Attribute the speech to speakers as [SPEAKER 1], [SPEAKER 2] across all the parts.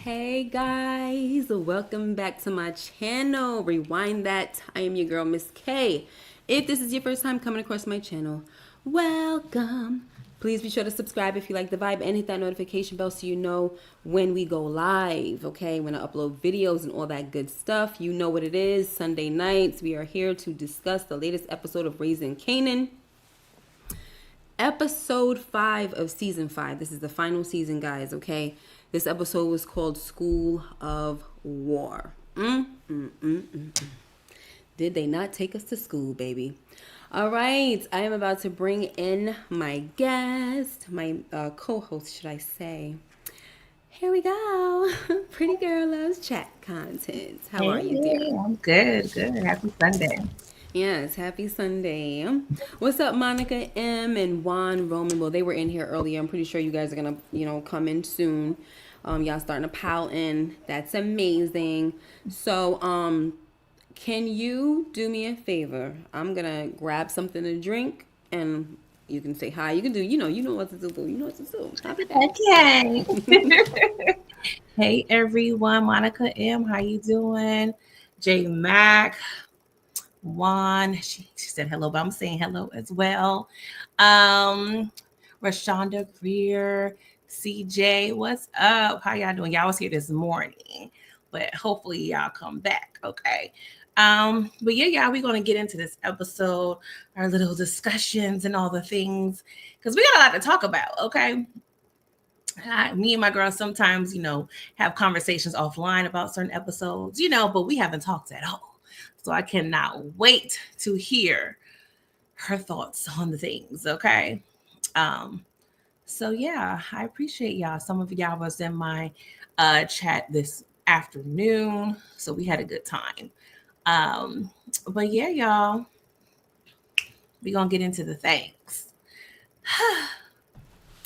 [SPEAKER 1] Hey guys, welcome back to my channel. Rewind that. I am your girl, Miss K. If this is your first time coming across my channel, welcome. Please be sure to subscribe if you like the vibe and hit that notification bell so you know when we go live, okay? When I upload videos and all that good stuff. You know what it is. Sunday nights, we are here to discuss the latest episode of Raising Kanan. Episode 5 of season 5. This is the final season, guys, okay? This episode was called School of War. Did they not take us to school, baby? All right, I am about to bring in my guest, my co-host, should I say. Here we go. Pretty girl loves chat content. How are you, dear?
[SPEAKER 2] Hey, I'm good, good. Happy Sunday.
[SPEAKER 1] Yes, happy Sunday. What's up, Monica M and Juan Roman? Well, they were in here earlier. I'm pretty sure you guys are gonna, come in soon. Y'all starting to pile in. That's amazing. So, can you do me a favor? I'm gonna grab something to drink and you can say hi. You can do, you know what to do, boo. You know what to do. Happy
[SPEAKER 2] Okay. Hey everyone, Monica M, how you doing? J Mac, Juan, she said hello, but I'm saying hello as well. Rashonda Greer, CJ, what's up? How y'all doing? Y'all was here this morning, but hopefully y'all come back, okay? But yeah, y'all, we're gonna get into this episode, our little discussions and all the things, because we got a lot to talk about, okay? Me and my girl sometimes, have conversations offline about certain episodes, but we haven't talked at all. So I cannot wait to hear her thoughts on the things, okay? So yeah, I appreciate y'all. Some of y'all was in my chat this afternoon, so we had a good time. But yeah, y'all, we're gonna get into the thanks.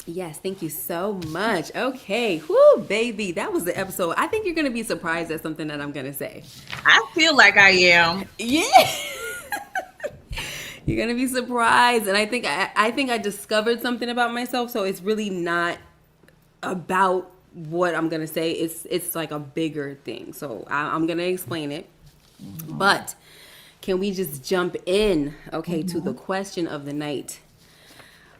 [SPEAKER 1] Yes, thank you so much. Okay, whoo, baby, that was the episode. I think you're gonna be surprised at something that I'm gonna say.
[SPEAKER 2] I feel like I am.
[SPEAKER 1] Yeah, you're gonna be surprised, and I think I discovered something about myself. So it's really not about what I'm gonna say. It's like a bigger thing. So I'm gonna explain it, but can we just jump in, okay, to the question of the night?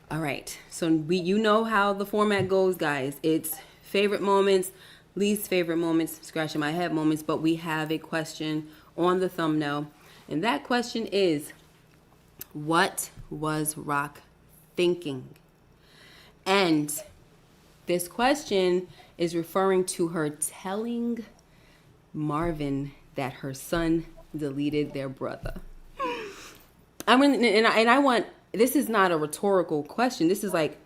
[SPEAKER 1] All right. So you know how the format goes, guys. It's favorite moments, least favorite moments, scratching my head moments, but we have a question on the thumbnail. And that question is, what was Rock thinking? And this question is referring to her telling Marvin that her son deleted their brother. I mean, and I want, this is not a rhetorical question. This is like,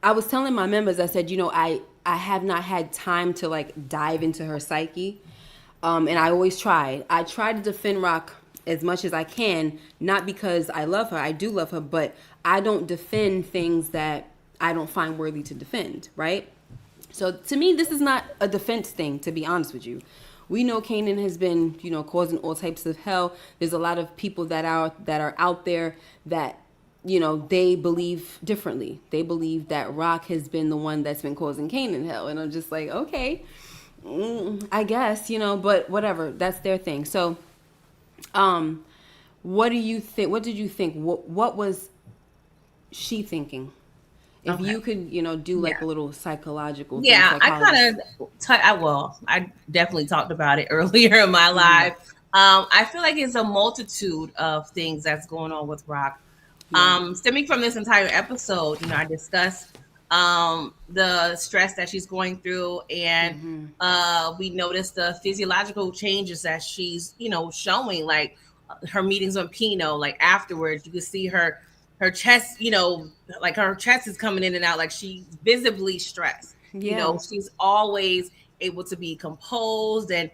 [SPEAKER 1] I was telling my members, I said, I have not had time to like dive into her psyche. And I always tried. I try to defend Rock as much as I can, not because I love her. I do love her, but I don't defend things that I don't find worthy to defend, right? So to me, this is not a defense thing, to be honest with you. We know Kanan has been, causing all types of hell. There's a lot of people that are out there that, they believe differently. They believe that Rock has been the one that's been causing Kanan hell. And I'm just like, okay, I guess, but whatever. That's their thing. So, what do you think? What did you think? What was she thinking? If
[SPEAKER 2] Okay.
[SPEAKER 1] you could, do like
[SPEAKER 2] Yeah.
[SPEAKER 1] a little psychological thing,
[SPEAKER 2] Yeah, I
[SPEAKER 1] psychologist.
[SPEAKER 2] I definitely talked about it earlier in my life. I feel like it's a multitude of things that's going on with Rock.
[SPEAKER 1] Yeah.
[SPEAKER 2] Stemming from this entire episode, I discussed the stress that she's going through, and we noticed the physiological changes that she's, showing, like her meetings with Pino, like afterwards, you could see her chest, like her chest is coming in and out, like she's visibly stressed.
[SPEAKER 1] Yeah.
[SPEAKER 2] She's always able to be composed, and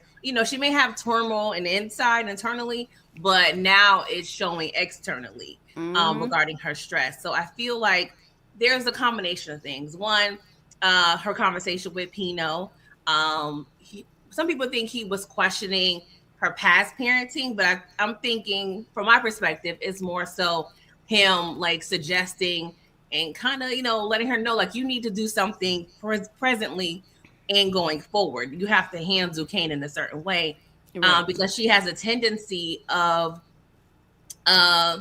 [SPEAKER 2] she may have turmoil in the inside internally, but now it's showing externally regarding her stress. So I feel like there's a combination of things. One, her conversation with Pino. Some people think he was questioning her past parenting, but I'm thinking, from my perspective, it's more so him like suggesting and kind of letting her know, like, you need to do something presently and going forward. You have to handle Kanan a certain way,
[SPEAKER 1] Right.
[SPEAKER 2] because she has a tendency of uh,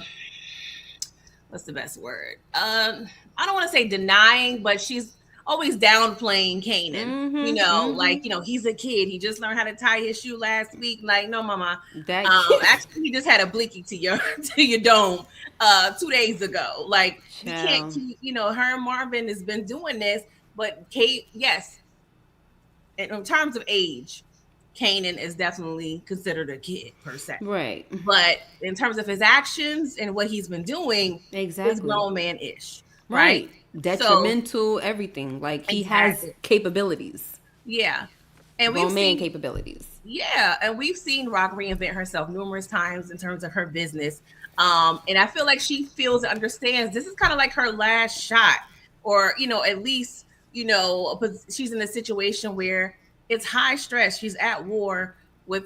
[SPEAKER 2] what's the best word? I don't want to say denying, but she's always downplaying Kanan. You
[SPEAKER 1] Mm-hmm.
[SPEAKER 2] know,
[SPEAKER 1] Mm-hmm.
[SPEAKER 2] like, he's a kid. He just learned how to tie his shoe last week. Like, no, mama.
[SPEAKER 1] That kid.
[SPEAKER 2] Actually, he just had a blicky to your to your dome 2 days ago. Like, we can't
[SPEAKER 1] Child.
[SPEAKER 2] keep, her and Marvin has been doing this, but Kate, yes, in terms of age, Kanan is definitely considered a kid per se.
[SPEAKER 1] Right.
[SPEAKER 2] But in terms of his actions and what he's been doing, is
[SPEAKER 1] Exactly.
[SPEAKER 2] grown man ish, right?
[SPEAKER 1] Right.
[SPEAKER 2] So
[SPEAKER 1] Detrimental, everything. Like he has
[SPEAKER 2] exactly,
[SPEAKER 1] capabilities.
[SPEAKER 2] yeah. And we've
[SPEAKER 1] Grown man
[SPEAKER 2] seen,
[SPEAKER 1] capabilities.
[SPEAKER 2] yeah, and we've seen Rock reinvent herself numerous times in terms of her business. And I feel like she feels and understands this is kind of like her last shot, or at least she's in a situation where it's high stress. She's at war with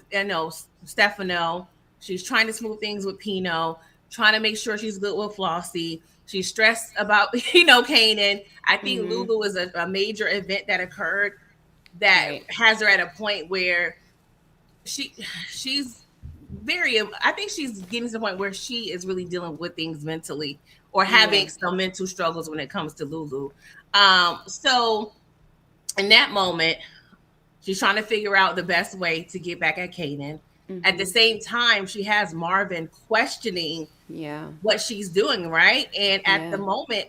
[SPEAKER 2] Stefano. She's trying to smooth things with Pino, trying to make sure she's good with Flossie. She's stressed about Kanan. I think
[SPEAKER 1] Mm-hmm.
[SPEAKER 2] Lulu is a major event that occurred that
[SPEAKER 1] Right.
[SPEAKER 2] has her at a point where she she's very, I think she's getting to the point where she is really dealing with things mentally, or
[SPEAKER 1] Yeah.
[SPEAKER 2] having some mental struggles when it comes to Lulu. So in that moment, she's trying to figure out the best way to get back at Kanan. At the
[SPEAKER 1] Mm-hmm.
[SPEAKER 2] same time, she has Marvin questioning
[SPEAKER 1] Yeah.
[SPEAKER 2] what she's doing, right? And at the
[SPEAKER 1] Yeah.
[SPEAKER 2] moment,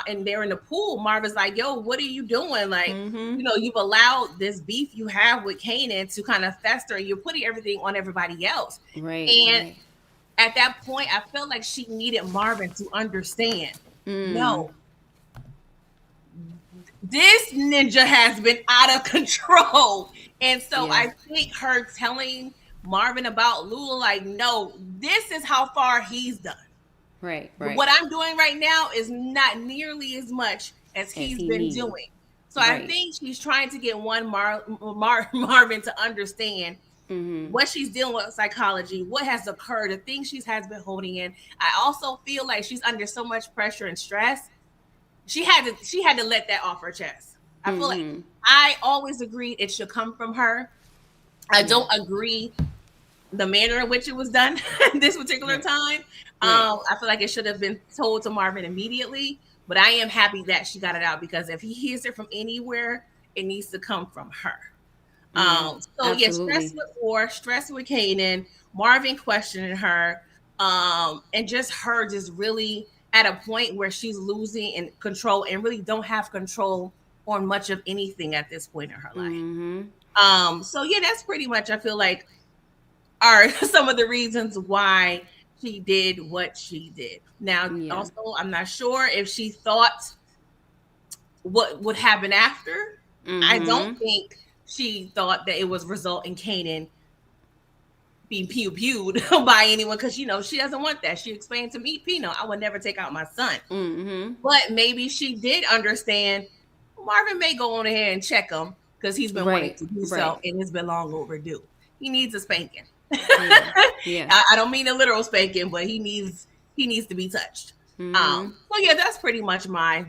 [SPEAKER 2] and they're in the pool, Marvin's like, "Yo, what are you doing? Like,
[SPEAKER 1] Mm-hmm.
[SPEAKER 2] you've allowed this beef you have with Kanan to kind of fester, and you're putting everything on everybody else."
[SPEAKER 1] Right.
[SPEAKER 2] And
[SPEAKER 1] Right.
[SPEAKER 2] at that point, I felt like she needed Marvin to understand,
[SPEAKER 1] Mm.
[SPEAKER 2] no, this ninja has been out of control. And so
[SPEAKER 1] Yeah.
[SPEAKER 2] I think her telling Marvin about Lula, like, no, this is how far he's done.
[SPEAKER 1] Right. Right.
[SPEAKER 2] What I'm doing right now is not nearly as much as
[SPEAKER 1] As
[SPEAKER 2] he's
[SPEAKER 1] he
[SPEAKER 2] been
[SPEAKER 1] needs.
[SPEAKER 2] doing. So I
[SPEAKER 1] Right.
[SPEAKER 2] think she's trying to get Marvin to understand
[SPEAKER 1] Mm-hmm.
[SPEAKER 2] what she's dealing with psychology, what has occurred, the things she has been holding in. I also feel like she's under so much pressure and stress. She had to let that off her chest. I feel like
[SPEAKER 1] Mm-hmm.
[SPEAKER 2] I always agreed it should come from her. I
[SPEAKER 1] Yeah.
[SPEAKER 2] don't agree the manner in which it was done this particular
[SPEAKER 1] Right.
[SPEAKER 2] time.
[SPEAKER 1] Right.
[SPEAKER 2] I feel like it should have been told to Marvin immediately, but I am happy that she got it out, because if he hears it from anywhere, it needs to come from her.
[SPEAKER 1] Yeah.
[SPEAKER 2] So yeah, stress
[SPEAKER 1] Absolutely.
[SPEAKER 2] with War, stress with Kanan, Marvin questioning her, and just her just really at a point where she's losing in control and really don't have control on much of anything at this point in her life.
[SPEAKER 1] Mm-hmm.
[SPEAKER 2] So yeah, that's pretty much, I feel like, are some of the reasons why she did what she did. Now,
[SPEAKER 1] Yeah.
[SPEAKER 2] also, I'm not sure if she thought what would happen after. I don't
[SPEAKER 1] Mm-hmm.
[SPEAKER 2] think she thought that it was result in Kanan being pewed by anyone, because she doesn't want that. She explained to me, Pino, I would never take out my son.
[SPEAKER 1] Mm-hmm.
[SPEAKER 2] But maybe she did understand Marvin may go on ahead and check him, because he's been wanting
[SPEAKER 1] Right.
[SPEAKER 2] to do so,
[SPEAKER 1] Right.
[SPEAKER 2] and it's been long overdue. He needs a spanking.
[SPEAKER 1] Yeah. Yeah.
[SPEAKER 2] I don't mean a literal spanking, but he needs to be touched.
[SPEAKER 1] Mm-hmm.
[SPEAKER 2] So yeah, that's pretty much my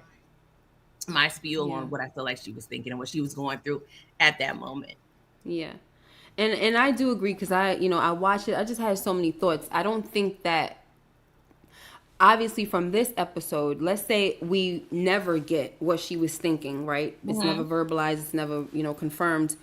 [SPEAKER 2] spiel
[SPEAKER 1] Yeah.
[SPEAKER 2] on what I feel like she was thinking and what she was going through at that moment.
[SPEAKER 1] Yeah. And I do agree because I watched it. I just had so many thoughts. I don't think that obviously from this episode, let's say we never get what she was thinking, right? It's never
[SPEAKER 2] Mm-hmm.
[SPEAKER 1] verbalized, it's never, confirmed.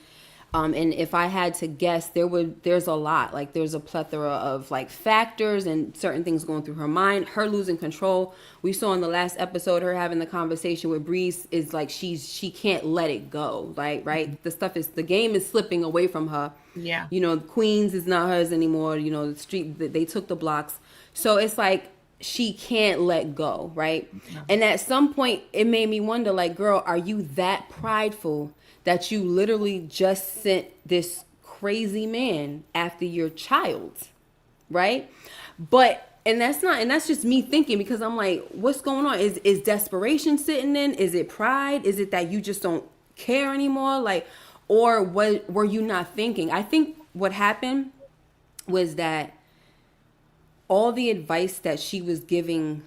[SPEAKER 1] And if I had to guess, there's a lot. Like there's a plethora of like factors and certain things going through her mind. Her losing control. We saw in the last episode her having the conversation with Breeze is like she can't let it go. Like right, the game is slipping away from her.
[SPEAKER 2] Yeah.
[SPEAKER 1] Queens is not hers anymore. The street they took the blocks. So it's like she can't let go, right? And at some point it made me wonder, like, girl, are you that prideful that you literally just sent this crazy man after your child, right? And that's just me thinking, because I'm like, what's going on? Is desperation sitting in? Is it pride? Is it that you just don't care anymore? Like, or what were you not thinking? I think what happened was that all the advice that she was giving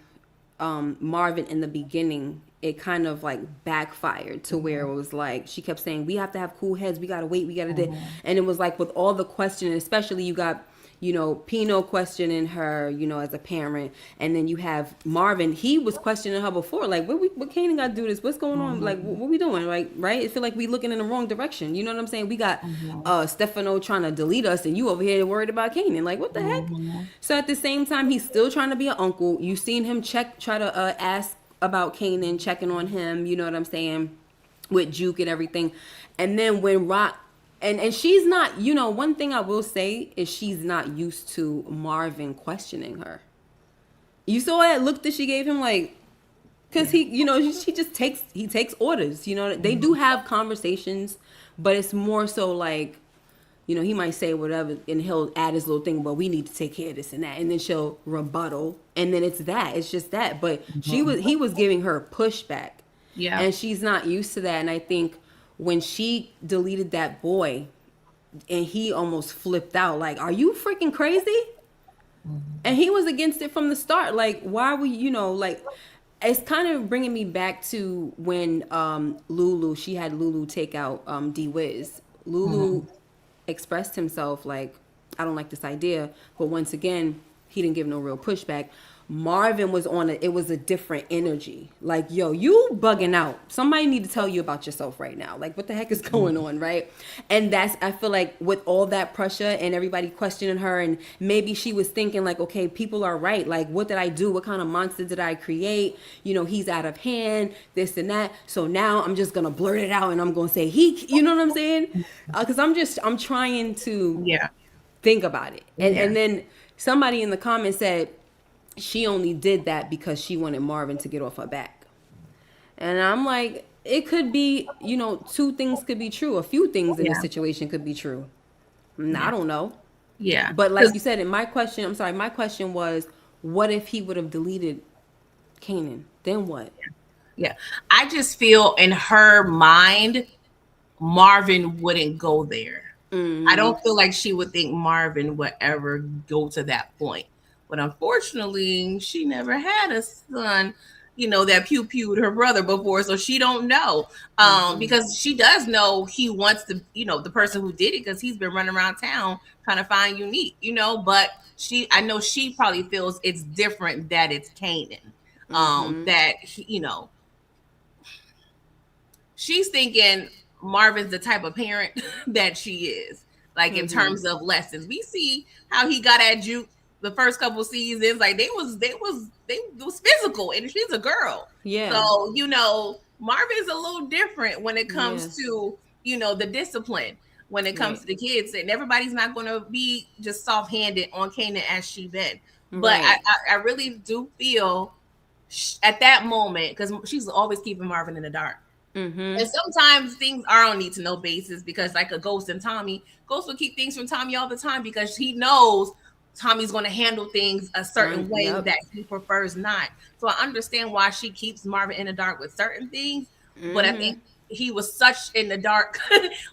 [SPEAKER 1] Marvin in the beginning, it kind of like backfired to where it was like she kept saying we have to have cool heads, we gotta wait, we gotta do, and it was like with all the questioning, especially you got Pino questioning her, as a parent, and then you have Marvin. He was questioning her before, like, what Kanan got to do this? What's going on? Like, what we doing? Like, right? It feel like we looking in the wrong direction. You know what I'm saying? We got Stefano trying to delete us, and you over here worried about Kanan. Like, what the heck? So at the same time, he's still trying to be an uncle. You seen him try to ask about Kanan, checking on him. You know what I'm saying? With Juke and everything, and then when Rock. And she's not, one thing I will say is she's not used to Marvin questioning her. You saw that look that she gave him, like, because she just takes orders. They do have conversations, but it's more so like, he might say whatever and he'll add his little thing, but we need to take care of this and that. And then she'll rebuttal. And then it's just that. But he was giving her pushback.
[SPEAKER 2] Yeah.
[SPEAKER 1] And she's not used to that. And I think when she deleted that boy and he almost flipped out, like, are you freaking crazy? And he was against it from the start. Like, why were like, it's kind of bringing me back to when she had Lulu take out D-Wiz. Lulu expressed himself like, I don't like this idea, but once again, he didn't give no real pushback. Marvin was it was a different energy. Like, yo, you bugging out. Somebody need to tell you about yourself right now. Like, what the heck is going on, right? And I feel like with all that pressure and everybody questioning her, and maybe she was thinking like, okay, people are right. Like, what did I do? What kind of monster did I create? He's out of hand, this and that. So now I'm just going to blurt it out and I'm going to say you know what I'm saying? Because I'm trying to think about it. And then somebody in the comments said, she only did that because she wanted Marvin to get off her back. And I'm like, it could be, two things could be true. A few things in this situation could be true. I don't know.
[SPEAKER 2] Yeah.
[SPEAKER 1] But like you said, my question was, what if he would have deleted Kanan? Then what?
[SPEAKER 2] Yeah. I just feel in her mind, Marvin wouldn't go there. I don't feel like she would think Marvin would ever go to that point. But unfortunately, she never had a son, that pew-pewed her brother before. So she don't know. Because she does know he wants to, the person who did it, because he's been running around town trying to find Unique, but I know she probably feels it's different that it's Kanan. That, she's thinking Marvin's the type of parent that she is. Like, in terms of lessons. We see how he got at Juke the first couple seasons. Like, they was physical, and she's a girl.
[SPEAKER 1] Yeah.
[SPEAKER 2] So, Marvin's a little different when it comes to, the discipline, when it comes to the kids. And everybody's not going to be just soft-handed on Kanan as she been. But I really do feel at that moment, because she's always keeping Marvin in the dark. And sometimes things are on need to know basis, because like a Ghost and Tommy, Ghost will keep things from Tommy all the time because he knows Tommy's going to handle things a certain way that he prefers not. So I understand why she keeps Marvin in the dark with certain things, but I think he was such in the dark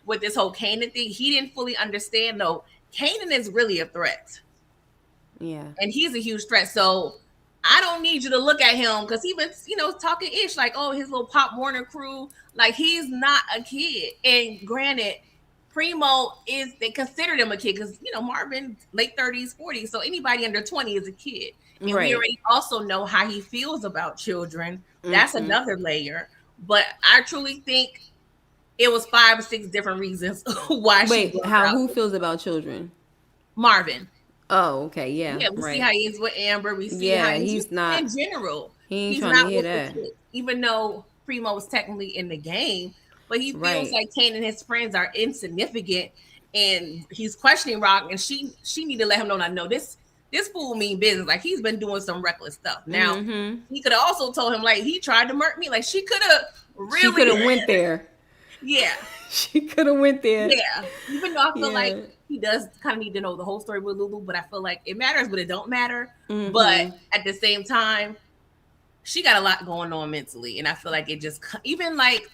[SPEAKER 2] with this whole Kanan thing. He didn't fully understand, though. Kanan is really a threat.
[SPEAKER 1] Yeah.
[SPEAKER 2] And he's a huge threat. So I don't need you to look at him, because he was, talking ish, like, oh, his little Pop Warner crew. Like, he's not a kid. And granted, Primo they considered him a kid, because, Marvin, late 30s, 40s. So anybody under 20 is a kid. And we already also know how he feels about children. That's another layer. But I truly think it was 5 or 6 different reasons why
[SPEAKER 1] who feels about children?
[SPEAKER 2] Marvin.
[SPEAKER 1] Oh, okay, yeah.
[SPEAKER 2] Yeah, we see how he is with Amber. We see how he's not in general.
[SPEAKER 1] He's not with the kids,
[SPEAKER 2] even though Primo was technically in the game, but he feels like Kanan and his friends are insignificant, and he's questioning Rock, and she need to let him know. I know this fool mean business. Like, he's been doing some reckless stuff. Now he could have also told him, like, he tried to murk me. Like, she could have
[SPEAKER 1] went there.
[SPEAKER 2] Yeah,
[SPEAKER 1] she could have went there.
[SPEAKER 2] Yeah, even though I feel like he does kind of need to know the whole story with Lulu, but I feel like it matters, but it don't matter. But at the same time, she got a lot going on mentally, and I feel like it just, even like,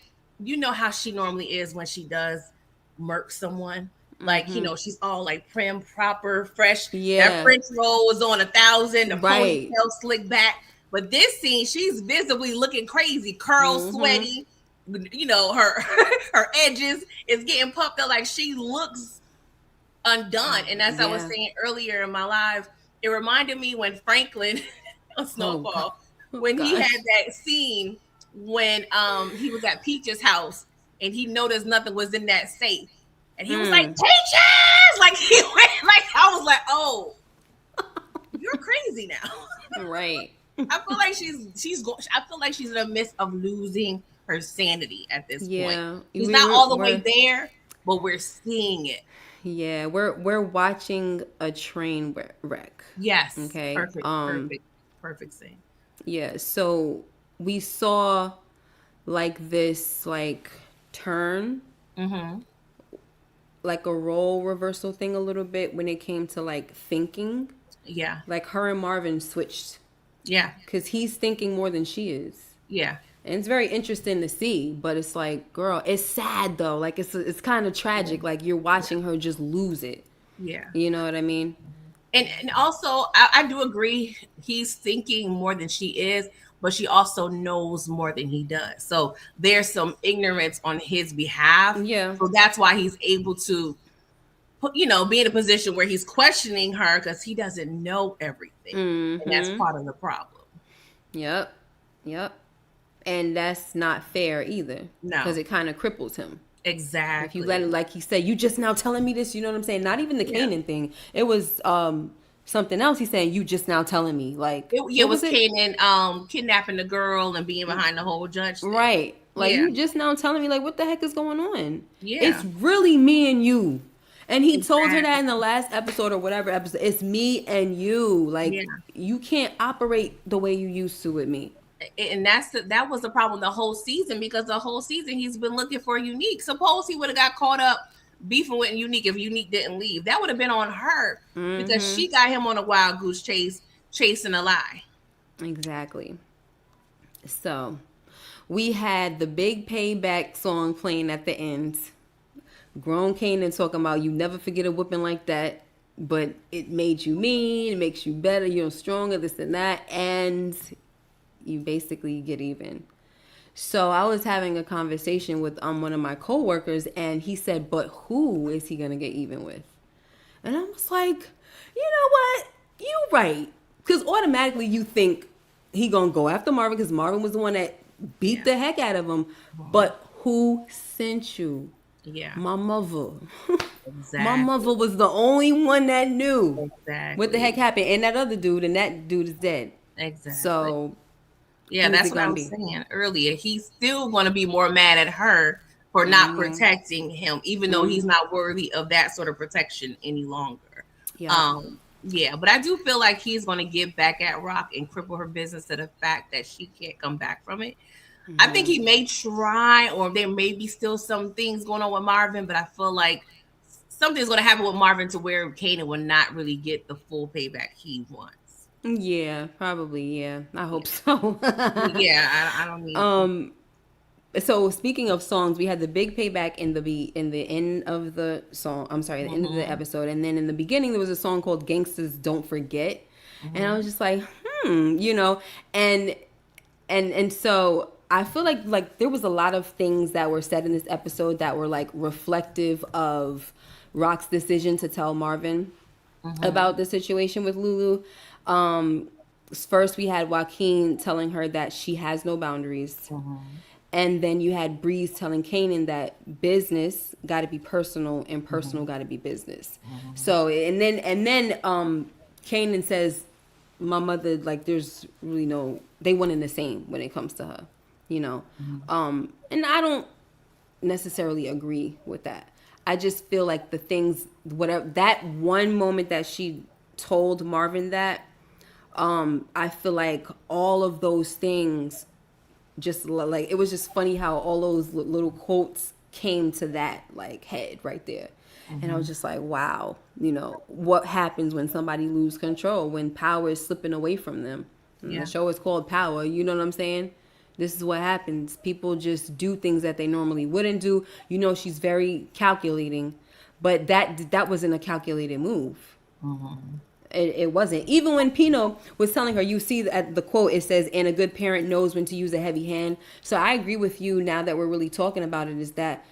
[SPEAKER 2] how she normally is when she does murk someone. Like, she's all like prim, proper, fresh. Yeah. That French roll was on 1,000. The ponytail slicked back. But this scene, she's visibly looking crazy, curls, sweaty. You know, her her edges is getting puffed up, like she looks undone. And as I was saying earlier in my live, it reminded me when Franklin on Snowfall, when he had that scene when he was at Peach's house and he noticed nothing was in that safe. And he was like, Peaches! Like he went, like I was like, oh, you're crazy now.
[SPEAKER 1] Right.
[SPEAKER 2] I feel like I feel like she's in the midst of losing her sanity at this point. She's not all the way there, but we're seeing it.
[SPEAKER 1] Yeah, we're watching a train wreck.
[SPEAKER 2] Yes.
[SPEAKER 1] Okay.
[SPEAKER 2] Perfect scene.
[SPEAKER 1] Yeah. So we saw like this turn, like a role reversal thing a little bit when it came to like thinking.
[SPEAKER 2] Yeah.
[SPEAKER 1] Like her and Marvin switched.
[SPEAKER 2] Yeah.
[SPEAKER 1] Because he's thinking more than she is.
[SPEAKER 2] Yeah.
[SPEAKER 1] And it's very interesting to see, but it's like, girl, it's sad though. Like it's kind of tragic. Like you're watching her just lose it.
[SPEAKER 2] Yeah.
[SPEAKER 1] You know what I mean?
[SPEAKER 2] And also, I do agree. He's thinking more than she is, but she also knows more than he does. So there's some ignorance on his behalf.
[SPEAKER 1] Yeah.
[SPEAKER 2] So that's why he's able to, be in a position where he's questioning her because he doesn't know everything. And that's part of the problem.
[SPEAKER 1] Yep. And that's not fair either.
[SPEAKER 2] No.
[SPEAKER 1] Because it kind of cripples him.
[SPEAKER 2] Exactly.
[SPEAKER 1] If you let him, like he said, you just now telling me this, you know what I'm saying? Not even the Kanan thing. It was something else he's saying, you just now telling me. Like
[SPEAKER 2] it was Kanan kidnapping the girl and being behind the whole judge thing.
[SPEAKER 1] Right. Like you just now telling me, like, what the heck is going on?
[SPEAKER 2] Yeah.
[SPEAKER 1] It's really me and you. And he told her that in the last episode or whatever episode. It's me and you. Like you can't operate the way you used to with me.
[SPEAKER 2] And that was the problem the whole season, because the whole season he's been looking for Unique. Suppose he would have got caught up beefing with Unique if Unique didn't leave. That would have been on her because she got him on a wild goose chase, chasing a lie.
[SPEAKER 1] Exactly. So we had the big payback song playing at the end. Grown Kanan talking about you never forget a whooping like that, but it made you mean, it makes you better, you're stronger, this and that, and you basically get even. So I was having a conversation with one of my coworkers, and he said, but who is he gonna get even with? And I was like, you know what? You right. Because automatically you think he gonna go after Marvin because Marvin was the one that beat the heck out of him. But who sent you?
[SPEAKER 2] Yeah.
[SPEAKER 1] My mother.
[SPEAKER 2] Exactly.
[SPEAKER 1] My mother was the only one that knew
[SPEAKER 2] what
[SPEAKER 1] the heck happened. And that other dude, and that dude is dead.
[SPEAKER 2] Exactly.
[SPEAKER 1] So
[SPEAKER 2] yeah, that's what I was saying earlier. He's still going to be more mad at her for not protecting him, even though he's not worthy of that sort of protection any longer. Yeah. But I do feel like he's going to get back at Rock and cripple her business to the fact that she can't come back from it. I think he may try, or there may be still some things going on with Marvin, but I feel like something's going to happen with Marvin to where Kanan will not really get the full payback he wants.
[SPEAKER 1] Yeah, probably. Yeah, I hope so.
[SPEAKER 2] I don't need.
[SPEAKER 1] So speaking of songs, we had the big payback in the end of the song. I'm sorry, the end of the episode, and then in the beginning there was a song called "Gangsters Don't Forget," and I was just like, and so I feel like there was a lot of things that were said in this episode that were like reflective of Rock's decision to tell Marvin about the situation with Lulu. First we had Joaquin telling her that she has no boundaries. And then you had Breeze telling Kanan that business got to be personal and personal got to be business. So, and then Kanan says, my mother, like, there's really they one and the same when it comes to her, and I don't necessarily agree with that. I just feel like the things, whatever, that one moment that she told Marvin that, I feel like all of those things, just like, it was just funny how all those little quotes came to that like head right there. And I was just like, wow, what happens when somebody loses control, when power is slipping away from them. The show is called Power, you know what I'm saying? This is what happens. People just do things that they normally wouldn't do. She's very calculating, but that wasn't a calculated move. It wasn't. Even when Pino was telling her, you see at the quote, it says, and a good parent knows when to use a heavy hand. So I agree with you now that we're really talking about it, is that,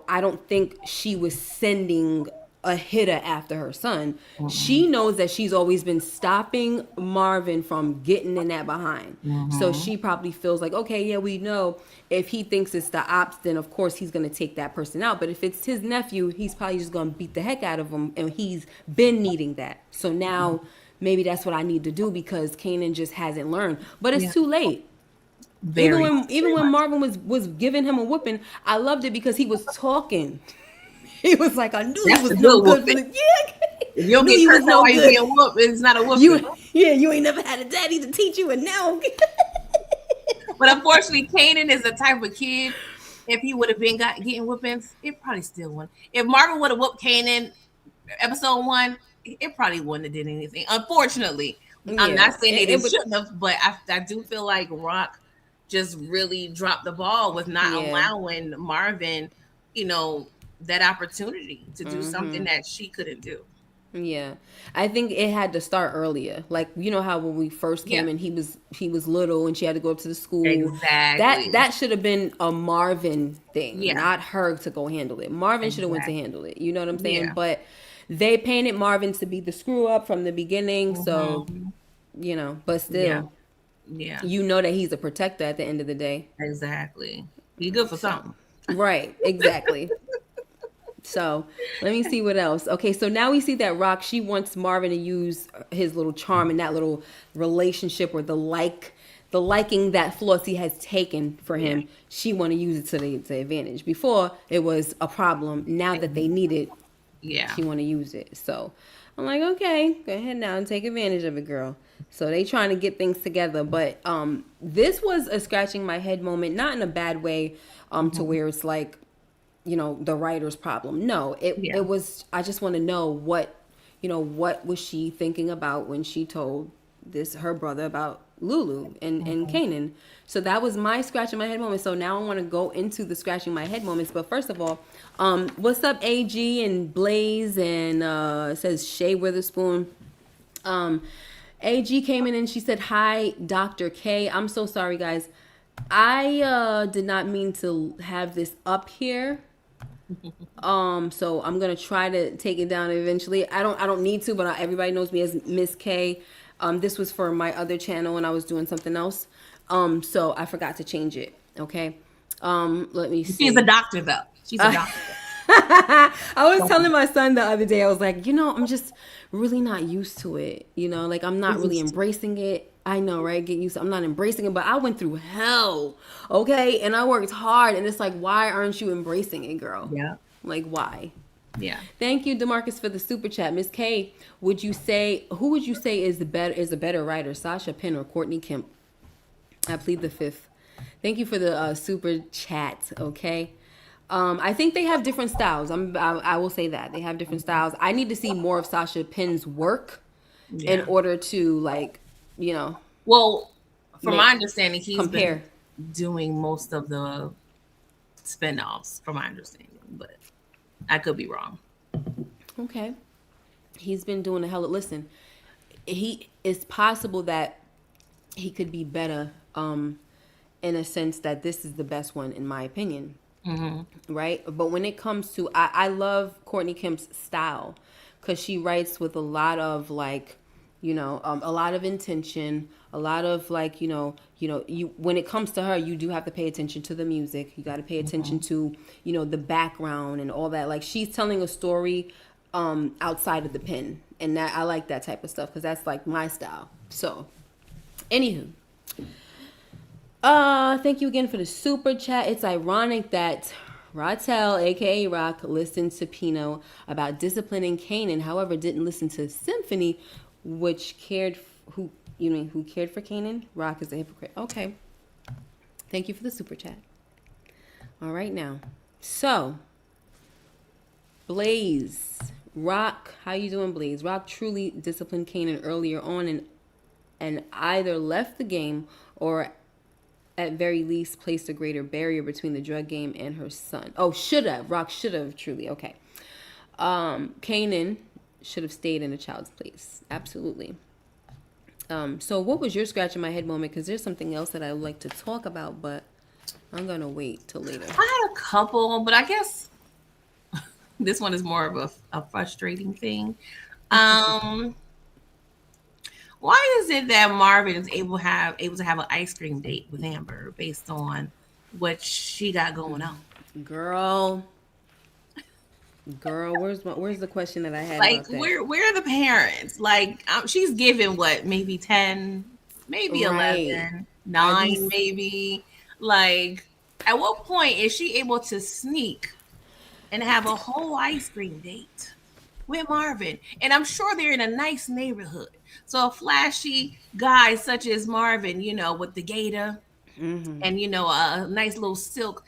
[SPEAKER 1] I don't think she was sending a hitter after her son. She knows that she's always been stopping Marvin from getting in that behind. So she probably feels like, okay, yeah, we know if he thinks it's the ops, then of course he's going to take that person out. But if it's his nephew, he's probably just going to beat the heck out of him. And he's been needing that. So now maybe that's what I need to do, because Kanan just hasn't learned. But it's
[SPEAKER 2] Yeah.
[SPEAKER 1] too late.
[SPEAKER 2] Very,
[SPEAKER 1] Even when Marvin was giving him a whooping, I loved it because he was talking. He was like, I knew
[SPEAKER 2] That's
[SPEAKER 1] you was
[SPEAKER 2] a
[SPEAKER 1] no
[SPEAKER 2] good
[SPEAKER 1] good.
[SPEAKER 2] whooping.
[SPEAKER 1] Yeah,
[SPEAKER 2] if you don't
[SPEAKER 1] knew
[SPEAKER 2] get
[SPEAKER 1] you was
[SPEAKER 2] cursed out
[SPEAKER 1] no
[SPEAKER 2] while you
[SPEAKER 1] good.
[SPEAKER 2] being whooped, it's not a whooping.
[SPEAKER 1] You ain't never had a daddy to teach you, and now.
[SPEAKER 2] But unfortunately, Kanan is the type of kid. If he would have been getting whoopings, it probably still wouldn't. If Marvin would have whooped Kanan episode 1, it probably wouldn't have did anything. Unfortunately, I'm
[SPEAKER 1] Yeah,
[SPEAKER 2] not saying
[SPEAKER 1] it
[SPEAKER 2] it
[SPEAKER 1] would.
[SPEAKER 2] shouldn't have, but I do feel like Rock just really dropped the ball with not
[SPEAKER 1] Yeah.
[SPEAKER 2] allowing Marvin, that opportunity to do something that she couldn't do.
[SPEAKER 1] Yeah, I think it had to start earlier. Like, how when we first
[SPEAKER 2] Yeah,
[SPEAKER 1] came in, he was little and she had to go up to the school. That
[SPEAKER 2] exactly.
[SPEAKER 1] that should have been a Marvin thing,
[SPEAKER 2] Yeah,
[SPEAKER 1] not her to go handle it. Marvin should have went to
[SPEAKER 2] exactly.
[SPEAKER 1] handle it. You know what I'm saying?
[SPEAKER 2] Yeah.
[SPEAKER 1] But they painted Marvin to be the screw up from the beginning. So,
[SPEAKER 2] Mhm.
[SPEAKER 1] but
[SPEAKER 2] Yeah.
[SPEAKER 1] still,
[SPEAKER 2] Yeah.
[SPEAKER 1] you know that he's a protector at the end of the day.
[SPEAKER 2] Exactly. He good for
[SPEAKER 1] So,
[SPEAKER 2] something.
[SPEAKER 1] right, exactly. So let me see what else. Okay, so now we see that Rock, she wants Marvin to use his little charm and that little relationship, or the liking that Flossie has taken for
[SPEAKER 2] Yeah.
[SPEAKER 1] him. She want to use it to the advantage. Before it was a problem. Now that they need it,
[SPEAKER 2] Yeah.
[SPEAKER 1] she want to use it. So I'm like, okay, go ahead now and take advantage of it, girl. So they trying to get things together, but this was a scratching my head moment, not in a bad way, to where it's like, the writer's problem. No,
[SPEAKER 2] Yeah.
[SPEAKER 1] it was, I just want to know what was she thinking about when she told her brother about Lulu and Kanan. So that was my scratching my head moment. So now I want to go into the scratching my head moments. But first of all, what's up, AG and Blaze, and it says Shay Witherspoon. AG came in and she said, hi, Dr. K. I'm so sorry, guys. I did not mean to have this up here. So I'm gonna try to take it down eventually. I don't need to, but everybody knows me as Miss K. This was for my other channel and I was doing something else. So I forgot to change it. Okay. Let me see.
[SPEAKER 2] She's a doctor, though. She's a doctor.
[SPEAKER 1] I was telling my son the other day, I was like, I'm just really not used to it. Like I'm not really embracing it. I know, right? Get used to, I'm not embracing it, but I went through hell. Okay. And I worked hard. And it's like, why aren't you embracing it, girl?
[SPEAKER 2] Yeah.
[SPEAKER 1] Like, why?
[SPEAKER 2] Yeah.
[SPEAKER 1] Thank you, DeMarcus, for the super chat. Miss K, who would you say is a better writer, Sasha Penn or Courtney Kemp? I plead the fifth. Thank you for the super chat. Okay. I think they have different styles. I will say that they have different styles. I need to see more of Sasha Penn's work in order to
[SPEAKER 2] Well, from my understanding, he's
[SPEAKER 1] compare.
[SPEAKER 2] been doing most of the spinoffs, from my understanding, but I could be wrong.
[SPEAKER 1] Okay. He's been doing a hell of, listen, it's possible that he could be better, in a sense that this is the best one in my opinion. Right? But when it comes to, I love Courtney Kemp's style, because she writes with a lot of like, a lot of intention, a lot of like, you when it comes to her, you do have to pay attention to the music. You got to pay attention to, the background and all that. Like, she's telling a story outside of the pen, and that I like that type of stuff, because that's like my style. So, anywho. Thank you again for the super chat. It's ironic that Ratel, aka Rock, listened to Pino about disciplining Kanan, however, didn't listen to Symphony, which cared who cared for Kanan? Rock is a hypocrite. Okay. Thank you for the super chat. All right now. So, Blaze. Rock, how you doing, Blaze? Rock truly disciplined Kanan earlier on and either left the game or at very least placed a greater barrier between the drug game and her son. Oh, should have. Rock should have, truly. Okay. Kanan should have stayed in a child's place. Absolutely. So what was your scratch in my head moment? Because there's something else that I would like to talk about, but I'm gonna wait till later.
[SPEAKER 2] I had a couple, but I guess this one is more of a frustrating thing. Um, why is it that Marvin is able to have an ice cream date with Amber based on what she got going on?
[SPEAKER 1] Girl, girl, where's the question that I had
[SPEAKER 2] Like,
[SPEAKER 1] about that?
[SPEAKER 2] where are the parents? Like, she's given what, maybe 10, maybe
[SPEAKER 1] Right.
[SPEAKER 2] 11,
[SPEAKER 1] Are
[SPEAKER 2] 9,
[SPEAKER 1] these
[SPEAKER 2] maybe. Like, at what point is she able to sneak and have a whole ice cream date with Marvin? And I'm sure they're in a nice neighborhood. So a flashy guy such as Marvin, with the gator and a nice little silk,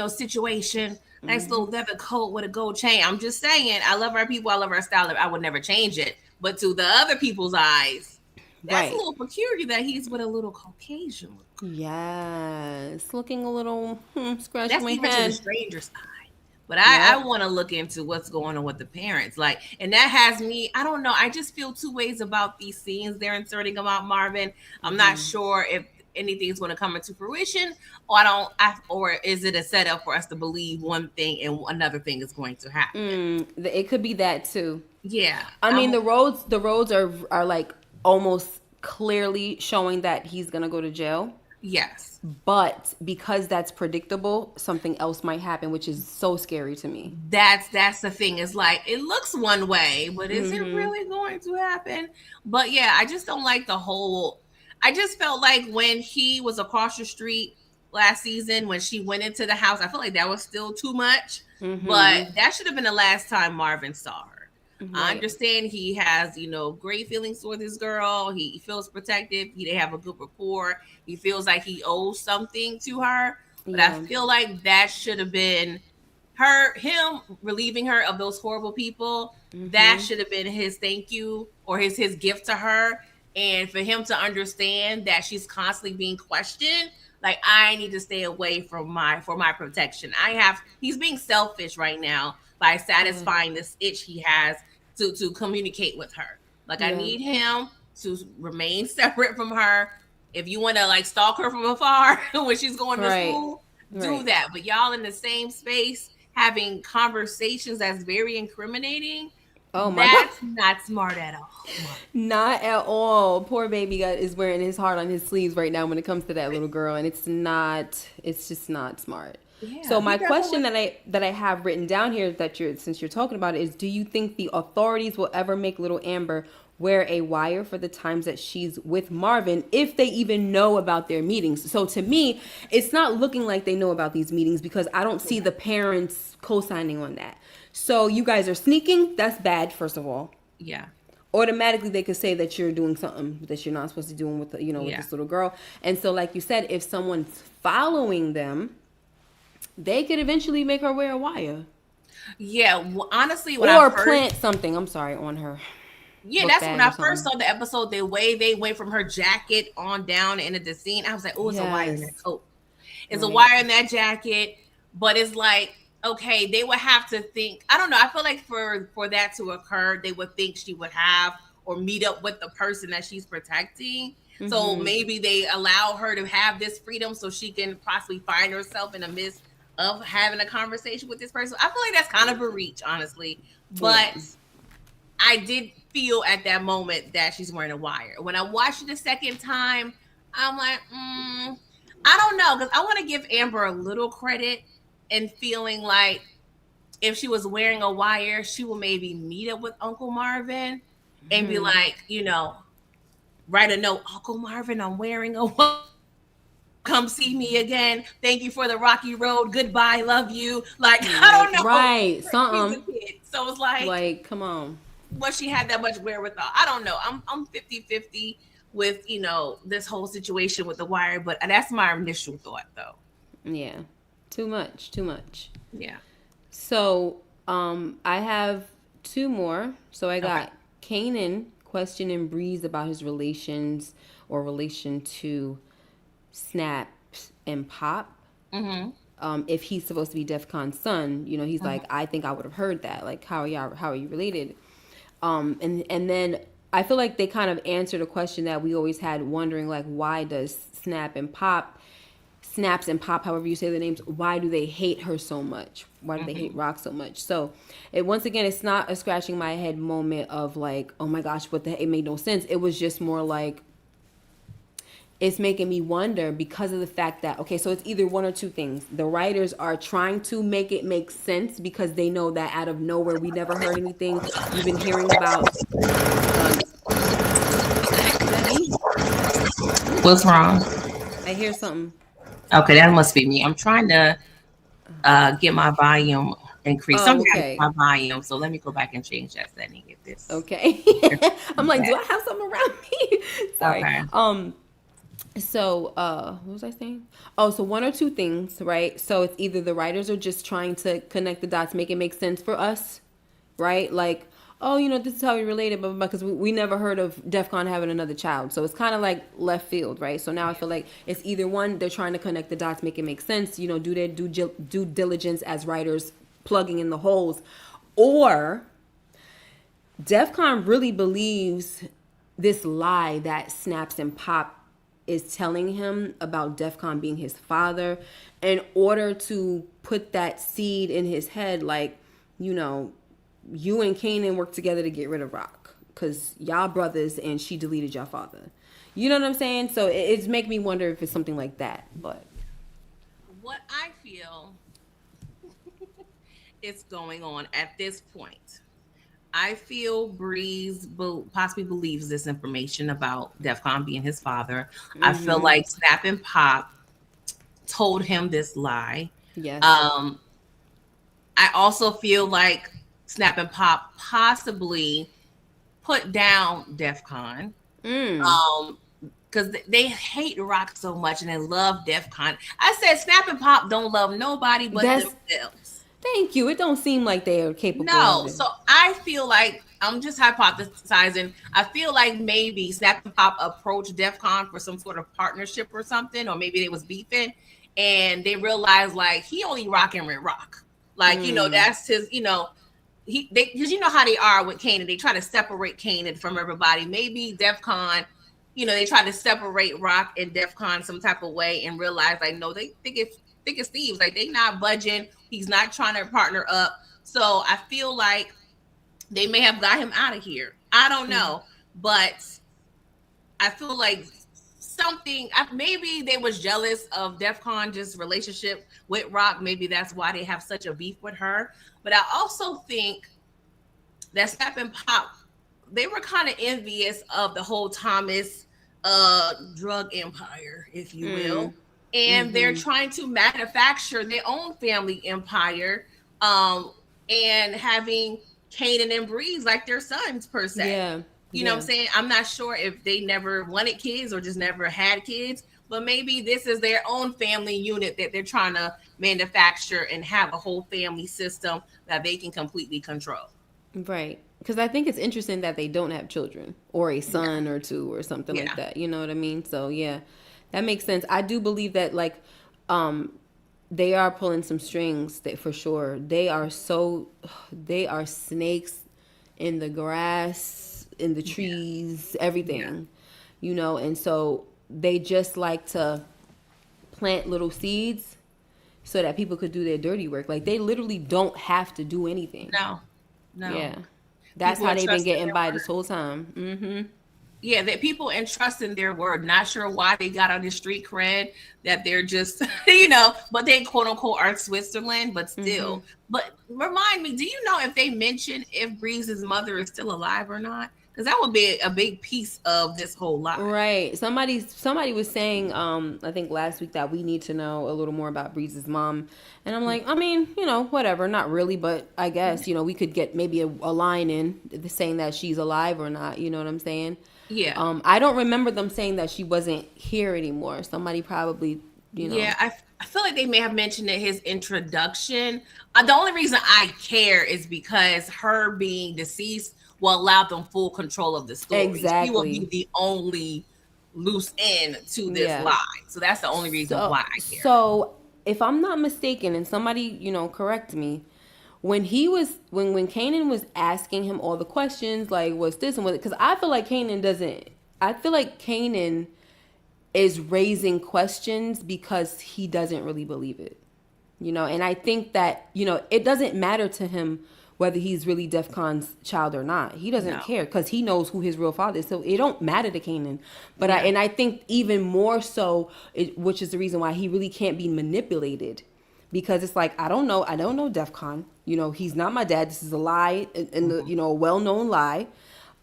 [SPEAKER 2] situation, nice little leather coat with a gold chain. I'm just saying, I love our people, I love our style. I would never change it. But to the other people's eyes, that's a
[SPEAKER 1] right?
[SPEAKER 2] little peculiar that he's with a little Caucasian look.
[SPEAKER 1] Yes, looking a little scratching
[SPEAKER 2] That's
[SPEAKER 1] my
[SPEAKER 2] even to the
[SPEAKER 1] head.
[SPEAKER 2] stranger's eye. But I
[SPEAKER 1] Yep.
[SPEAKER 2] want to look into what's going on with the parents. Like, and that has me, I don't know. I just feel two ways about these scenes they're inserting about Marvin. I'm not sure if anything's going to come into fruition, or or is it a setup for us to believe one thing and another thing is going to happen?
[SPEAKER 1] It could be that too.
[SPEAKER 2] Yeah.
[SPEAKER 1] I mean, the roads are like almost clearly showing that he's gonna go to jail.
[SPEAKER 2] Yes.
[SPEAKER 1] But because that's predictable, something else might happen, which is so scary to me.
[SPEAKER 2] That's the thing. Is like, it looks one way, but is it really going to happen? But yeah, I just don't like the whole. I just felt like when he was across the street last season, when she went into the house, I felt like that was still too much. But that should have been the last time Marvin saw her. I
[SPEAKER 1] Right.
[SPEAKER 2] understand he has, great feelings for this girl. He feels protective. They have a good rapport. He feels like he owes something to her. But I
[SPEAKER 1] Yeah.
[SPEAKER 2] feel like that should have been him relieving her of those horrible people. That should have been his thank you, or his gift to her. And for him to understand that she's constantly being questioned, like, I need to stay away from my protection. He's being selfish right now by satisfying this itch he has to communicate with her. Like, I
[SPEAKER 1] Yeah.
[SPEAKER 2] need him to remain separate from her. If you want to, like, stalk her from afar when she's going to
[SPEAKER 1] Right.
[SPEAKER 2] school, do
[SPEAKER 1] Right.
[SPEAKER 2] that. But y'all in the same space having conversations that's very incriminating,
[SPEAKER 1] Oh my god.
[SPEAKER 2] that's not smart at all.
[SPEAKER 1] Not at all. Poor baby is wearing his heart on his sleeves right now when it comes to that little girl, and it's just not smart. So
[SPEAKER 2] Yeah, be
[SPEAKER 1] my
[SPEAKER 2] careful
[SPEAKER 1] question
[SPEAKER 2] with.
[SPEAKER 1] that I have written down here, that since you're talking about it, is, do you think the authorities will ever make little Amber wear a wire for the times that she's with Marvin, if they even know about their meetings? So to me, it's not looking like they know about these meetings, because I don't see the parents co-signing on that. So you guys are sneaking. That's bad, first of all.
[SPEAKER 2] Yeah,
[SPEAKER 1] Automatically they could say that you're doing something that you're not supposed to be doing with with
[SPEAKER 2] yeah,
[SPEAKER 1] this little girl. And so, like you said, if someone's following them, they could eventually make her wear a wire
[SPEAKER 2] yeah. Well, honestly, when I
[SPEAKER 1] or
[SPEAKER 2] first,
[SPEAKER 1] plant something, I'm sorry, on her
[SPEAKER 2] yeah,
[SPEAKER 1] book
[SPEAKER 2] that's when
[SPEAKER 1] bag or
[SPEAKER 2] I first
[SPEAKER 1] something.
[SPEAKER 2] saw the episode. The way they went from her jacket on down into the scene, I was like, oh, it's a wire in that
[SPEAKER 1] Yes.
[SPEAKER 2] coat. It's a
[SPEAKER 1] Right.
[SPEAKER 2] wire in that jacket. But it's like, okay, they would have to think. I don't know. I feel like for that to occur, they would think she would have or meet up with the person that she's protecting. So maybe they allow her to have this freedom so she can possibly find herself in the midst of having a conversation with this person. I feel like that's kind of a reach, honestly.
[SPEAKER 1] Yeah.
[SPEAKER 2] But I did feel at that moment that she's wearing a wire. When I watched it the second time, I'm like, I don't know, because I want to give Amber a little credit and feeling like if she was wearing a wire, she will maybe meet up with Uncle Marvin and be like, write a note, Uncle Marvin, I'm wearing a wire. Come see me again. Thank you for the rocky road. Goodbye. Love you. Like, I
[SPEAKER 1] Right.
[SPEAKER 2] don't know.
[SPEAKER 1] Right.
[SPEAKER 2] He's a
[SPEAKER 1] Something.
[SPEAKER 2] kid. So it's like,
[SPEAKER 1] Like, come on.
[SPEAKER 2] what she had that much wherewithal. I don't know. I'm 50-50 with, this whole situation with the wire, but that's my initial thought though.
[SPEAKER 1] Yeah. Too much. Too much.
[SPEAKER 2] Yeah.
[SPEAKER 1] So, I have two more. So I
[SPEAKER 2] Okay.
[SPEAKER 1] got Kanan questioning Breeze about his relation to Snaps and Pop.
[SPEAKER 2] Mm-hmm.
[SPEAKER 1] If he's supposed to be DEF CON's son, he's like, I think I would have heard that. Like, how are you related? And then I feel like they kind of answered a question that we always had, wondering like, why does Snaps and Pop, however you say the names, why do they hate her so much? Why do they hate
[SPEAKER 2] Mm-hmm.
[SPEAKER 1] Rock so much? So it, once again, it's not a scratching my head moment of like, oh my gosh, what the heck? It made no sense. It was just more like, it's making me wonder because of the fact that, okay, so it's either one or two things. The writers are trying to make it make sense because they know that out of nowhere, we never heard anything. You've been hearing about, um, is that me?
[SPEAKER 2] What's wrong?
[SPEAKER 1] I hear something.
[SPEAKER 2] Okay, that must be me. I'm trying to get my volume increased.
[SPEAKER 1] Oh,
[SPEAKER 2] Sometimes
[SPEAKER 1] okay.
[SPEAKER 2] my volume. So let me go back and change that setting. Get this.
[SPEAKER 1] Okay. I'm like, do I have something around me? Sorry.
[SPEAKER 2] Okay.
[SPEAKER 1] So what was I saying? Oh, so one or two things, right? So it's either the writers are just trying to connect the dots, make it make sense for us, right? Like, oh, this is how we related, but because we never heard of DEF CON having another child. So it's kind of like left field, right? So now I feel like it's either one, they're trying to connect the dots, make it make sense, do their due diligence as writers, plugging in the holes, or DEF CON really believes this lie that Snaps and Pop is telling him about DEF CON being his father in order to put that seed in his head, like, you and Kanan worked together to get rid of Rock because y'all brothers and she deleted your father. You know what I'm saying? So it's making me wonder if it's something like that. But
[SPEAKER 2] What I feel is going on at this point, I feel Breeze possibly believes this information about DEFCON being his father. I feel like Snap and Pop told him this lie.
[SPEAKER 1] yes.
[SPEAKER 2] Um, I also feel like Snap and Pop possibly put down DEFCON. Because they hate Rock so much and they love DEFCON. I said Snap and Pop don't love nobody but
[SPEAKER 1] That's
[SPEAKER 2] themselves.
[SPEAKER 1] Thank you. It don't seem like they are capable of
[SPEAKER 2] No,
[SPEAKER 1] it.
[SPEAKER 2] so I feel like I'm just hypothesizing. I feel like maybe Snap and Pop approached DEFCON for some sort of partnership or something, or maybe they was beefing, and they realized like he only rocking with Rock, like that's his, because how they are with Kanan, they try to separate Kanan from everybody. Maybe DEFCON, they try to separate Rock and DEFCON some type of way, and realize like no, they think it's thieves, like they not budging. He's not trying to partner up. So I feel like they may have got him out of here. I don't know, but I feel like maybe they was jealous of DEFCON just relationship with Rock. Maybe that's why they have such a beef with her. But I also think that Snap and Pop, they were kind of envious of the whole Thomas drug empire, if you will. And they're trying to manufacture their own family empire, and having Kanan and Breeze like their sons per se.
[SPEAKER 1] Yeah.
[SPEAKER 2] You know what I'm saying? I'm not sure if they never wanted kids or just never had kids, but maybe this is their own family unit that they're trying to manufacture and have a whole family system that they can completely control.
[SPEAKER 1] Right. Because I think it's interesting that they don't have children or a son or two or something like that. You know what I mean? So, yeah, that makes sense. I do believe that, like, they are pulling some strings for sure. They are snakes in the grass, in the trees, everything, and so they just like to plant little seeds so that people could do their dirty work. Like they literally don't have to do anything.
[SPEAKER 2] No.
[SPEAKER 1] Yeah. That's
[SPEAKER 2] People
[SPEAKER 1] how they've been getting by
[SPEAKER 2] word.
[SPEAKER 1] this whole time.
[SPEAKER 2] Yeah, that people entrust in their word. Not sure why they got on the street cred, that they're just, but they quote unquote are Switzerland, but still. But remind me, do you know if they mention if Breeze's mother is still alive or not? Because that would be a big piece of this whole lie.
[SPEAKER 1] Right. Somebody was saying, I think last week, that we need to know a little more about Breeze's mom. And I'm like, I mean, whatever, not really, but I guess, we could get maybe a line in saying that she's alive or not. You know what I'm saying?
[SPEAKER 2] Yeah.
[SPEAKER 1] I don't remember them saying that she wasn't here anymore. Somebody probably,
[SPEAKER 2] Yeah, I feel like they may have mentioned in his introduction. The only reason I care is because her being deceased will allow them full control of the story.
[SPEAKER 1] Exactly.
[SPEAKER 2] She will be the only loose end to this lie. So that's the only reason why I care.
[SPEAKER 1] So if I'm not mistaken, and somebody, correct me, when Kanan was asking him all the questions, like what's this and what, because I feel like Kanan is raising questions because he doesn't really believe it, and I think that, it doesn't matter to him whether he's really DEF CON's child or not. He doesn't care because he knows who his real father is. So it don't matter to Kanan. But I think even more so, which is the reason why he really can't be manipulated, because it's like, I don't know DEF CON. He's not my dad. This is a lie, and a well-known lie.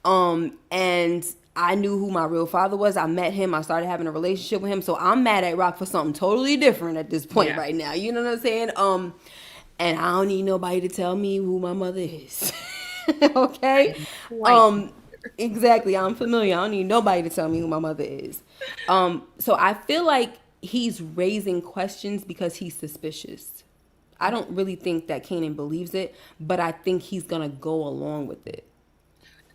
[SPEAKER 1] And I knew who my real father was. I met him. I started having a relationship with him. So I'm mad at Rock for something totally different at this point right now. You know what I'm saying? And I don't need nobody to tell me who my mother is. Okay? Exactly. I'm familiar. I don't need nobody to tell me who my mother is. So I feel like he's raising questions because he's suspicious. I don't really think that Kanan believes it, but I think he's gonna go along with it.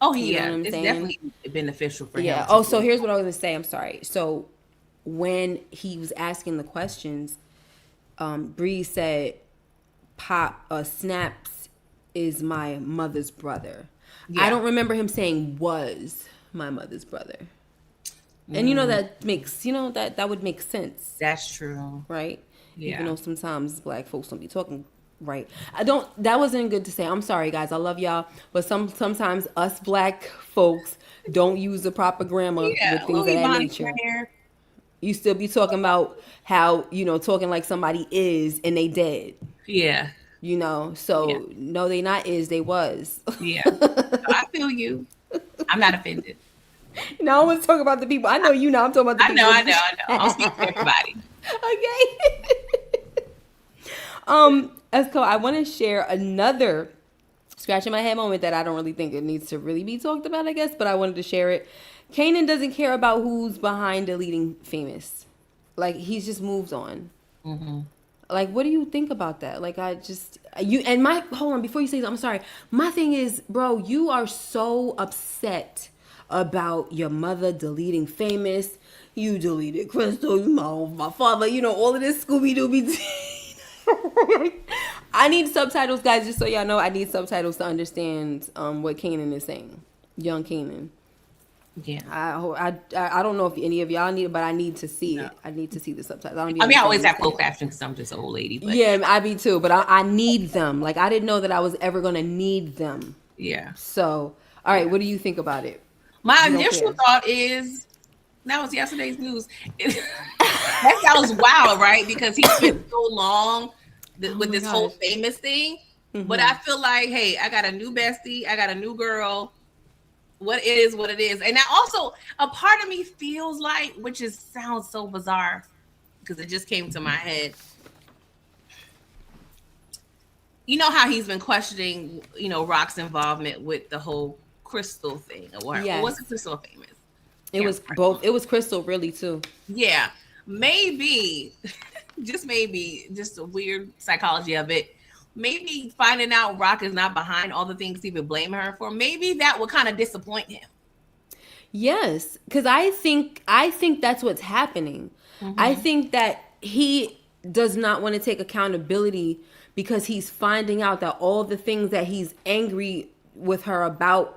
[SPEAKER 2] Oh yeah, it's definitely beneficial for him.
[SPEAKER 1] Yeah. Oh, so here's what I was gonna say. I'm sorry. So when he was asking the questions, Bree said, "Pop, Snaps is my mother's brother." Yeah. I don't remember him saying was my mother's brother. And that makes, that would make sense.
[SPEAKER 2] That's true.
[SPEAKER 1] Right? Yeah. Even though sometimes black folks don't be talking right. That wasn't good to say. I'm sorry, guys. I love y'all. But sometimes us black folks don't use the proper grammar with things of that nature. You still be talking about how, talking like somebody is and they dead.
[SPEAKER 2] Yeah.
[SPEAKER 1] No, they not is, they was.
[SPEAKER 2] Yeah. I feel you. I'm not offended.
[SPEAKER 1] No, I want to talk about the people. I know I'm talking about the people.
[SPEAKER 2] I know. I'll speak for everybody.
[SPEAKER 1] Okay. Esco, I want to share another scratching my head moment that I don't really think it needs to really be talked about, I guess, but I wanted to share it. Kanan doesn't care about who's behind deleting Famous. Like, he's just moved on. Mm-hmm. Like, what do you think about that? Like, hold on, before you say that, I'm sorry. My thing is, bro, you are so upset about your mother deleting Famous. You deleted Crystal, my father, all of this Scooby-Dooby. I need subtitles, guys, just so y'all know. I need subtitles to understand what Kanan is saying. Young Kanan. Yeah. I don't know if any of y'all need it, but I need to see it. I need to see the subtitles.
[SPEAKER 2] I always have full captions because I'm just an old lady. But.
[SPEAKER 1] Yeah, I be too, but I need them. Like, I didn't know that I was ever going to need them.
[SPEAKER 2] Yeah.
[SPEAKER 1] So, all right, what do you think about it?
[SPEAKER 2] My initial thought is, that was yesterday's news. That sounds wild, right? Because he spent so long with this whole Famous thing. Mm-hmm. But I feel like, hey, I got a new bestie. I got a new girl. What is what it is. And now also a part of me feels like, which sounds so bizarre because it just came to my head. You know how he's been questioning, Rock's involvement with the whole Crystal thing, or wasn't Crystal Famous?
[SPEAKER 1] It was both. It was Crystal, really, too.
[SPEAKER 2] Yeah, maybe, just a weird psychology of it. Maybe finding out Rock is not behind all the things he's been blaming her for, maybe that would kind of disappoint him.
[SPEAKER 1] Yes, because I think that's what's happening. Mm-hmm. I think that he does not want to take accountability because he's finding out that all the things that he's angry with her about,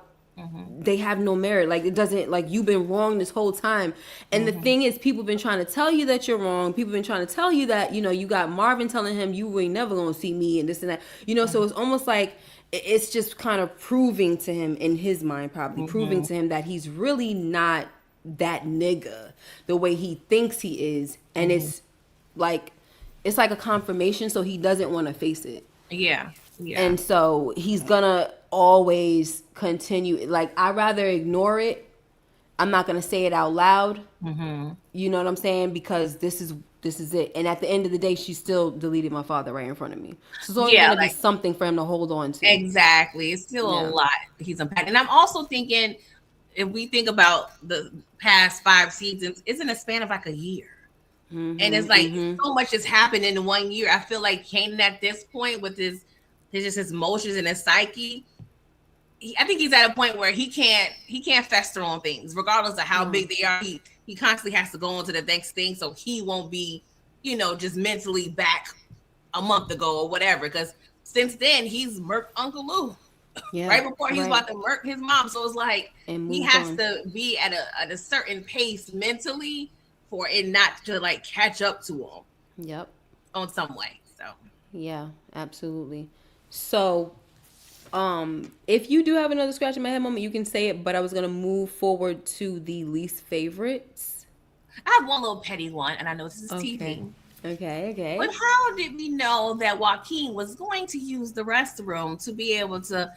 [SPEAKER 1] they have no merit. Like, it doesn't, like, you've been wrong this whole time. And the thing is, people have been trying to tell you that you're wrong. People have been trying to tell you that, you got Marvin telling him you ain't never gonna see me and this and that. So it's almost like it's just kind of proving to him, in his mind, probably proving to him that he's really not that nigga the way he thinks he is. And it's like a confirmation, so he doesn't want to face it.
[SPEAKER 2] Yeah.
[SPEAKER 1] And so he's gonna always continue. Like, I'd rather ignore it. I'm not gonna say it out loud. You know what I'm saying? Because this is it. And at the end of the day, she still deleted my father right in front of me. So it's always gonna be something for him to hold on to.
[SPEAKER 2] Exactly. It's still a lot he's unpacking. And I'm also thinking, if we think about the past 5 seasons, it's in a span of like a year. And it's like so much has happened in 1 year. I feel like Kanan at this point with his emotions and his psyche, I think he's at a point where he can't fester on things, regardless of how big they are. He constantly has to go on to the next thing, so he won't be, just mentally back a month ago or whatever. Because since then, he's murked Uncle Lou.
[SPEAKER 1] Yeah.
[SPEAKER 2] Right before he was
[SPEAKER 1] Right.
[SPEAKER 2] about to murk his mom. So it's like
[SPEAKER 1] And
[SPEAKER 2] he
[SPEAKER 1] moved
[SPEAKER 2] has
[SPEAKER 1] on.
[SPEAKER 2] to be at a certain pace mentally for it not to like catch up to him
[SPEAKER 1] Yep.
[SPEAKER 2] on some way. So
[SPEAKER 1] Yeah, absolutely. So, if you do have another scratch in my head moment, you can say it, but I was gonna move forward to the least favorites.
[SPEAKER 2] I have one little petty one, and I know this is
[SPEAKER 1] Okay.
[SPEAKER 2] TV.
[SPEAKER 1] Okay,
[SPEAKER 2] But
[SPEAKER 1] okay.
[SPEAKER 2] how did we know that Joaquin was going to use the restroom to be able to,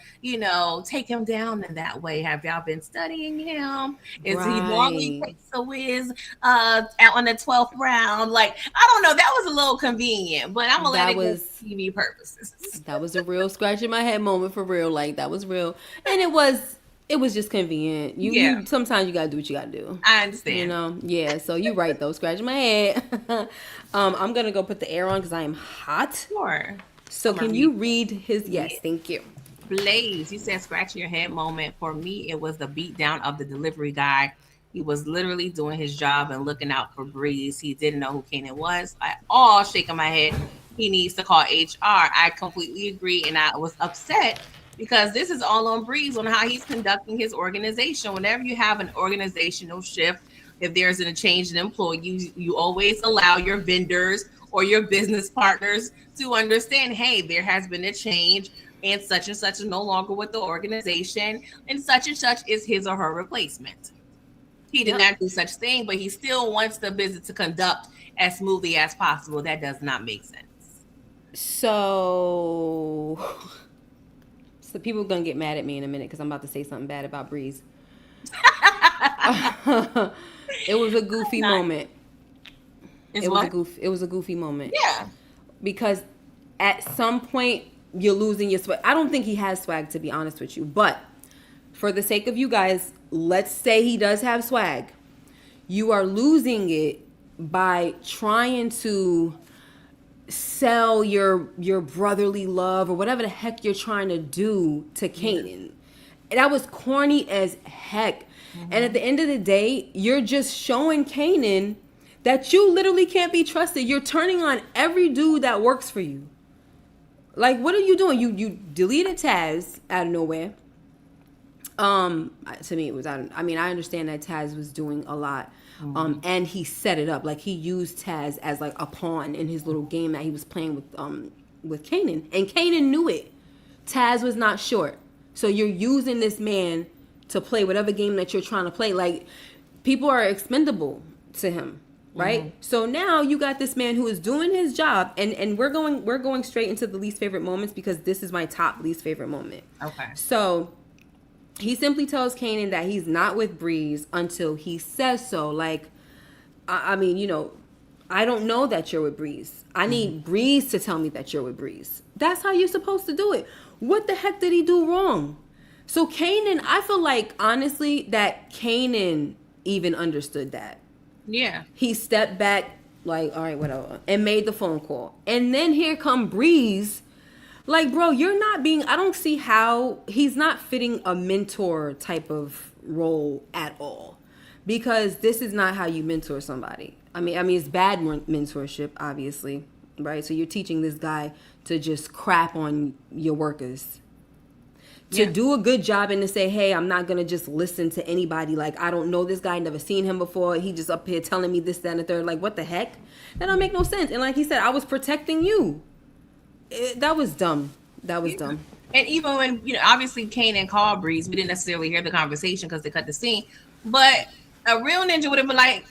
[SPEAKER 2] take him down in that way? Have y'all been studying him? Is he normally
[SPEAKER 1] Right.
[SPEAKER 2] takes a whiz out on the 12th round? Like, I don't know. That was a little convenient, but I'm gonna let
[SPEAKER 1] That
[SPEAKER 2] it go
[SPEAKER 1] was
[SPEAKER 2] for TV purposes.
[SPEAKER 1] that was a real scratch in my head moment for real. Like that was real. And it was just convenient. You
[SPEAKER 2] Yeah,
[SPEAKER 1] you sometimes you gotta do what you gotta do.
[SPEAKER 2] I
[SPEAKER 1] You
[SPEAKER 2] understand.
[SPEAKER 1] know? Yeah, so you're right though, scratching my head. I'm gonna go put the air on because I am hot.
[SPEAKER 2] Sure.
[SPEAKER 1] So
[SPEAKER 2] I'm gonna
[SPEAKER 1] can
[SPEAKER 2] read.
[SPEAKER 1] you read his
[SPEAKER 2] Yeah.
[SPEAKER 1] yes, thank you.
[SPEAKER 2] Blaze, you said scratch your head moment. For me, it was the beatdown of the delivery guy. He was literally doing his job and looking out for Breeze. He didn't know who Kanan was. I all shaking my head. He needs to call HR. I completely agree, and I was upset because this is all on Breeze on how he's conducting his organization. Whenever you have an organizational shift, if there's a change in employee, you always allow your vendors or your business partners to understand, hey, there has been a change and such is no longer with the organization, and such is his or her replacement. He did
[SPEAKER 1] Yep.
[SPEAKER 2] not do such thing, but he still wants the business to conduct as smoothly as possible. That does not make sense.
[SPEAKER 1] So so people are gonna get mad at me in a minute because I'm about to say something bad about Breeze. It was a goofy
[SPEAKER 2] Not
[SPEAKER 1] moment.
[SPEAKER 2] is what?
[SPEAKER 1] It was a goofy moment.
[SPEAKER 2] Yeah.
[SPEAKER 1] Because at some point you're losing your swag. I don't think he has swag, to be honest with you, but for the sake of you guys, let's say he does have swag. You are losing it by trying to sell your brotherly love or whatever the heck you're trying to do to
[SPEAKER 2] Yeah.
[SPEAKER 1] Kanan. That was corny as heck. And at
[SPEAKER 2] Mm-hmm.
[SPEAKER 1] the end of the day, you're just showing Kanan that you literally can't be trusted. You're turning on every dude that works for you. Like, what are you doing? You deleted Taz out of nowhere. To me, it was out. I mean, I understand that Taz was doing a lot,
[SPEAKER 2] Mm-hmm.
[SPEAKER 1] and he set it up. Like he used Taz as like a pawn in his little game that he was playing with Kanan, and Kanan knew it. Taz was not short, so you're using this man to play whatever game that you're trying to play. Like people are expendable to him,
[SPEAKER 2] Mm-hmm.
[SPEAKER 1] right? So now you got this man who is doing his job, and we're going straight into the least favorite moments because this is my top least favorite moment.
[SPEAKER 2] Okay.
[SPEAKER 1] So he simply tells Kanan that he's not with Breeze until he says so. Like, I mean, I don't know that you're with Breeze. I
[SPEAKER 2] Mm-hmm.
[SPEAKER 1] need Breeze to tell me that you're with Breeze. That's how you're supposed to do it. What the heck did he do wrong? So Kanan, I feel like honestly that Kanan even understood that.
[SPEAKER 2] Yeah.
[SPEAKER 1] He stepped back, like, all right, whatever, and made the phone call. And then here come Breeze. Like, bro, you're not being, I don't see how he's not fitting a mentor type of role at all. Because this is not how you mentor somebody. I mean, it's bad mentorship, obviously, right? So you're teaching this guy to just crap on your workers. To
[SPEAKER 2] Yeah.
[SPEAKER 1] do a good job and to say, hey, I'm not going to just listen to anybody. Like, I don't know this guy, never seen him before. He just up here telling me this, that, and the third. Like, what the heck? That don't make no sense. And like he said, I was protecting you. That was dumb. That was
[SPEAKER 2] Yeah.
[SPEAKER 1] dumb.
[SPEAKER 2] And even when, obviously Kanan called Breeze, we didn't necessarily hear the conversation because they cut the scene. But a real ninja would have been like,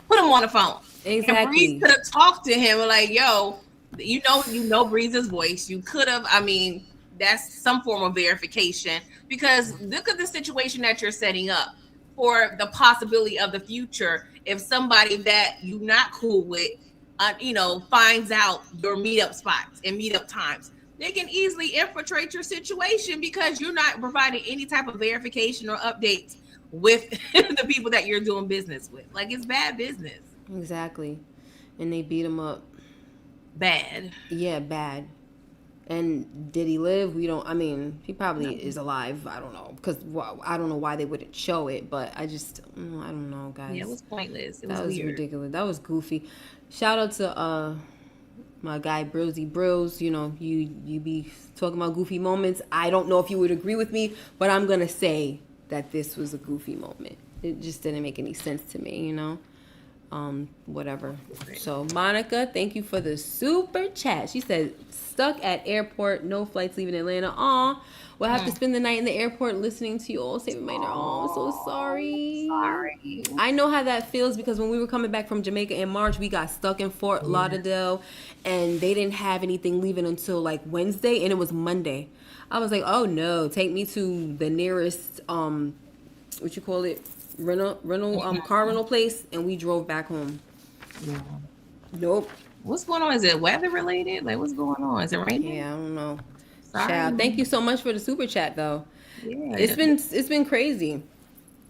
[SPEAKER 2] put him on the phone. And Breeze
[SPEAKER 1] Exactly.
[SPEAKER 2] could have talked to him and like, yo, you know Breeze's voice. You could have, that's some form of verification because look at the situation that you're setting up for the possibility of the future. If somebody that you're not cool with, finds out your meetup spots and meetup times, they can easily infiltrate your situation because you're not providing any type of verification or updates with the people that you're doing business with. Like it's bad business.
[SPEAKER 1] Exactly. And they beat him up.
[SPEAKER 2] Bad.
[SPEAKER 1] Yeah, bad. And did he live? We don't, I mean, he probably
[SPEAKER 2] No.
[SPEAKER 1] is alive. I don't know. Because I don't know why they wouldn't show it. But I don't know, guys.
[SPEAKER 2] Yeah, it was pointless. It was
[SPEAKER 1] That was
[SPEAKER 2] weird.
[SPEAKER 1] ridiculous. That was goofy. Shout out to My guy Brosy Bros, you know, you be talking about goofy moments. I don't know if you would agree with me, but I'm gonna say that this was a goofy moment. It just didn't make any sense to me, you know. Whatever. So Monica, thank you for the super chat. She said, stuck at airport, no flights leaving Atlanta. Aw, we'll have to spend the night in the airport listening to you all say reminder. Oh, I'm so sorry.
[SPEAKER 2] Sorry.
[SPEAKER 1] I know how that feels because when we were coming back from Jamaica in March, we got stuck in Fort Lauderdale and they didn't have anything leaving until like Wednesday and it was Monday. I was like, oh no, take me to the nearest what you call it? Car rental place, and we drove back home.
[SPEAKER 2] Yeah.
[SPEAKER 1] Nope.
[SPEAKER 2] What's going on? Is it weather related? Like, what's going on? Is it raining?
[SPEAKER 1] Yeah, I don't know.
[SPEAKER 2] Sorry.
[SPEAKER 1] Child, thank you so much for the super chat, though.
[SPEAKER 2] Yeah.
[SPEAKER 1] It's been crazy.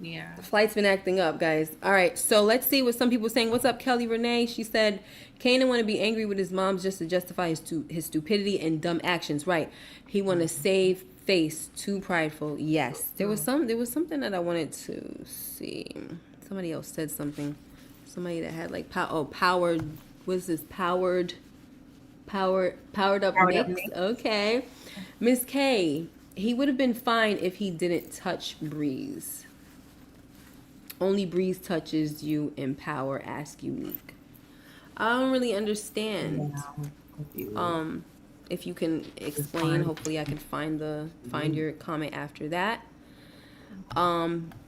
[SPEAKER 2] Yeah.
[SPEAKER 1] The flight's been acting up, guys. All right, so let's see what some people are saying. What's up, Kelly Renee? She said, Kanan want to be angry with his mom just to justify his stupidity and dumb actions. Right. He want to save face, too prideful. Yes. There was something that I wanted to see. Somebody else said something. Somebody that had like powered. What's this? Powered up mix. Okay. Miss K. He would have been fine if he didn't touch Breeze. Only Breeze touches you in power. Ask Unique. I don't really understand. Yeah. If you can explain, hopefully I can find your comment after that.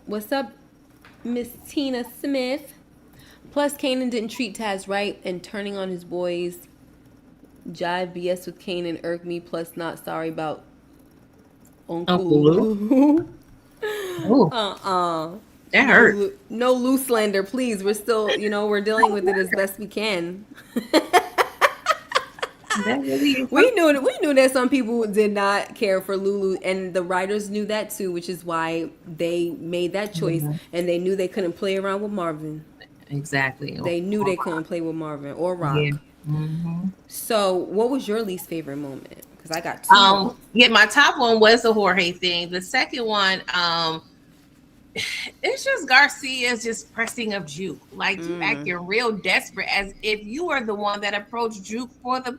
[SPEAKER 1] What's up, Miss Tina Smith? Plus, Kanan didn't treat Taz right, and turning on his boys. Jive BS with Kanan irked me. Plus, not sorry about Uncle Lou.
[SPEAKER 2] That hurt.
[SPEAKER 1] No loose slander, please. We're still, we're dealing with it as best we can. We knew that some people did not care for Lulu, and the writers knew that too, which is why they made that choice. And they knew they couldn't play around with Marvin.
[SPEAKER 2] Exactly.
[SPEAKER 1] They knew they couldn't play with Marvin or Rock.
[SPEAKER 2] Yeah. Mm-hmm.
[SPEAKER 1] So, what was your least favorite moment? Because I got two.
[SPEAKER 2] Yeah, my top one was the Jorge thing. The second one, it's just Garcia's just pressing of Juke. Like, you acting real desperate, as if you were the one that approached Juke for the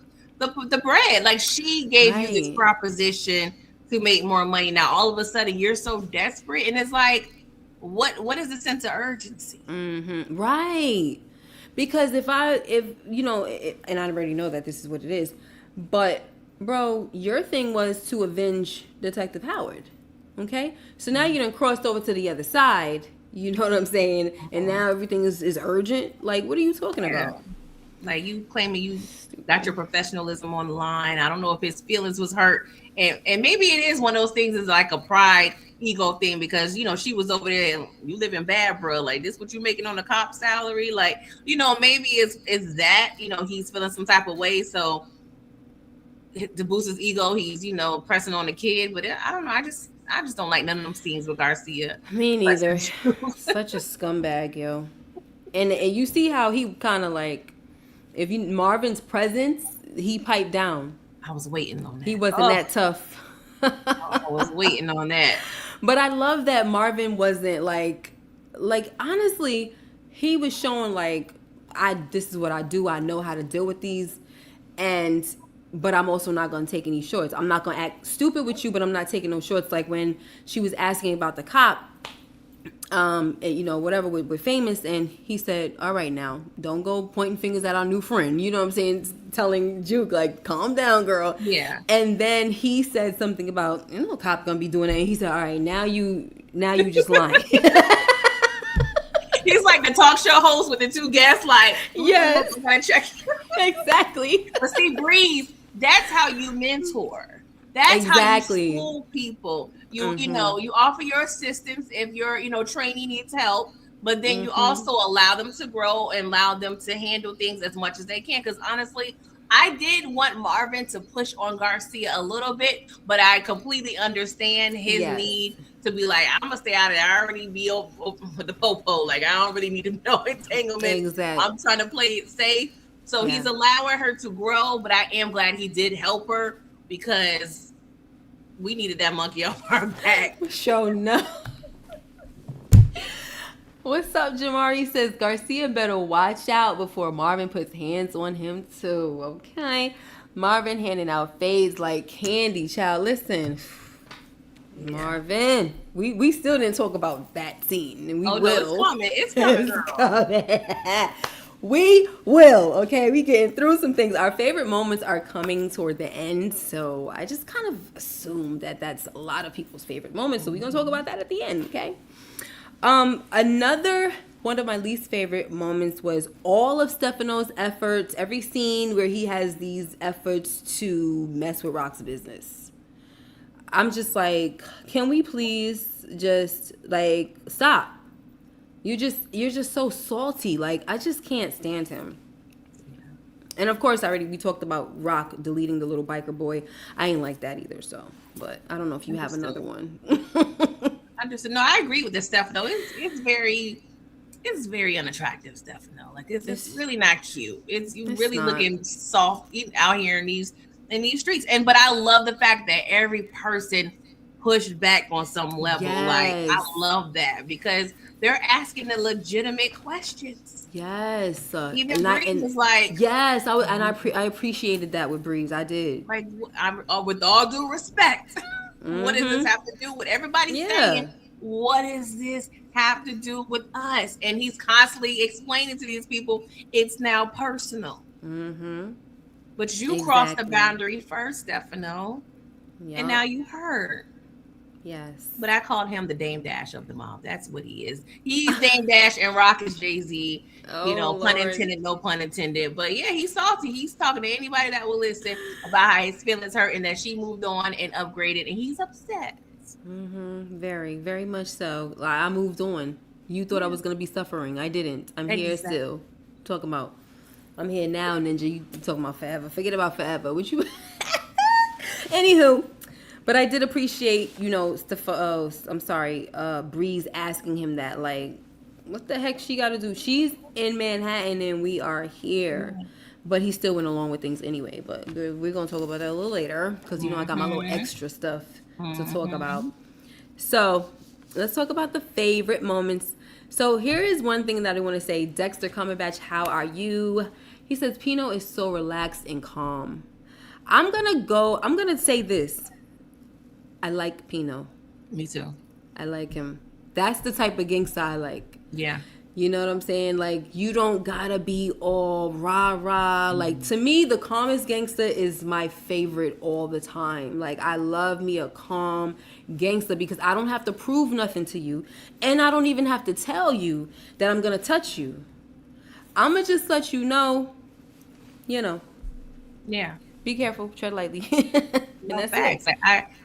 [SPEAKER 2] bread. Like, she gave you this proposition to make more money. Now all of a sudden you're so desperate, and it's like, what is the sense of urgency?
[SPEAKER 1] Right. Because if and I already know that this is what it is, but bro, your thing was to avenge Detective Howard. Okay, so now you done crossed over to the other side. You know what I'm saying? And now everything is urgent. Like, what are you talking about?
[SPEAKER 2] Like, you claiming you got your professionalism on the line. I don't know if his feelings was hurt, and maybe it is one of those things. Is like a pride ego thing, because she was over there and you living bad, bro. Like, this what you making on the cop salary? Like, maybe it's that he's feeling some type of way, so to boost his ego, he's pressing on the kid. But I don't know. I just don't like none of them scenes with Garcia.
[SPEAKER 1] Me neither. Such a scumbag, yo. And you see how he kind of like, Marvin's presence, he piped down.
[SPEAKER 2] I was waiting on that.
[SPEAKER 1] He wasn't that tough.
[SPEAKER 2] I was waiting on that.
[SPEAKER 1] But I love that Marvin wasn't like honestly, he was showing like, this is what I do. I know how to deal with these, but I'm also not going to take any shorts. I'm not going to act stupid with you, but I'm not taking no shorts. Like when she was asking about the cop, whatever with Famous, and he said, all right, now don't go pointing fingers at our new friend. You know what I'm saying? Telling Juke, like, calm down, girl.
[SPEAKER 2] Yeah.
[SPEAKER 1] And then he said something about, cop gonna be doing that. And he said, all right, now you just lying.
[SPEAKER 2] He's like the talk show host with the two guests, like,
[SPEAKER 1] yes, exactly.
[SPEAKER 2] But see, Breeze, that's how you mentor. That's how you school people. You offer your assistance if your trainee needs help, but then you also allow them to grow and allow them to handle things as much as they can. Because honestly, I did want Marvin to push on Garcia a little bit, but I completely understand his need to be like, I'm gonna stay out of it. I already be over with the popo. Like, I don't really need to know entanglement.
[SPEAKER 1] Exactly.
[SPEAKER 2] I'm trying to play it safe. So he's allowing her to grow, but I am glad he did help her, because we needed that monkey off our back.
[SPEAKER 1] Show no. What's up, Jamari? Says Garcia better watch out before Marvin puts hands on him too. Okay. Marvin handing out fades like candy. Child, listen.
[SPEAKER 2] Yeah.
[SPEAKER 1] Marvin, we still didn't talk about that scene, and we
[SPEAKER 2] Oh no, it's
[SPEAKER 1] will.
[SPEAKER 2] coming. It's coming, girl.
[SPEAKER 1] Coming. We will. Okay, we getting through some things. Our favorite moments are coming toward the end, so I just kind of assume that that's a lot of people's favorite moments. So we're gonna talk about that at the end. Okay. Another one of my least favorite moments was all of Stefano's efforts. Every scene where he has these efforts to mess with Rock's business. I'm just like, can we please just like stop? You're just so salty. Like, I just can't stand him. And of course, we talked about Rock deleting the little biker boy. I ain't like that either. So, but I don't know if you have another one.
[SPEAKER 2] I agree with this stuff though. It's very unattractive stuff. No, like it's really not cute. It's really not looking soft out here in these streets. But I love the fact that every person pushed back on some level.
[SPEAKER 1] Yes.
[SPEAKER 2] Like, I love that because they're asking the legitimate questions.
[SPEAKER 1] Yes.
[SPEAKER 2] Even Breeze was like,
[SPEAKER 1] yes, I appreciated that with Breeze. I did.
[SPEAKER 2] Like, with all due respect, what does this have to do with everybody saying? What does this have to do with us? And he's constantly explaining to these people, it's now personal.
[SPEAKER 1] Mm-hmm.
[SPEAKER 2] But you crossed the boundary first, Stefano. Yep. And now you hurt.
[SPEAKER 1] Yes.
[SPEAKER 2] But I called him the Dame Dash of the mob. That's what he is. He's Dame Dash and Rock is Jay-Z.
[SPEAKER 1] Oh,
[SPEAKER 2] pun intended, no pun intended. But yeah, he's salty. He's talking to anybody that will listen about how his feelings hurt and that she moved on and upgraded. And he's upset.
[SPEAKER 1] Mm-hmm. Very, very much so. I moved on. You thought I was going to be suffering. I didn't. I'm here still. Talking about, I'm here now, Ninja. You talking about forever. Forget about forever. Would you? Anywho. But I did appreciate, Breeze asking him that, like, what the heck she got to do? She's in Manhattan and we are here. Mm-hmm. But he still went along with things anyway. But we're going to talk about that a little later because, I got my little extra stuff to talk about. So let's talk about the favorite moments. So here is one thing that I want to say. Dexter Cumberbatch, how are you? He says, Pino is so relaxed and calm. I'm going to say this. I like Pino.
[SPEAKER 2] Me too.
[SPEAKER 1] I like him. That's the type of gangsta I like.
[SPEAKER 2] Yeah.
[SPEAKER 1] You know what I'm saying? Like, you don't gotta be all rah-rah. Like, to me, the calmest gangsta is my favorite all the time. Like, I love me a calm gangsta because I don't have to prove nothing to you. And I don't even have to tell you that I'm gonna touch you. I'm gonna just let you know,
[SPEAKER 2] Yeah.
[SPEAKER 1] Be careful. Tread lightly.
[SPEAKER 2] No, facts.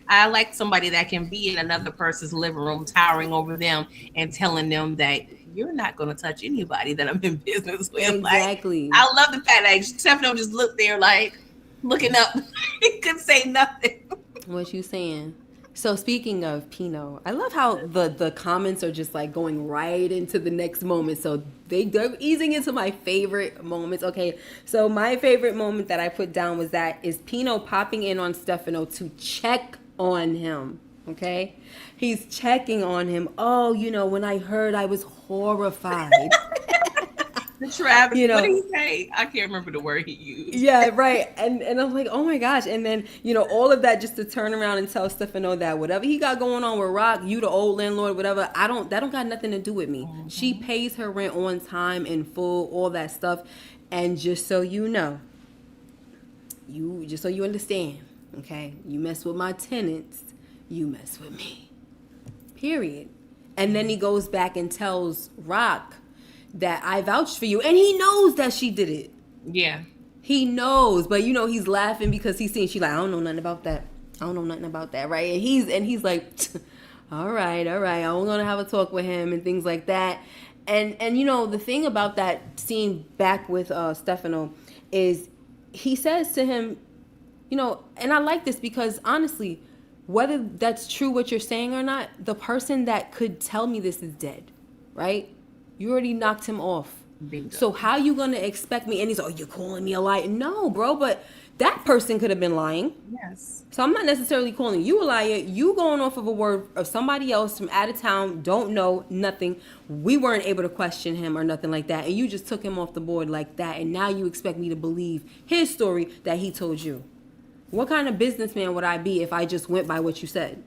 [SPEAKER 2] I like somebody that can be in another person's living room, towering over them and telling them that you're not going to touch anybody that I'm in business with.
[SPEAKER 1] Exactly.
[SPEAKER 2] Like, I love the fact that Stefano just looked there like looking up. He couldn't say nothing.
[SPEAKER 1] What you saying? So speaking of Pino, I love how the comments are just like going right into the next moment. So they're easing into my favorite moments. Okay, so my favorite moment that I put down is Pino popping in on Stefano to check on him. Okay, he's checking on him. Oh, when I heard, I was horrified.
[SPEAKER 2] Travis, what did he say? I can't remember the word he used.
[SPEAKER 1] Yeah, right. And I'm like, oh my gosh. And then, all of that just to turn around and tell Stefano that whatever he got going on with Rock, you the old landlord, whatever, that don't got nothing to do with me. Mm-hmm. She pays her rent on time in full, all that stuff. And just so you know, just so you understand, okay, you mess with my tenants, you mess with me. Period. And then he goes back and tells Rock that I vouched for you. And he knows that she did it. Yeah. He knows. But, he's laughing because he's seeing, she's like, I don't know nothing about that. Right? And he's like, all right. I'm going to have a talk with him and things like that. And the thing about that scene back with Stefano is he says to him, and I like this because honestly, whether that's true what you're saying or not, the person that could tell me this is dead, right? You already knocked him off. Bingo. So how you gonna expect me? And he's, oh, you're calling me a liar. No, bro, but That person could have been lying.
[SPEAKER 2] Yes.
[SPEAKER 1] So I'm not necessarily calling you a liar. You going off of a word of somebody else from out of town, don't know nothing. We weren't able to question him or nothing like that. And you just took him off the board like that. And now you expect me to believe his story that he told you. What kind of businessman would I be if I just went by what you said?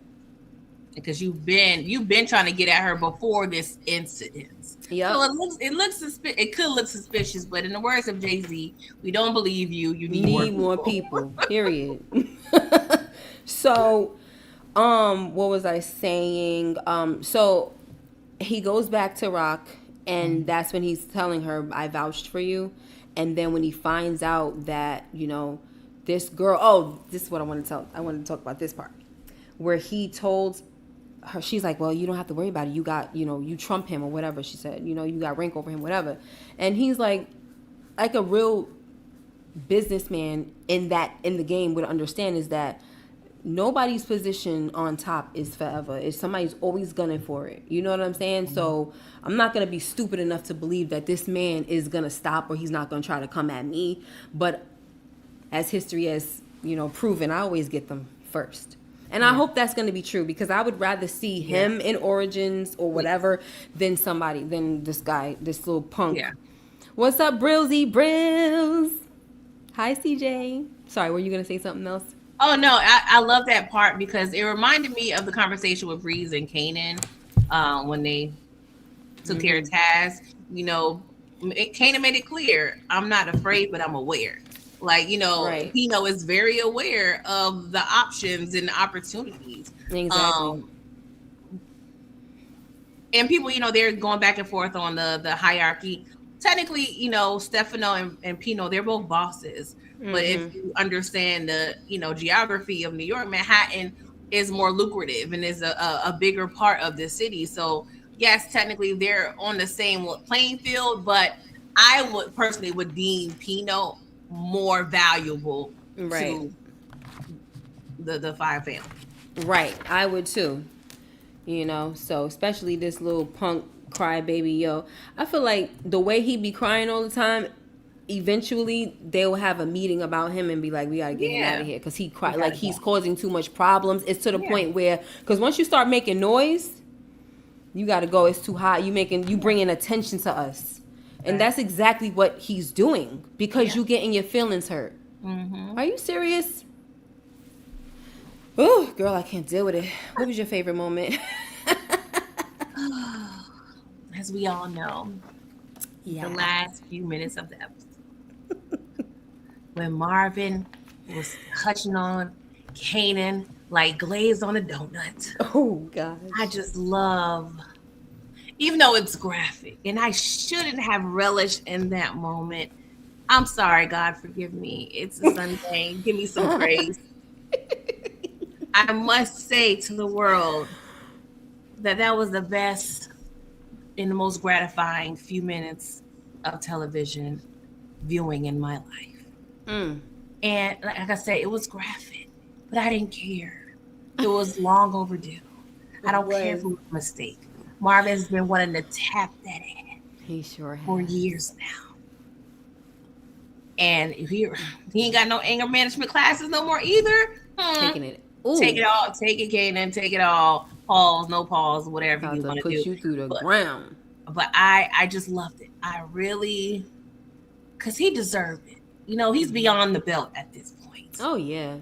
[SPEAKER 2] Because you've been trying to get at her before this incident.
[SPEAKER 1] Yep.
[SPEAKER 2] So it could look suspicious, but in the words of Jay-Z, we don't believe you. You need
[SPEAKER 1] more people. Period. So, what was I saying? So he goes back to Rock, and that's when he's telling her, "I vouched for you." And then when he finds out that this girl, this is what I want to tell. I want to talk about this part where he told her, she's like, well, you don't have to worry about it. You got, you trump him or whatever. She said, you got rank over him, whatever. And he's like a real businessman in the game would understand is that nobody's position on top is forever. It's somebody's always gunning for it. You know what I'm saying? Mm-hmm. So I'm not going to be stupid enough to believe that this man is going to stop or he's not going to try to come at me. But as history has, proven, I always get them first. And I hope that's going to be true because I would rather see him in Origins or whatever than this guy, this little punk.
[SPEAKER 2] Yeah.
[SPEAKER 1] What's up, Brillsy Brills? Hi, CJ. Sorry, were you going to say something else?
[SPEAKER 2] Oh, no, I love that part because it reminded me of the conversation with Raising Kanan when they took care of Taz. Kanan made it clear, I'm not afraid, but I'm aware. Like,
[SPEAKER 1] right.
[SPEAKER 2] Pino is very aware of the options and the opportunities.
[SPEAKER 1] Exactly.
[SPEAKER 2] And people, they're going back and forth on the hierarchy. Technically, Stefano and Pino, they're both bosses. Mm-hmm. But if you understand the, geography of New York, Manhattan is more lucrative and is a bigger part of the city. So, yes, technically they're on the same playing field, but I would personally deem Pino more valuable to the Five family.
[SPEAKER 1] Right. I would too. So especially this little punk crybaby, I feel like the way he be crying all the time, eventually they'll have a meeting about him and be like, we gotta get him out of here because he cry like he's causing too much problems. It's to the point where, because once you start making noise, you gotta go. It's too hot. You bringing attention to us. And that's exactly what he's doing because you getting your feelings hurt. Mm-hmm. Are you serious? Oh, girl, I can't deal with it. What was your favorite moment?
[SPEAKER 2] As we all know, the last few minutes of the episode. When Marvin was touching on Kanan like glaze on a donut.
[SPEAKER 1] Oh, gosh.
[SPEAKER 2] I just love... Even though it's graphic, and I shouldn't have relished in that moment. I'm sorry, God, forgive me. It's a Sunday. Give me some grace. I must say to the world that was the best and the most gratifying few minutes of television viewing in my life. Mm. And like I said, it was graphic, but I didn't care. It was long overdue. I don't care if it was a mistake. Marvin's been wanting to tap that ass.
[SPEAKER 1] He sure has.
[SPEAKER 2] For years now. And he ain't got no anger management classes no more either.
[SPEAKER 1] Taking it. Ooh.
[SPEAKER 2] Take it all. Take it, Kanan. Take it all. Pause, no pause, whatever you want to do.
[SPEAKER 1] Put you through the ground.
[SPEAKER 2] But I just loved it. I really, because he deserved it. He's beyond the belt at this point.
[SPEAKER 1] Oh, yeah.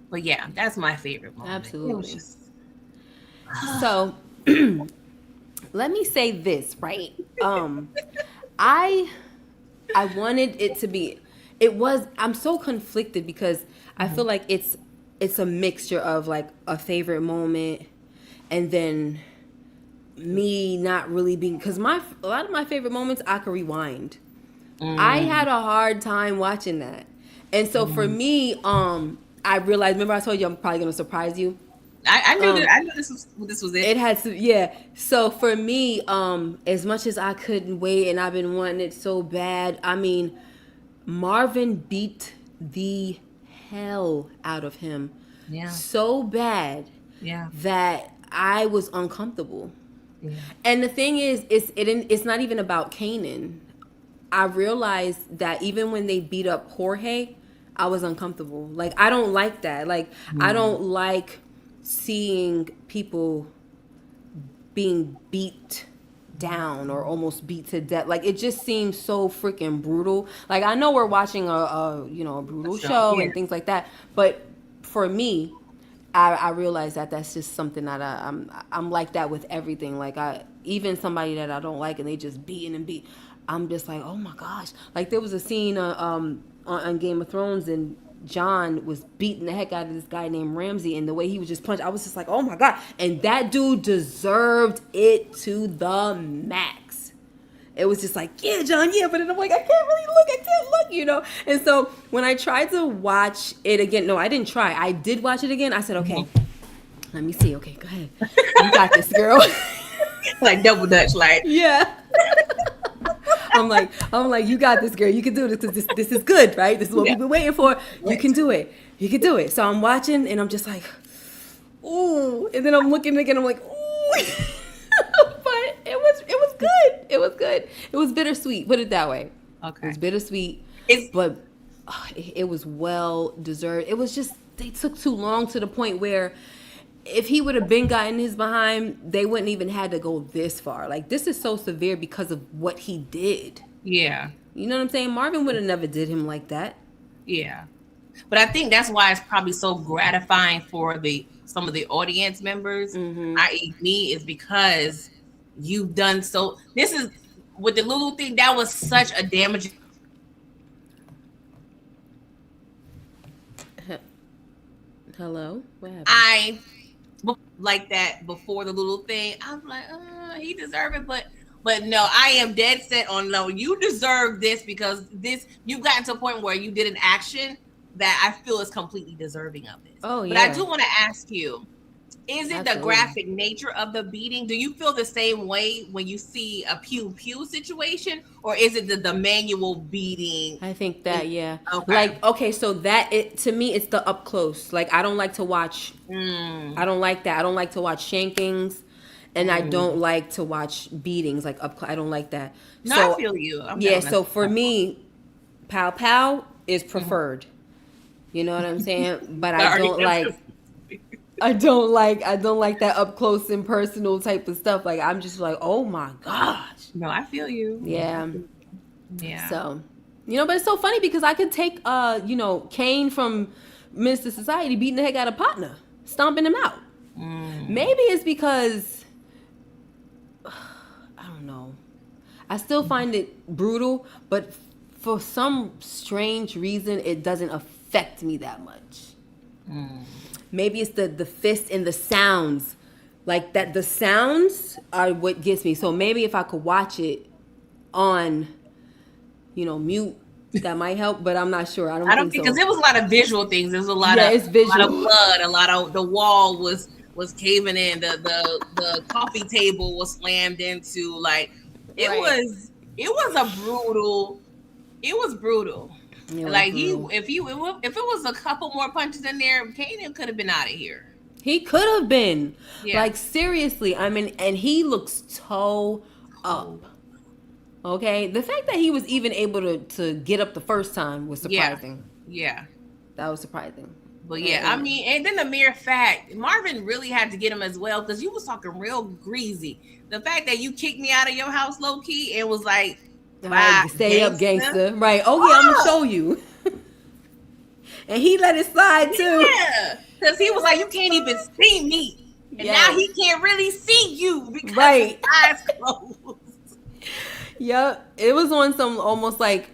[SPEAKER 2] But yeah, that's my favorite moment.
[SPEAKER 1] Absolutely. So, let me say this, right? I wanted it to be, I'm so conflicted because I feel like it's a mixture of like a favorite moment and then me not really being, because a lot of my favorite moments I could rewind. I had a hard time watching that. And so for me, I realized, remember I told you I'm probably going to surprise you?
[SPEAKER 2] I knew this was it.
[SPEAKER 1] It had to, yeah. So for me, as much as I couldn't wait and I've been wanting it so bad, I mean, Marvin beat the hell out of him. Yeah. So bad. Yeah. That I was uncomfortable. Yeah. And the thing is, it's not even about Kanan. I realized that even when they beat up Jorge, I was uncomfortable. Like, I don't like that. Like, I don't like seeing people being beat down or almost beat to death. Like, it just seems so freaking brutal. Like, I know we're watching a brutal show and things like that, but for me, I realize that that's just something that I'm like that with everything. Like, even somebody that I don't like and they just beating and beat, I'm just like, oh my gosh. Like, there was a scene on Game of Thrones, and John was beating the heck out of this guy named Ramsay, and the way he was just punched, I was just like, oh my god. And that dude deserved it to the max. It was just like, yeah, John, yeah, but then I'm like, I can't look. And so when I tried to watch it again, no, I didn't try. I did watch it again. I said, okay, let me see. Okay, go ahead. You got this, girl.
[SPEAKER 2] Like double Dutch, like.
[SPEAKER 1] Yeah. I'm like, you got this, girl. You can do this because this is good, right? This is what we've been waiting for. You can do it. You can do it. So I'm watching, and I'm just like, ooh. And then I'm looking again. I'm like, ooh. But it was good. It was good. It was bittersweet. Put it that way.
[SPEAKER 2] Okay.
[SPEAKER 1] It was bittersweet, but it was well deserved. It was just they took too long to the point where if he would have been gotten his behind, they wouldn't even had to go this far. Like, this is so severe because of what he did.
[SPEAKER 2] Yeah.
[SPEAKER 1] You know what I'm saying? Marvin would have never did him like that.
[SPEAKER 2] Yeah. But I think that's why it's probably so gratifying for some of the audience members, i.e. me, is because you've done so. This is with the Lulu thing, that was such a damaging.
[SPEAKER 1] Hello? What happened?
[SPEAKER 2] Like that before the Lulu thing. I'm like, he deserved it, but no, I am dead set on no. You deserve this because you've gotten to a point where you did an action that I feel is completely deserving of this.
[SPEAKER 1] Oh yeah.
[SPEAKER 2] But I do want to ask you, is it the graphic nature of the beating? Do you feel the same way when you see a pew situation, or is it the manual beating?
[SPEAKER 1] I think that, yeah.
[SPEAKER 2] Okay.
[SPEAKER 1] Like, okay, so to me, it's the up close. Like, I don't like to watch. I don't like that. I don't like to watch shankings, and I don't like to watch beatings like up. I don't like that.
[SPEAKER 2] No,
[SPEAKER 1] so,
[SPEAKER 2] I feel you.
[SPEAKER 1] So for me, pow is preferred. You know what I'm saying? But I don't like. I don't like that up close and personal type of stuff. Like, I'm just like, oh my gosh.
[SPEAKER 2] No, I feel you.
[SPEAKER 1] Yeah.
[SPEAKER 2] Yeah.
[SPEAKER 1] So, but it's so funny because I could take, Kane from Minister Society beating the heck out of Partner, stomping him out. Maybe it's because, I don't know. I still find it brutal, but for some strange reason, it doesn't affect me that much. Maybe it's the fist and the sounds. Like that, the sounds are what gets me. So maybe if I could watch it on, mute, that might help, but I'm not sure. I don't think
[SPEAKER 2] because there was a lot of visual things. There's a lot of blood, a lot of the wall was caving in, the coffee table was slammed into. Like it was brutal. Like if it was a couple more punches in there, Kanan could have been out of here.
[SPEAKER 1] He could have been. Yeah. Like, seriously. I mean, and he looks toe up. Okay? The fact that he was even able to get up the first time was surprising.
[SPEAKER 2] Yeah.
[SPEAKER 1] That was surprising.
[SPEAKER 2] But yeah, I mean, and then the mere fact, Marvin really had to get him as well, because you was talking real greasy. The fact that you kicked me out of your house low key and was like,
[SPEAKER 1] stay up, gangster. Right. Oh, yeah, I'm going to show you. And he let it slide, too.
[SPEAKER 2] Yeah. Because he was like, you can't even see me. And now he can't really see you because his eyes closed.
[SPEAKER 1] Yep. It was on some almost like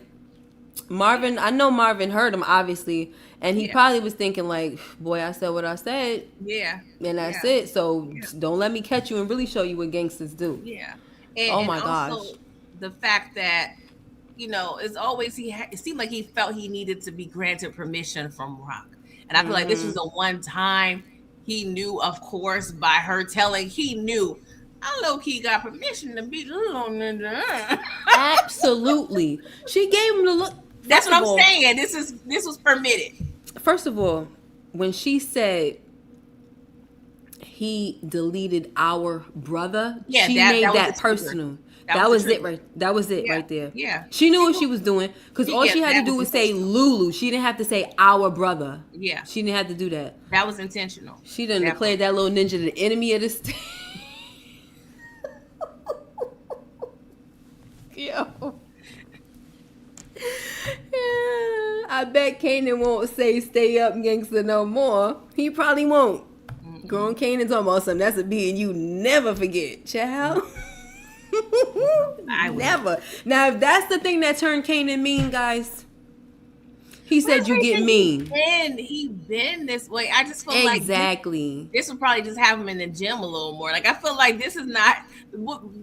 [SPEAKER 1] Marvin. I know Marvin heard him, obviously. And he probably was thinking like, boy, I said what I said.
[SPEAKER 2] Yeah.
[SPEAKER 1] And that's it. So don't let me catch you and really show you what gangsters do.
[SPEAKER 2] Yeah.
[SPEAKER 1] Oh, my gosh.
[SPEAKER 2] The fact that, it's always, it seemed like he felt he needed to be granted permission from Rock. And I feel like this was the one time he knew, of course, by her telling, he knew, I low-key got permission to beat Lil on the
[SPEAKER 1] Absolutely. She gave him the look.
[SPEAKER 2] That's what I'm saying. This was permitted.
[SPEAKER 1] First of all, when she said, he deleted our brother.
[SPEAKER 2] Yeah,
[SPEAKER 1] She
[SPEAKER 2] that
[SPEAKER 1] made
[SPEAKER 2] was
[SPEAKER 1] that
[SPEAKER 2] the trigger.
[SPEAKER 1] personal.
[SPEAKER 2] That
[SPEAKER 1] That
[SPEAKER 2] was
[SPEAKER 1] was
[SPEAKER 2] the
[SPEAKER 1] it
[SPEAKER 2] trigger.
[SPEAKER 1] right. That was it
[SPEAKER 2] Yeah,
[SPEAKER 1] right there.
[SPEAKER 2] yeah.
[SPEAKER 1] She knew
[SPEAKER 2] She
[SPEAKER 1] what
[SPEAKER 2] knew.
[SPEAKER 1] she was doing because all
[SPEAKER 2] Yeah,
[SPEAKER 1] she had
[SPEAKER 2] that
[SPEAKER 1] to do
[SPEAKER 2] was
[SPEAKER 1] was say
[SPEAKER 2] intentional.
[SPEAKER 1] Lulu. She didn't have to say our brother.
[SPEAKER 2] Yeah,
[SPEAKER 1] She didn't have to do that.
[SPEAKER 2] that was intentional.
[SPEAKER 1] She done
[SPEAKER 2] Definitely.
[SPEAKER 1] declared that little ninja the enemy of the state. Yo. Yeah, I bet Kanan won't say stay up gangster no more. He probably won't. Grown Kanan talking about something. That's a being you never forget, child.
[SPEAKER 2] I will.
[SPEAKER 1] Never. Now, if that's the thing that turned Kanan mean, guys, he
[SPEAKER 2] But
[SPEAKER 1] said you get mean.
[SPEAKER 2] he been this way. I just feel like
[SPEAKER 1] Exactly.
[SPEAKER 2] this would probably just have him in the gym a little more. Like I feel like this is not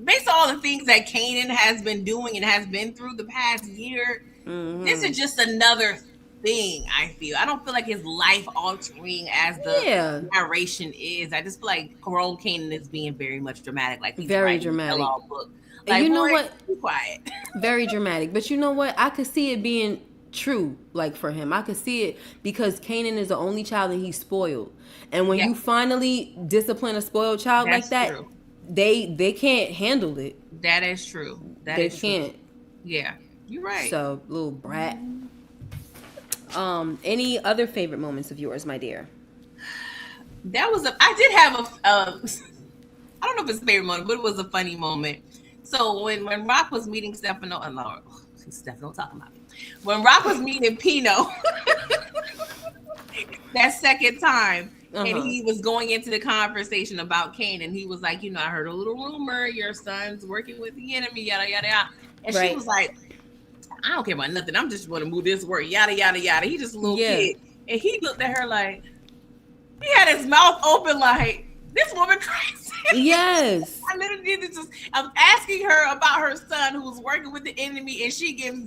[SPEAKER 2] based on all the things that Kanan has been doing and has been through the past year. This is just another thing. I don't feel like his life altering as the narration is. I just feel like grown Kanan is being very much dramatic, like he's
[SPEAKER 1] very
[SPEAKER 2] writing
[SPEAKER 1] dramatic.
[SPEAKER 2] a tell-all book. Like,
[SPEAKER 1] you know
[SPEAKER 2] boy,
[SPEAKER 1] what?
[SPEAKER 2] Be quiet.
[SPEAKER 1] Very dramatic. But you know what? I could see it being true, like for him. I could see it because Kanan is the only child and he's spoiled. And when you finally discipline a spoiled child like that,
[SPEAKER 2] true.
[SPEAKER 1] they can't handle it.
[SPEAKER 2] That is true.
[SPEAKER 1] They can't.
[SPEAKER 2] Yeah, you're right.
[SPEAKER 1] So, little brat. Any other favorite moments of yours, my dear?
[SPEAKER 2] I did have I don't know if it's a favorite moment, but it was a funny moment. So when Rock was meeting Stefano and Laura, Stefano talking about me. When Rock was meeting Pino that second time, and he was going into the conversation about Kanan, he was like, I heard a little rumor, your son's working with the enemy, yada yada yada. And she was like, I don't care about nothing. I'm just going to move this word, yada yada yada. He just a little kid, and he looked at her like he had his mouth open, like this woman crazy.
[SPEAKER 1] Yes.
[SPEAKER 2] I literally I'm asking her about her son who's working with the enemy, and she gives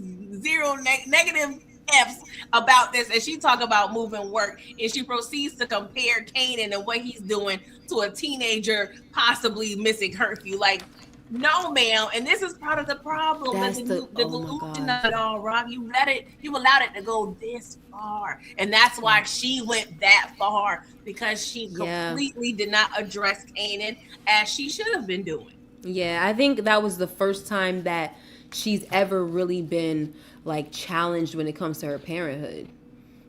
[SPEAKER 2] zero negative F's about this, and she talk about moving work, and she proceeds to compare Kanan and what he's doing to a teenager possibly missing curfew. Like, no, ma'am. And this is part of the problem. That's the delusion of it all, Rob. You allowed it to go this far. And that's why she went that far, because she completely did not address Kanan as she should have been doing.
[SPEAKER 1] Yeah, I think that was the first time that she's ever really been like challenged when it comes to her parenthood.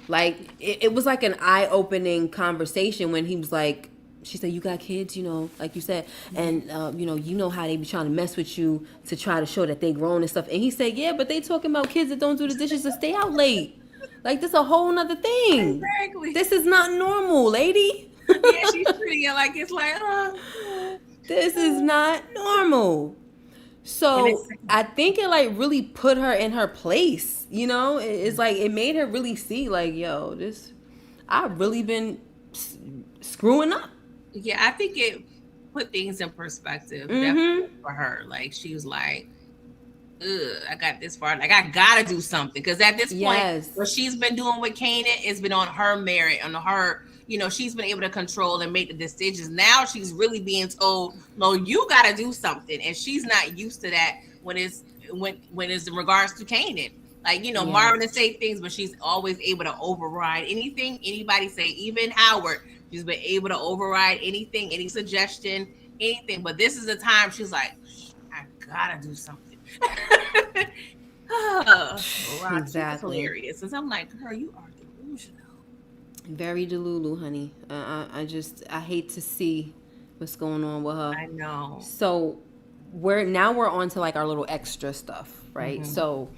[SPEAKER 1] Like it was like an eye-opening conversation when he was like, she said, you got kids, like you said, and you know how they be trying to mess with you to try to show that they grown and stuff. And he said, yeah, but they talking about kids that don't do the dishes and stay out late. Like, this a whole nother thing.
[SPEAKER 2] Exactly.
[SPEAKER 1] This is not normal, lady.
[SPEAKER 2] Yeah, she's treating it like it's like,
[SPEAKER 1] this is not normal. So I think it like really put her in her place. It's like it made her really see like, yo, I've really been screwing up.
[SPEAKER 2] Yeah, I think it put things in perspective definitely for her. Like, she was like, I got this far. Like, I gotta do something, because at this point, what she's been doing with Kanan, it's been on her merit, on her. She's been able to control and make the decisions. Now she's really being told, no, you gotta do something, and she's not used to that when it's in regards to Kanan. Like, Marvin will say things, but she's always able to override anything anybody say, even Howard. She's been able to override anything, any suggestion, anything. But this is the time she's like, I gotta do something. Exactly. That's hilarious. And I'm like, girl, you are delusional.
[SPEAKER 1] Very delulu, honey. I hate to see what's going on with her.
[SPEAKER 2] I know.
[SPEAKER 1] So we're on to like our little extra stuff, right? So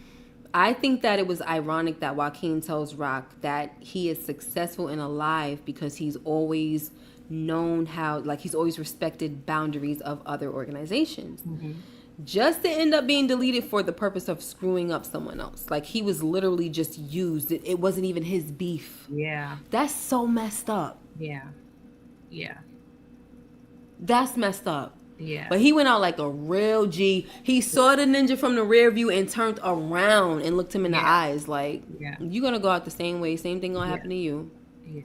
[SPEAKER 1] I think that it was ironic that Joaquin tells Rock that he is successful and alive because he's always known how, like, he's always respected boundaries of other organizations. Just to end up being deleted for the purpose of screwing up someone else. Like, he was literally just used. It wasn't even his beef.
[SPEAKER 2] Yeah.
[SPEAKER 1] That's so messed up.
[SPEAKER 2] Yeah. Yeah.
[SPEAKER 1] That's messed up.
[SPEAKER 2] Yeah.
[SPEAKER 1] But he went out like a real G. He saw the ninja from the rear view and turned around and looked him in the eyes like, you're going to go out the same way. Same thing going to happen to you.
[SPEAKER 2] Yeah.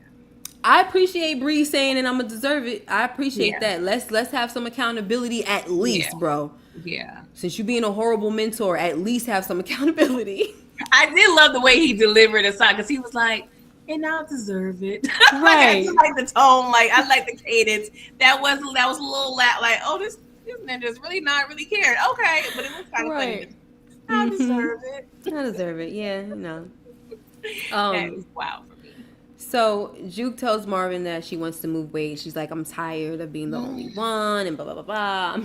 [SPEAKER 1] I appreciate Bree saying, and I'm going to deserve it. I appreciate that. Let's have some accountability at least, bro.
[SPEAKER 2] Yeah.
[SPEAKER 1] Since you being a horrible mentor, at least have some accountability.
[SPEAKER 2] I did love the way he delivered it, because he was like, and I'll deserve it.
[SPEAKER 1] Right.
[SPEAKER 2] I just like the tone, like I like the cadence. That was a little like, oh, this ninja's really not really caring. Okay, but it was kind of funny.
[SPEAKER 1] Right.
[SPEAKER 2] I deserve it.
[SPEAKER 1] I deserve it. Yeah,
[SPEAKER 2] That is wild for me.
[SPEAKER 1] So Juke tells Marvin that she wants to move weight. She's like, I'm tired of being the only one, and blah blah blah blah.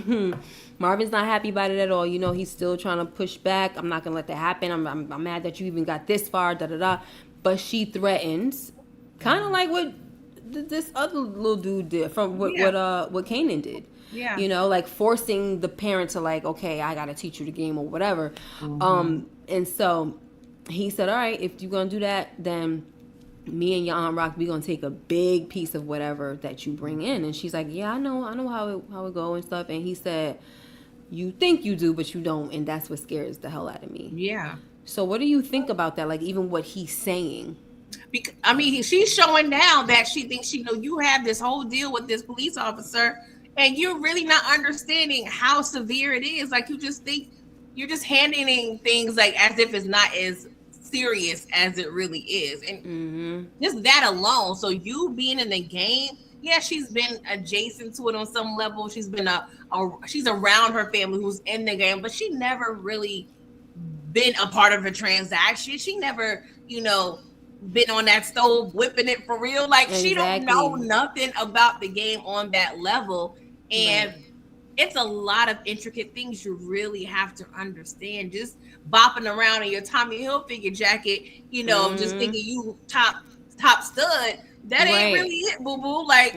[SPEAKER 1] Marvin's not happy about it at all. He's still trying to push back. I'm not gonna let that happen. I'm mad that you even got this far. Da da da. But she threatens, kind of like what this other little dude did from what Kanan did.
[SPEAKER 2] Yeah.
[SPEAKER 1] Like forcing the parent to like, okay, I gotta teach you the game or whatever. And so he said, all right, if you're gonna do that, then me and your Aunt Rock, we gonna take a big piece of whatever that you bring in. And she's like, yeah, I know how it go and stuff. And he said, you think you do, but you don't, and that's what scares the hell out of me.
[SPEAKER 2] Yeah.
[SPEAKER 1] So what do you think about that? Like even what he's saying.
[SPEAKER 2] Because, I mean, she's showing now that she thinks you have this whole deal with this police officer, and you're really not understanding how severe it is. Like you just think you're just handling things like as if it's not as serious as it really is, and just that alone. So you being in the game, yeah, she's been adjacent to it on some level. She's been she's around her family who's in the game, but she never really been a part of a transaction. She never, been on that stove whipping it for real. Like she don't know nothing about the game on that level, and it's a lot of intricate things you really have to understand. Just bopping around in your Tommy Hilfiger jacket, just thinking you top stud. That ain't really it, boo boo. Like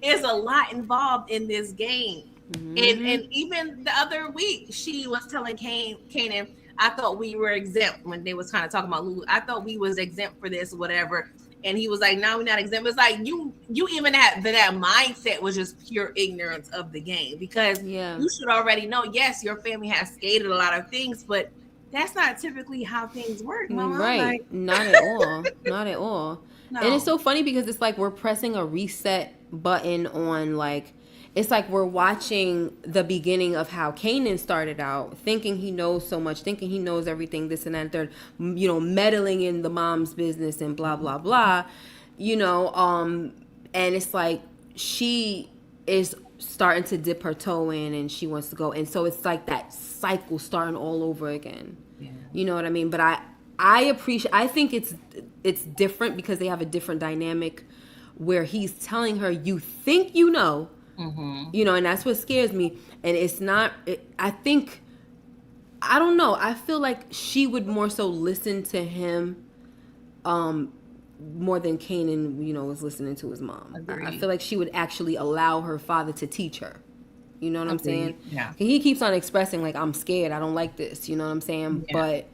[SPEAKER 2] there's a lot involved in this game. And even the other week, she was telling Kanan, I thought we were exempt when they was kind of talking about Lulu. I thought we was exempt for this or whatever. And he was like, no, we're not exempt. It's like you even had that mindset was just pure ignorance of the game, because you should already know, yes, your family has skated a lot of things, but that's not typically how things work, Mama.
[SPEAKER 1] Right.
[SPEAKER 2] Like,
[SPEAKER 1] not at all. Not at all.
[SPEAKER 2] No.
[SPEAKER 1] And it's so funny because it's like we're pressing a reset button on, like, it's like we're watching the beginning of how Kanan started out, thinking he knows so much, thinking he knows everything, this and that and third, meddling in the mom's business and blah, blah, blah, and it's like she is starting to dip her toe in and she wants to go. And so it's like that cycle starting all over again. Yeah. You know what I mean? But I think it's different because they have a different dynamic where he's telling her, you think you know, and that's what scares me. And it's not, I don't know. I feel like she would more so listen to him more than Kanan, was listening to his mom. I feel like she would actually allow her father to teach her. You know what I'm saying?
[SPEAKER 2] Yeah.
[SPEAKER 1] He keeps on expressing like, I'm scared. I don't like this. You know what I'm saying?
[SPEAKER 2] Yeah.
[SPEAKER 1] But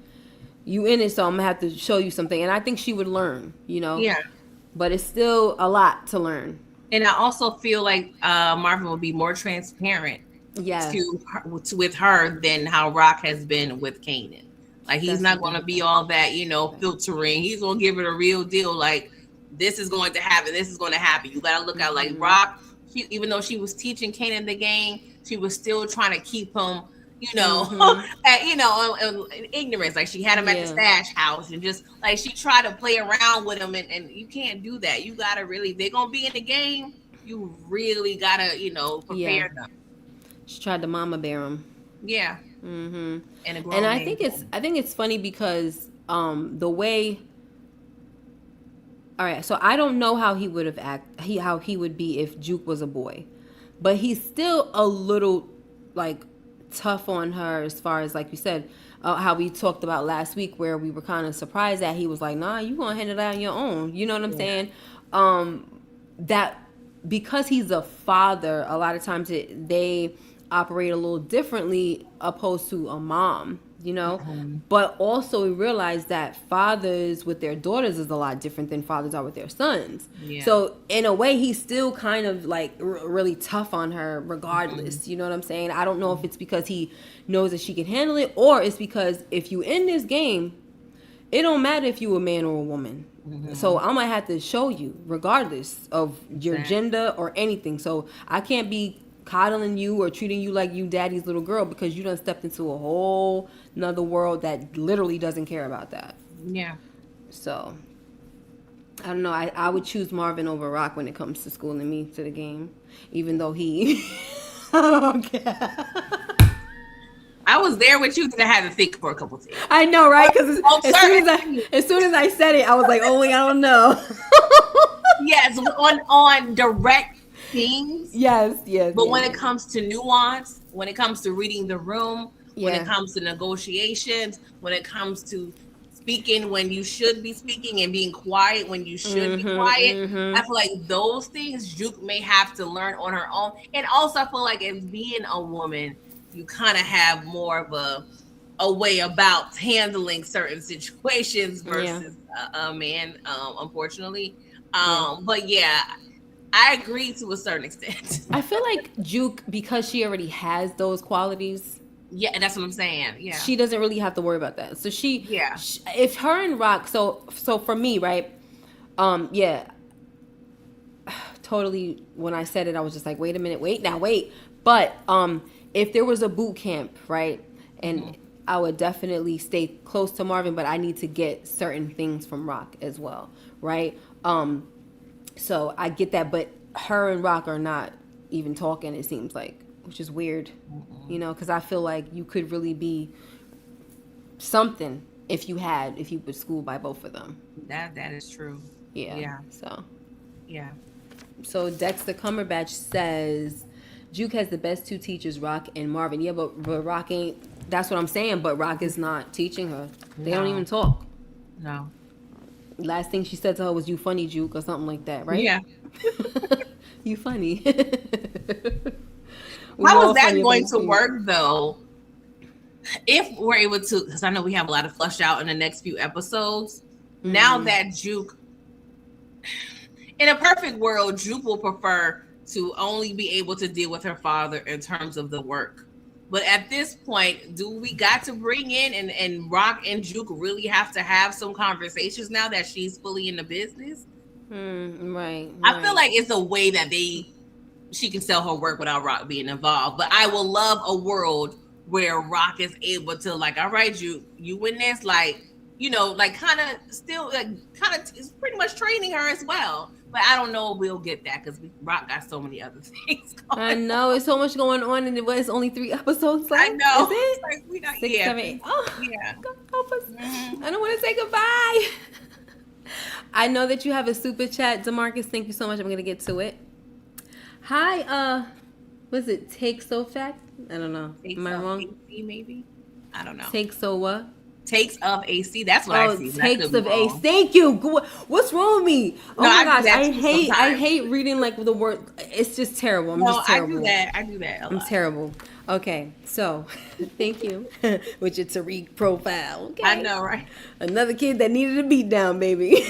[SPEAKER 1] you in it, so I'm going to have to show you something. And I think she would learn,
[SPEAKER 2] Yeah.
[SPEAKER 1] But it's still a lot to learn.
[SPEAKER 2] And I also feel like Marvin will be more transparent with her than how Rock has been with Kanan. Like he's not going to be all that, filtering. He's going to give it a real deal. Like this is going to happen. This is going to happen. You got to look out. Like Rock, even though she was teaching Kanan the game, she was still trying to keep him, in ignorance. Like she had him at the stash house and just like she tried to play around with him, and you can't do that. You gotta really, they're gonna be in the game. You really gotta, prepare them.
[SPEAKER 1] She tried to mama bear him.
[SPEAKER 2] Yeah.
[SPEAKER 1] And I think it's funny because the way. All right, so I don't know how he would have how he would be if Juke was a boy, but he's still a little like tough on her as far as like you said, how we talked about last week where we were kind of surprised that he was like, nah, you gonna handle that on your own. You know what I'm saying? That because he's a father, a lot of times they operate a little differently opposed to a mom. But also we realize that fathers with their daughters is a lot different than fathers are with their sons. So in a way he's still kind of like really tough on her regardless. You know what I'm saying? I don't know if it's because he knows that she can handle it, or it's because if you in this game, it don't matter if you a man or a woman. So I might have to show you regardless of your gender or anything. So I can't be coddling you or treating you like you daddy's little girl because you done stepped into a whole another world that literally doesn't care about that.
[SPEAKER 2] Yeah.
[SPEAKER 1] So I don't know. I would choose Marvin over Rock when it comes to schooling me to the game, even though he. I don't care.
[SPEAKER 2] I was there with you, then I had to think for a couple things.
[SPEAKER 1] I know, right? Because as soon as I said it, I was like, "Oh, I don't know."
[SPEAKER 2] Yes, on direct things.
[SPEAKER 1] Yes.
[SPEAKER 2] But when it comes to nuance, when it comes to reading the room, when it comes to negotiations, when it comes to speaking when you should be speaking and being quiet when you should be quiet, I feel like those things Juke may have to learn on her own. And also, I feel like as being a woman, you kind of have more of a way about handling certain situations versus a man, unfortunately. But yeah, I agree to a certain extent.
[SPEAKER 1] I feel like Juke, because she already has those qualities.
[SPEAKER 2] Yeah, that's what I'm saying. Yeah,
[SPEAKER 1] she doesn't really have to worry about that. So if her and Rock, so for me, right? Totally. When I said it, I was just like, wait a minute, wait. But if there was a boot camp, right, and I would definitely stay close to Marvin, but I need to get certain things from Rock as well, right? So I get that, but her and Rock are not even talking, it seems like, which is weird, you know, because I feel like you could really be something if you were schooled by both of them.
[SPEAKER 2] That is true.
[SPEAKER 1] Yeah.
[SPEAKER 2] Yeah.
[SPEAKER 1] So Dexter Cumberbatch says Juke has the best two teachers, Rock and Marvin. Yeah, but Rock ain't. That's what I'm saying. But Rock is not teaching her. They don't even talk.
[SPEAKER 2] No.
[SPEAKER 1] Last thing she said to her was, "You funny, Juke," or something like that, right?
[SPEAKER 2] Yeah.
[SPEAKER 1] You funny.
[SPEAKER 2] How is that going to work, though? If we're able to, because I know we have a lot of flush out in the next few episodes. Now that Juke, in a perfect world, Juke will prefer to only be able to deal with her father in terms of the work. But at this point, do we got to bring in and Rock and Juke really have to have some conversations now that she's fully in the business?
[SPEAKER 1] Right.
[SPEAKER 2] I feel like it's a way that she can sell her work without Rock being involved. But I will love a world where Rock is able to, like, all right, you in this, like, you know, like kind of still is pretty much training her as well. But I don't know if we'll get that because Rock got so many other things going
[SPEAKER 1] I know. It's so much going on, and it was only 3 episodes left.
[SPEAKER 2] I know.
[SPEAKER 1] Is it?
[SPEAKER 2] Like, we got
[SPEAKER 1] 6, 7, 8. Oh,
[SPEAKER 2] yeah.
[SPEAKER 1] God help us. I don't want to say goodbye. I know that you have a super chat, DeMarcus. Thank you so much. I'm going to get to it. Hi, was it Take So Fact? I don't know. Am I wrong?
[SPEAKER 2] AC, maybe? I don't know.
[SPEAKER 1] Take So what?
[SPEAKER 2] Takes of AC. That's what I see.
[SPEAKER 1] Takes of AC. Thank you. What's wrong with me? Oh my gosh, I hate reading like the word. It's just terrible. I'm just terrible.
[SPEAKER 2] I do that.
[SPEAKER 1] I'm terrible. Okay, so thank you with your Tariq profile. Okay.
[SPEAKER 2] I know, right?
[SPEAKER 1] Another kid that needed a beat down, baby.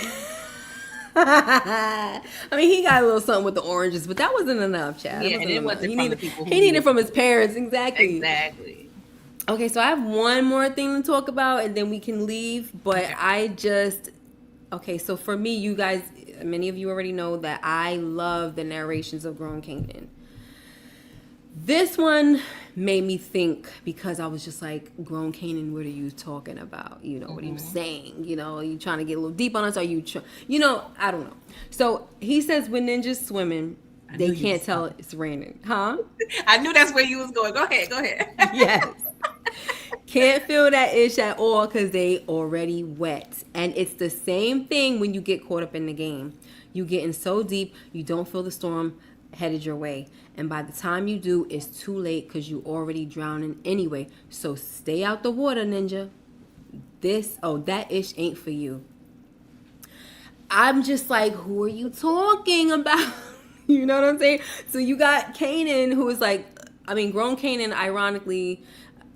[SPEAKER 1] I mean, he got a little something with the oranges, but that wasn't enough, Chad.
[SPEAKER 2] Yeah, and it wasn't from the people.
[SPEAKER 1] He needed it from his parents, exactly.
[SPEAKER 2] Exactly.
[SPEAKER 1] Okay, so I have one more thing to talk about, and then we can leave. But okay, so for me, you guys, many of you already know that I love the narrations of Grown Kanan. This one made me think because I was just like, Grown Kanan, what are you talking about? You know, what are you saying? You know, are you trying to get a little deep on us? Are you, I don't know. So he says when ninjas swimming, they can't tell it's raining. Huh?
[SPEAKER 2] I knew that's where you was going. Go ahead.
[SPEAKER 1] Yes. Can't feel that ish at all because they already wet. And it's the same thing when you get caught up in the game. You getting so deep, you don't feel the storm headed your way. And by the time you do, it's too late because you already drowning anyway. So stay out the water, ninja. That ish ain't for you. I'm just like, who are you talking about? You know what I'm saying? So you got Kanan, who is like, I mean, Grown Kanan, ironically,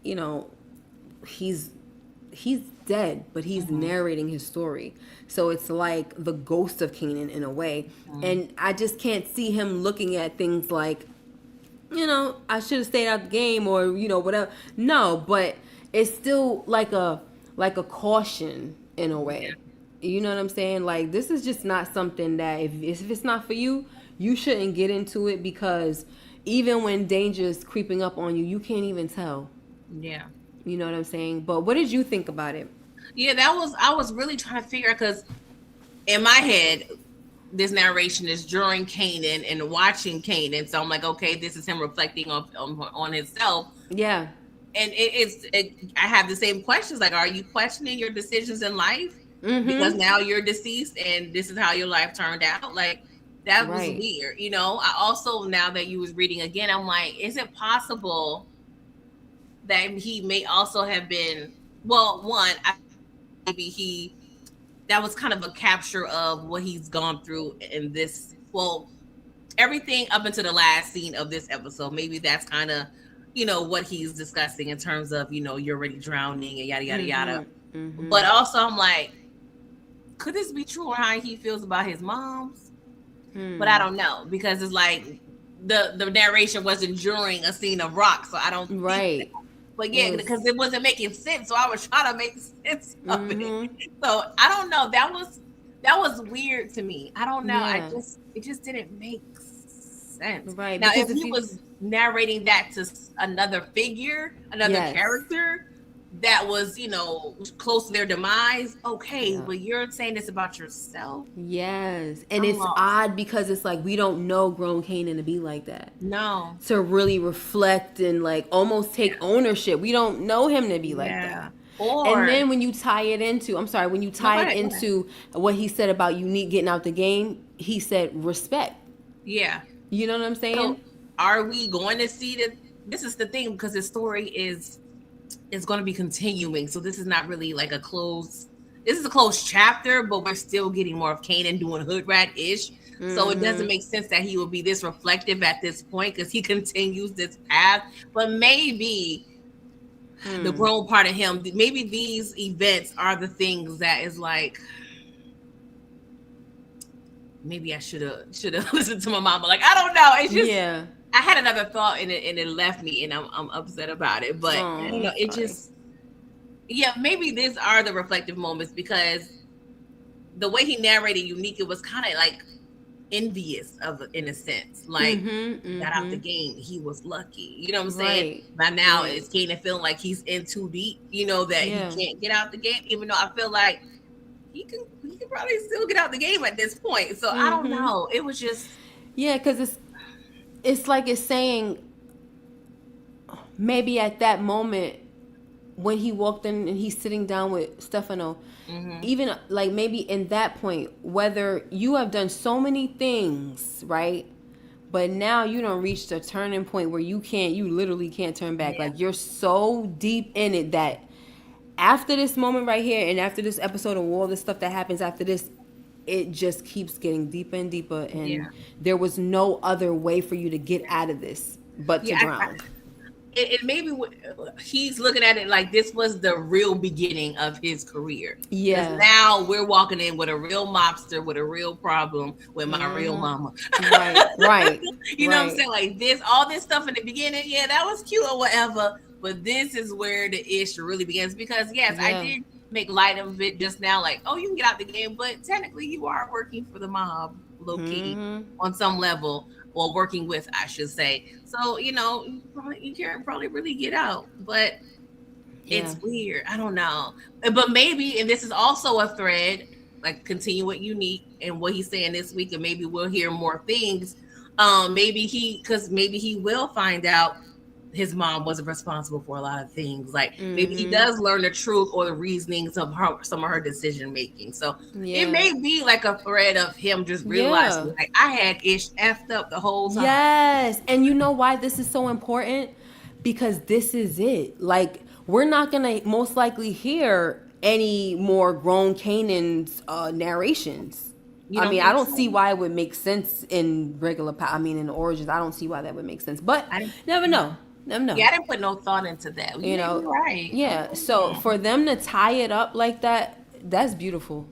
[SPEAKER 1] you know, he's dead, but he's narrating his story. So it's like the ghost of Kanan in a way. And I just can't see him looking at things like, you know, I should have stayed out the game or, you know, whatever. No, but it's still like a caution in a way. You know what I'm saying? Like, this is just not something that if it's not for you, you shouldn't get into it because even when danger is creeping up on you, you can't even tell.
[SPEAKER 2] Yeah.
[SPEAKER 1] You know what I'm saying? But what did you think about it?
[SPEAKER 2] Yeah, I was really trying to figure out because in my head, this narration is during Kanan and watching Kanan. So I'm like, okay, this is him reflecting on himself.
[SPEAKER 1] Yeah.
[SPEAKER 2] And I have the same questions. Like, are you questioning your decisions in life because
[SPEAKER 1] Mm-hmm.
[SPEAKER 2] now you're deceased and this is how your life turned out? Like, that was
[SPEAKER 1] Right.
[SPEAKER 2] weird. I also, now that you was reading again, I'm like, is it possible that he may also have been, well, one, maybe he, that was kind of a capture of what he's gone through in this, well, everything up until the last scene of this episode. Maybe that's kind of, what he's discussing in terms of, you're already drowning and yada, yada, yada.
[SPEAKER 1] Mm-hmm. Mm-hmm.
[SPEAKER 2] But also, I'm like, could this be true on how he feels about his moms? But I don't know, because it's like the narration wasn't during a scene of rock, so I don't think that.
[SPEAKER 1] Right.
[SPEAKER 2] But
[SPEAKER 1] It
[SPEAKER 2] yeah,
[SPEAKER 1] was.
[SPEAKER 2] because it wasn't making sense, so I was trying to make sense of it.
[SPEAKER 1] Mm-hmm.
[SPEAKER 2] So I don't know. That was weird to me. I don't know.
[SPEAKER 1] Yeah.
[SPEAKER 2] It just didn't make sense.
[SPEAKER 1] Right.
[SPEAKER 2] Now,
[SPEAKER 1] Because
[SPEAKER 2] if
[SPEAKER 1] if
[SPEAKER 2] he
[SPEAKER 1] you.
[SPEAKER 2] was narrating that to another figure, another
[SPEAKER 1] Yes.
[SPEAKER 2] character that was, close to their demise, okay.
[SPEAKER 1] Yeah.
[SPEAKER 2] But you're saying this about yourself.
[SPEAKER 1] Yes. And
[SPEAKER 2] I'm
[SPEAKER 1] it's
[SPEAKER 2] lost.
[SPEAKER 1] odd because it's like we don't know grown Kanan to be like that.
[SPEAKER 2] No.
[SPEAKER 1] To really reflect and like almost take ownership. We don't know him to be like
[SPEAKER 2] Yeah.
[SPEAKER 1] that. And
[SPEAKER 2] Or
[SPEAKER 1] then when you tie it into, I'm sorry, when you
[SPEAKER 2] no,
[SPEAKER 1] tie it
[SPEAKER 2] go ahead.
[SPEAKER 1] into what he said about Unique getting out the game, he said respect.
[SPEAKER 2] Yeah.
[SPEAKER 1] You know what I'm saying?
[SPEAKER 2] So are we going to see that? This is the thing, because the story is going to be continuing. So this is not really like a closed. This is a closed chapter, but we're still getting more of Kanan doing hood rat ish. So it doesn't make sense that he would be this reflective at this point, because he continues this path. But maybe the grown part of him, maybe these events are the things that is like, maybe I should have listened to my mama. Like, I don't know. It's just,
[SPEAKER 1] Yeah.
[SPEAKER 2] I had another thought and it left me, and I'm upset about it. But I don't know. It
[SPEAKER 1] Sorry.
[SPEAKER 2] just, yeah, maybe these are the reflective moments, because the way he narrated Unique, it was kind of like envious of, in a sense, like, got out the game, he was lucky, you know what I'm saying?
[SPEAKER 1] Right.
[SPEAKER 2] By now,
[SPEAKER 1] Right.
[SPEAKER 2] it's Kanan feeling like he's in too deep, that
[SPEAKER 1] Yeah.
[SPEAKER 2] he can't get out the game, even though I feel like he can probably still get out the game at this point. So I don't know. It was just,
[SPEAKER 1] Yeah, because it's like it's saying maybe at that moment when he walked in and he's sitting down with Stefano, even like maybe in that point, whether you have done so many things, right? But now you don't reach the turning point where you literally can't turn back.
[SPEAKER 2] yeah,
[SPEAKER 1] Like you're so deep in it that after this moment right here and after this episode of all the stuff that happens after this, it just keeps getting deeper and deeper. And
[SPEAKER 2] yeah,
[SPEAKER 1] there was no other way for you to get out of this but to
[SPEAKER 2] yeah.
[SPEAKER 1] drown.
[SPEAKER 2] It maybe he's looking at it like this was the real beginning of his career.
[SPEAKER 1] Yeah.
[SPEAKER 2] Because now we're walking in with a real mobster, with a real problem, with my real mama.
[SPEAKER 1] Right, right.
[SPEAKER 2] You know what I'm
[SPEAKER 1] right.
[SPEAKER 2] saying? Like all this stuff in the beginning, yeah, that was cute or whatever. But this is where the issue really begins. Because yes,
[SPEAKER 1] Yeah.
[SPEAKER 2] I did make light of it just now, like, oh, you can get out the game, but technically you are working for the mob, low key, on some level, or working with, I should say. So, you can't probably really get out. But it's weird. I don't know. But maybe, and this is also a thread, like continue with Unique and what he's saying this week, and maybe we'll hear more things. Maybe he will find out his mom wasn't responsible for a lot of things. Like maybe he does learn the truth or the reasonings of some of her decision making. So it may be like a thread of him just realizing, like, I had ish effed up the whole time.
[SPEAKER 1] Yes. And you know why this is so important? Because this is it. Like, we're not going to most likely hear any more grown Kanan's narrations. I don't see why it would make sense in in Origins. I don't see why that would make sense. But never know. Never know.
[SPEAKER 2] Yeah, I didn't put no thought into that. You're right.
[SPEAKER 1] Yeah. So for them to tie it up like that, that's beautiful.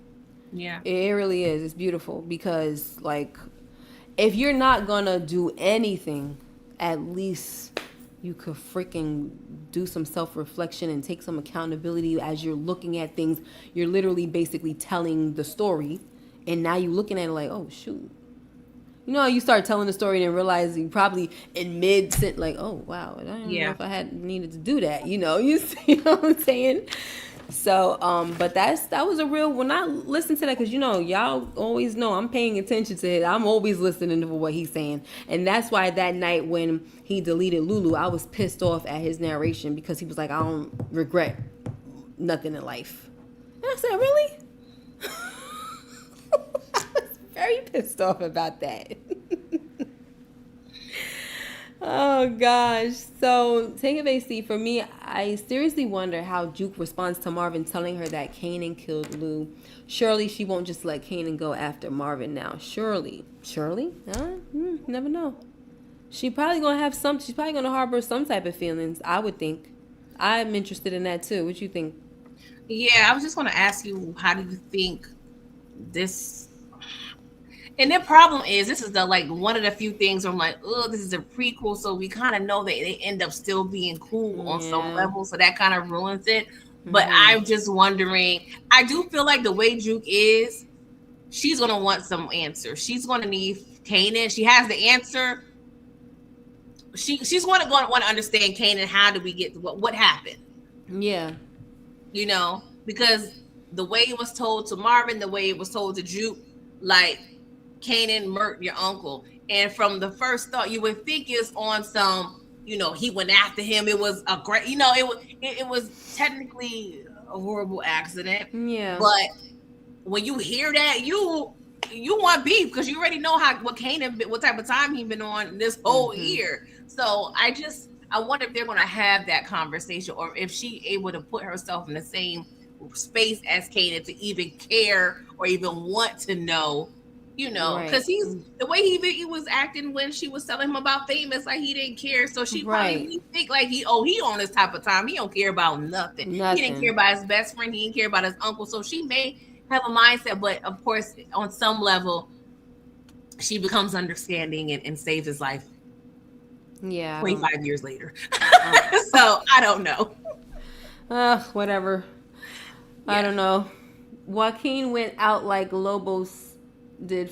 [SPEAKER 2] Yeah.
[SPEAKER 1] It really is. It's beautiful because, like, if you're not gonna do anything, at least you could freaking do some self-reflection and take some accountability as you're looking at things. You're literally basically telling the story, and now you're looking at it like, oh shoot. You know, you start telling the story and realize you probably in like, oh wow, I don't know if I had needed to do that. You know what I'm saying? So, but that was a real, when I listened to that, because y'all always know I'm paying attention to it. I'm always listening to what he's saying. And that's why that night when he deleted Lulu, I was pissed off at his narration, because he was like, I don't regret nothing in life. And I said, really? I was very pissed off about that. Oh gosh. So take it easy. For me, I seriously wonder how Juke responds to Marvin telling her that Kanan killed Lou. Surely she won't just let Kanan go after Marvin now. Surely? Never know. She's probably gonna harbor some type of feelings, I would think. I'm interested in that too. What you think?
[SPEAKER 2] Yeah, I was just gonna ask you, how do you think this? And the problem is, this is one of the few things where I'm like, oh, this is a prequel, so we kind of know that they end up still being cool on some level, so that kind of ruins it. But I'm just wondering, I do feel like the way Juke is, she's gonna want some answers. She's gonna need Kanan. She has the answer. She's gonna want to understand Kanan. How do we get what happened?
[SPEAKER 1] Yeah,
[SPEAKER 2] because the way it was told to Marvin, the way it was told to Juke, like, Kanan murdered your uncle, and from the first thought, you would think it's on some, he went after him. It was a great, it was technically a horrible accident.
[SPEAKER 1] Yeah.
[SPEAKER 2] But when you hear that, you want beef, because you already know what type of time he's been on this whole year. So I wonder if they're going to have that conversation, or if she able to put herself in the same space as Kanan to even care or even want to know. Because he's the way he was acting when she was telling him about Famous, like he didn't care. So she probably think like he on this type of time. He don't care about nothing. He didn't care about his best friend. He didn't care about his uncle. So she may have a mindset, but of course, on some level, she becomes understanding and saves his life.
[SPEAKER 1] Yeah.
[SPEAKER 2] 25 years later. So I don't know.
[SPEAKER 1] Whatever. Yeah. I don't know. Joaquin went out like Lobos did,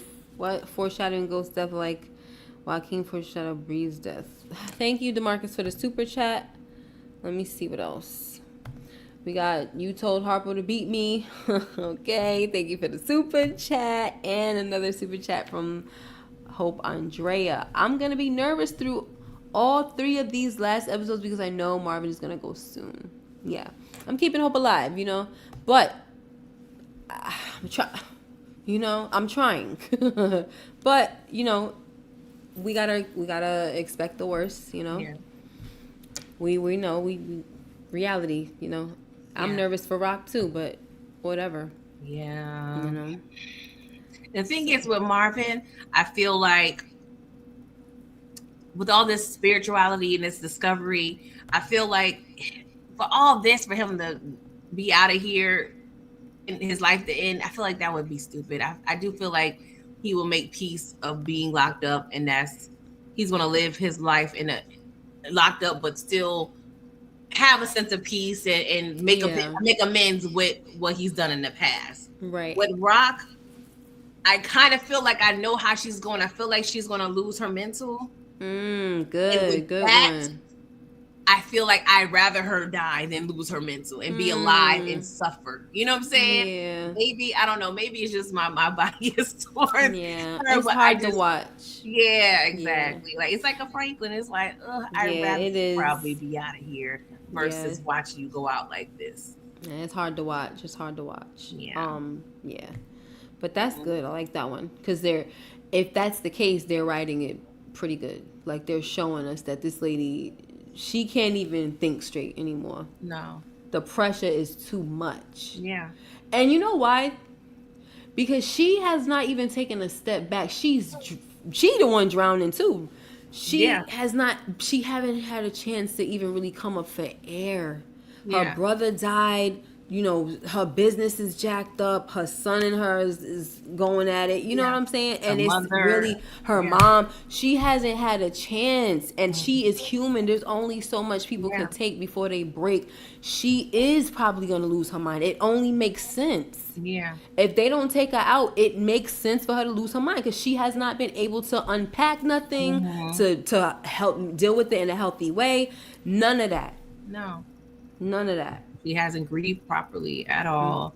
[SPEAKER 1] foreshadowing Ghost death, like Joaquin foreshadowed Bree's death. Thank you, DeMarcus, for the super chat. Let me see what else. We got, you told Harpo to beat me. Okay, thank you for the super chat. And another super chat from Hope Andrea. I'm going to be nervous through all 3 of these last episodes because I know Marvin is going to go soon. Yeah, I'm keeping hope alive, but I'm trying. But, we gotta expect the worst, Yeah. We know, reality, I'm nervous for Rock too, but whatever.
[SPEAKER 2] Yeah. The thing is with Marvin, I feel like with all this spirituality and this discovery, I feel like for all this, for him to be out of here in his life to end, I feel like that would be stupid. I do feel like he will make peace of being locked up, and he's going to live his life in a locked up, but still have a sense of peace and make amends with what he's done in the past.
[SPEAKER 1] Right.
[SPEAKER 2] With Rock, I kind of feel like I know how she's going. I feel like she's going to lose her mental.
[SPEAKER 1] Good one.
[SPEAKER 2] I feel like I'd rather her die than lose her mental and be alive and suffer. You know what I'm saying?
[SPEAKER 1] Yeah.
[SPEAKER 2] Maybe, I don't know. Maybe it's just my body is torn.
[SPEAKER 1] Yeah. It's hard to watch.
[SPEAKER 2] Yeah, exactly. Yeah. Like, it's like a Franklin. It's like, I'd rather probably be out of here versus watching you go out like this.
[SPEAKER 1] Yeah, it's hard to watch. It's hard to watch.
[SPEAKER 2] Yeah.
[SPEAKER 1] Yeah. But that's good. I like that one. Because if that's the case, they're writing it pretty good. Like, they're showing us that this lady, she can't even think straight anymore.
[SPEAKER 2] No.
[SPEAKER 1] The pressure is too much.
[SPEAKER 2] Yeah.
[SPEAKER 1] And you know why? Because she has not even taken a step back. She the one drowning too. She haven't had a chance to even really come up for air. Her brother died. Her business is jacked up. Her son and her is going at it. You know what I'm saying? And it's really her mom. She hasn't had a chance. And she is human. There's only so much people can take before they break. She is probably going to lose her mind. It only makes sense.
[SPEAKER 2] Yeah.
[SPEAKER 1] If they don't take her out, it makes sense for her to lose her mind because she has not been able to unpack nothing, to help deal with it in a healthy way. None of that.
[SPEAKER 2] No.
[SPEAKER 1] None of that.
[SPEAKER 2] She hasn't grieved properly at
[SPEAKER 1] Mm.
[SPEAKER 2] all.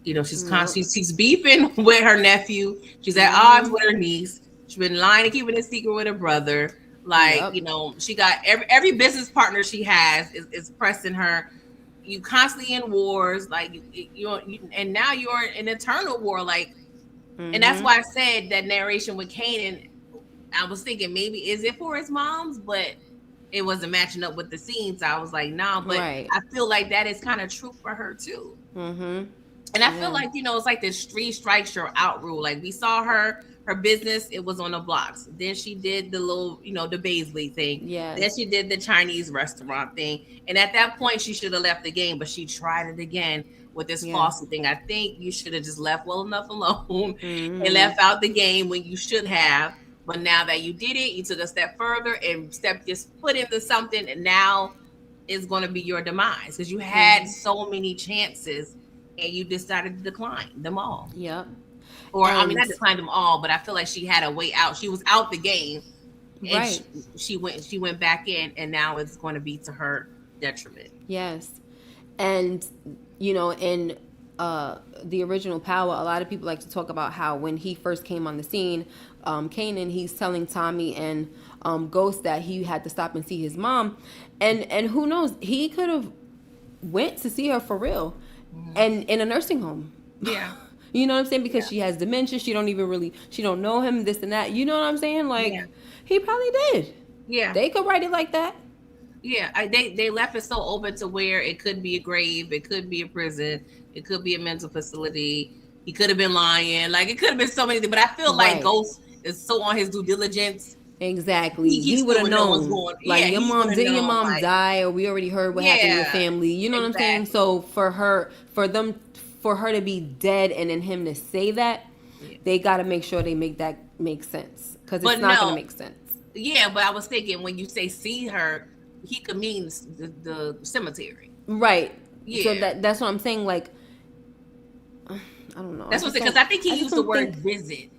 [SPEAKER 2] You know, she's
[SPEAKER 1] Nope.
[SPEAKER 2] constantly she's beefing with her nephew. She's at odds with her niece. She's been lying and keeping a secret with her brother. Like,
[SPEAKER 1] Yep.
[SPEAKER 2] you know, she got every business partner she has is pressing her. You constantly in wars, like and now you're in an eternal war. Like, and that's why I said that narration with Kanan. I was thinking maybe is it for his mom's, but it wasn't matching up with the scenes. So I was like, nah. But
[SPEAKER 1] Right.
[SPEAKER 2] I feel like that is kind of true for her too.
[SPEAKER 1] Mm-hmm.
[SPEAKER 2] And I feel
[SPEAKER 1] Yeah.
[SPEAKER 2] like, you know, it's like this three strikes you're out rule. Like we saw her business, it was on the blocks. Then she did the little, you know, the Baisley thing. Then
[SPEAKER 1] Yes.
[SPEAKER 2] she did the Chinese restaurant thing. And at that point, she should have left the game, but she tried it again with this
[SPEAKER 1] Yeah.
[SPEAKER 2] falsy thing. I think you should have just left well enough alone and
[SPEAKER 1] Mm-hmm.
[SPEAKER 2] left out the game when you should have. But now that you did it, you took a step further and just put into something, and now is going to be your demise because you had so many chances and you decided to decline them all.
[SPEAKER 1] Yep.
[SPEAKER 2] Or I mean,
[SPEAKER 1] And
[SPEAKER 2] not decline them all, but I feel like she had a way out. She was out the game, and
[SPEAKER 1] right.
[SPEAKER 2] she went back in, and now it's going to be to her detriment.
[SPEAKER 1] Yes. And you know, in the original Power, a lot of people like to talk about how when he first came on the scene, Kanan, he's telling Tommy and Ghost that he had to stop and see his mom, and who knows, he could have went to see her for real, and in a nursing home.
[SPEAKER 2] Yeah.
[SPEAKER 1] You know what I'm saying? Because she has dementia, she don't know him, this and that. You know what I'm saying? Like,
[SPEAKER 2] Yeah.
[SPEAKER 1] he probably did.
[SPEAKER 2] Yeah.
[SPEAKER 1] They could write it like that.
[SPEAKER 2] Yeah, they left it so open to where it could be a grave, it could be a prison, it could be a mental facility. He could have been lying, like it could have been so many things. But I feel like
[SPEAKER 1] Right.
[SPEAKER 2] Ghost is so on his due diligence.
[SPEAKER 1] Exactly. He
[SPEAKER 2] still
[SPEAKER 1] would have
[SPEAKER 2] would know what's
[SPEAKER 1] known.
[SPEAKER 2] going.
[SPEAKER 1] Like,
[SPEAKER 2] Yeah,
[SPEAKER 1] your
[SPEAKER 2] he
[SPEAKER 1] mom,
[SPEAKER 2] would have
[SPEAKER 1] didn't your
[SPEAKER 2] known.
[SPEAKER 1] mom
[SPEAKER 2] Like,
[SPEAKER 1] die? Or we already heard what happened to your
[SPEAKER 2] yeah,
[SPEAKER 1] family. You know what I'm saying?
[SPEAKER 2] exactly.
[SPEAKER 1] So for her to be dead and then him to say that,
[SPEAKER 2] Yeah.
[SPEAKER 1] they got to make sure they make that make sense. Because
[SPEAKER 2] But
[SPEAKER 1] it's not
[SPEAKER 2] no,
[SPEAKER 1] going to make sense.
[SPEAKER 2] yeah, but I was thinking when you say see her, he could mean the cemetery.
[SPEAKER 1] Right.
[SPEAKER 2] Yeah.
[SPEAKER 1] So that's what I'm saying. Like, I don't know.
[SPEAKER 2] That's what because I think he used the word visit.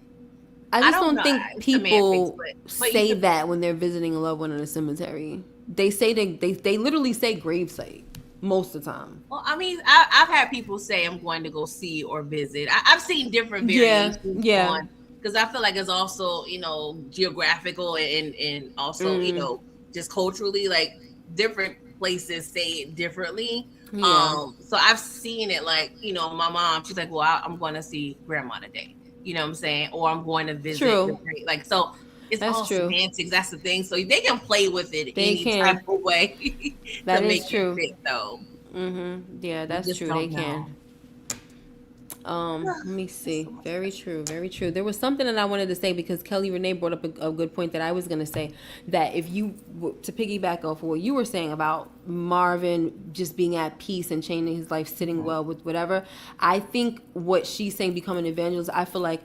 [SPEAKER 1] I just don't
[SPEAKER 2] know.
[SPEAKER 1] think
[SPEAKER 2] It's
[SPEAKER 1] people
[SPEAKER 2] semantics,
[SPEAKER 1] say that when they're visiting a loved one in a cemetery. They say they literally say gravesite most of the time.
[SPEAKER 2] Well, I mean, I've had people say I'm going to go see or visit. I've seen different variations on because I feel like it's also, you know, geographical and also, you know, just culturally, like different places say it differently.
[SPEAKER 1] Yeah.
[SPEAKER 2] So I've seen it like, you know, my mom, she's like, well, I'm going to see grandma today. You know what I'm saying? Or I'm going to visit.
[SPEAKER 1] True.
[SPEAKER 2] Like, so it's
[SPEAKER 1] That's
[SPEAKER 2] all
[SPEAKER 1] true.
[SPEAKER 2] semantics. That's the thing. So they can play with it
[SPEAKER 1] They
[SPEAKER 2] any
[SPEAKER 1] can.
[SPEAKER 2] type of way
[SPEAKER 1] That
[SPEAKER 2] to
[SPEAKER 1] is
[SPEAKER 2] make
[SPEAKER 1] true.
[SPEAKER 2] it fit, though.
[SPEAKER 1] Yeah, that's true. They can. Let me see. Very true. Very true. There was something that I wanted to say because Kelly Renee brought up a good point that I was going to say, that if you, to piggyback off of what you were saying about Marvin just being at peace and changing his life, sitting well with whatever, I think what she's saying, becoming an evangelist, I feel like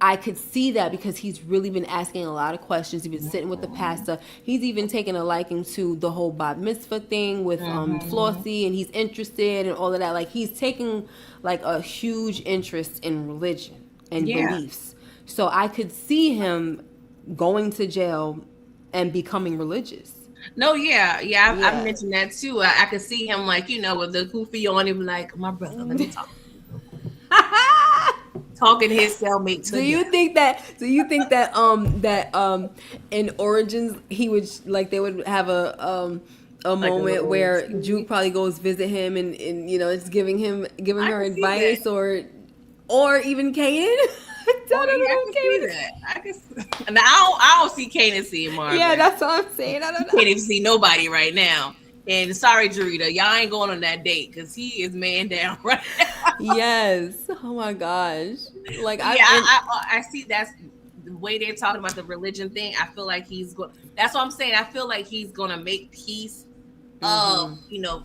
[SPEAKER 1] I could see that because he's really been asking a lot of questions. He's been sitting with the pastor. He's even taken a liking to the whole Bat Mitzvah thing with Flossie, and he's interested in all of that. Like, he's taking like a huge interest in religion and beliefs. So I could see him going to jail and becoming religious.
[SPEAKER 2] No, I've mentioned that too. I could see him, like, you know, with the kufi on him, like, my brother, let me talk. Talking to his cellmate.
[SPEAKER 1] Do you think that in Origins he would, like, they would have a like moment where Juke probably goes visit him and you know, it's giving her advice, or even Kanan?
[SPEAKER 2] I can see that. And I don't see Kanan seeing Marvin.
[SPEAKER 1] Yeah, that's what I'm saying. I don't know.
[SPEAKER 2] Can't even see nobody right now. And sorry, Jarita, y'all ain't going on that date because he is man down right now.
[SPEAKER 1] Yes. Oh my gosh. Like,
[SPEAKER 2] I see that's the way they're talking about the religion thing. I feel like he's going. That's what I'm saying. I feel like he's going to make peace of, you know,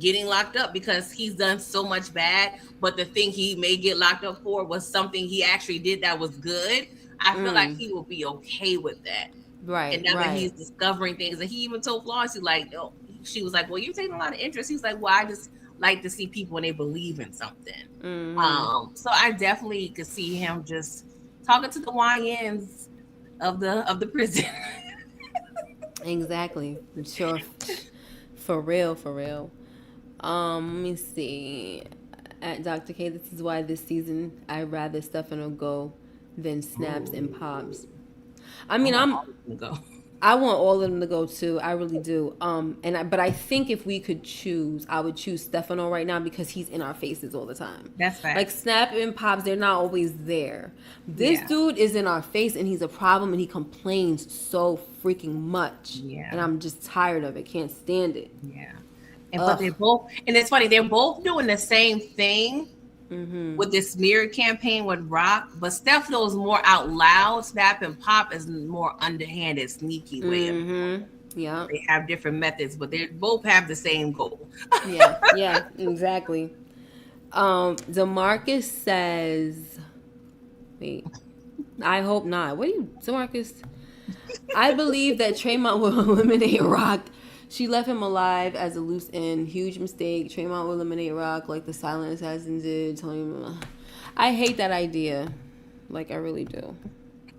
[SPEAKER 2] getting locked up because he's done so much bad. But the thing he may get locked up for was something he actually did that was good. I feel like he will be okay with that.
[SPEAKER 1] Right.
[SPEAKER 2] And now that he's discovering things, and he even told Flossie, like, oh, she was like, well, you're taking a lot of interest. He's like, well, I just like to see people when they believe in something. So I definitely could see him just talking to the YNs of the prison.
[SPEAKER 1] Exactly. Sure. For real. Let me see. At Dr. K, this is why this season I'd rather Stefano go than Snaps and Pops. I
[SPEAKER 2] I
[SPEAKER 1] mean,
[SPEAKER 2] want all of them to go.
[SPEAKER 1] I want all of them to go too. I really do. But I think if we could choose, I would choose Stefano right now because he's in our faces all the time.
[SPEAKER 2] That's fact.
[SPEAKER 1] Like Snap and Pops, they're not always there. This dude is in our face and he's a problem and he complains so freaking much.
[SPEAKER 2] Yeah.
[SPEAKER 1] And I'm just tired of it. Can't stand it.
[SPEAKER 2] Yeah. But they both, and it's funny, they're both doing the same thing with this smear campaign with Rock, but Stefano is more out loud. Snap and Pop is more underhanded, sneaky way.
[SPEAKER 1] Yeah.
[SPEAKER 2] They have different methods, but they both have the same goal.
[SPEAKER 1] Yeah, exactly. DeMarcus says, wait, I hope not. What are you, DeMarcus? I believe that Tremont will eliminate Rock. She left him alive as a loose end. Huge mistake. Tremont will eliminate Rock like the Silent Assassin did. I hate that idea. Like, I really do.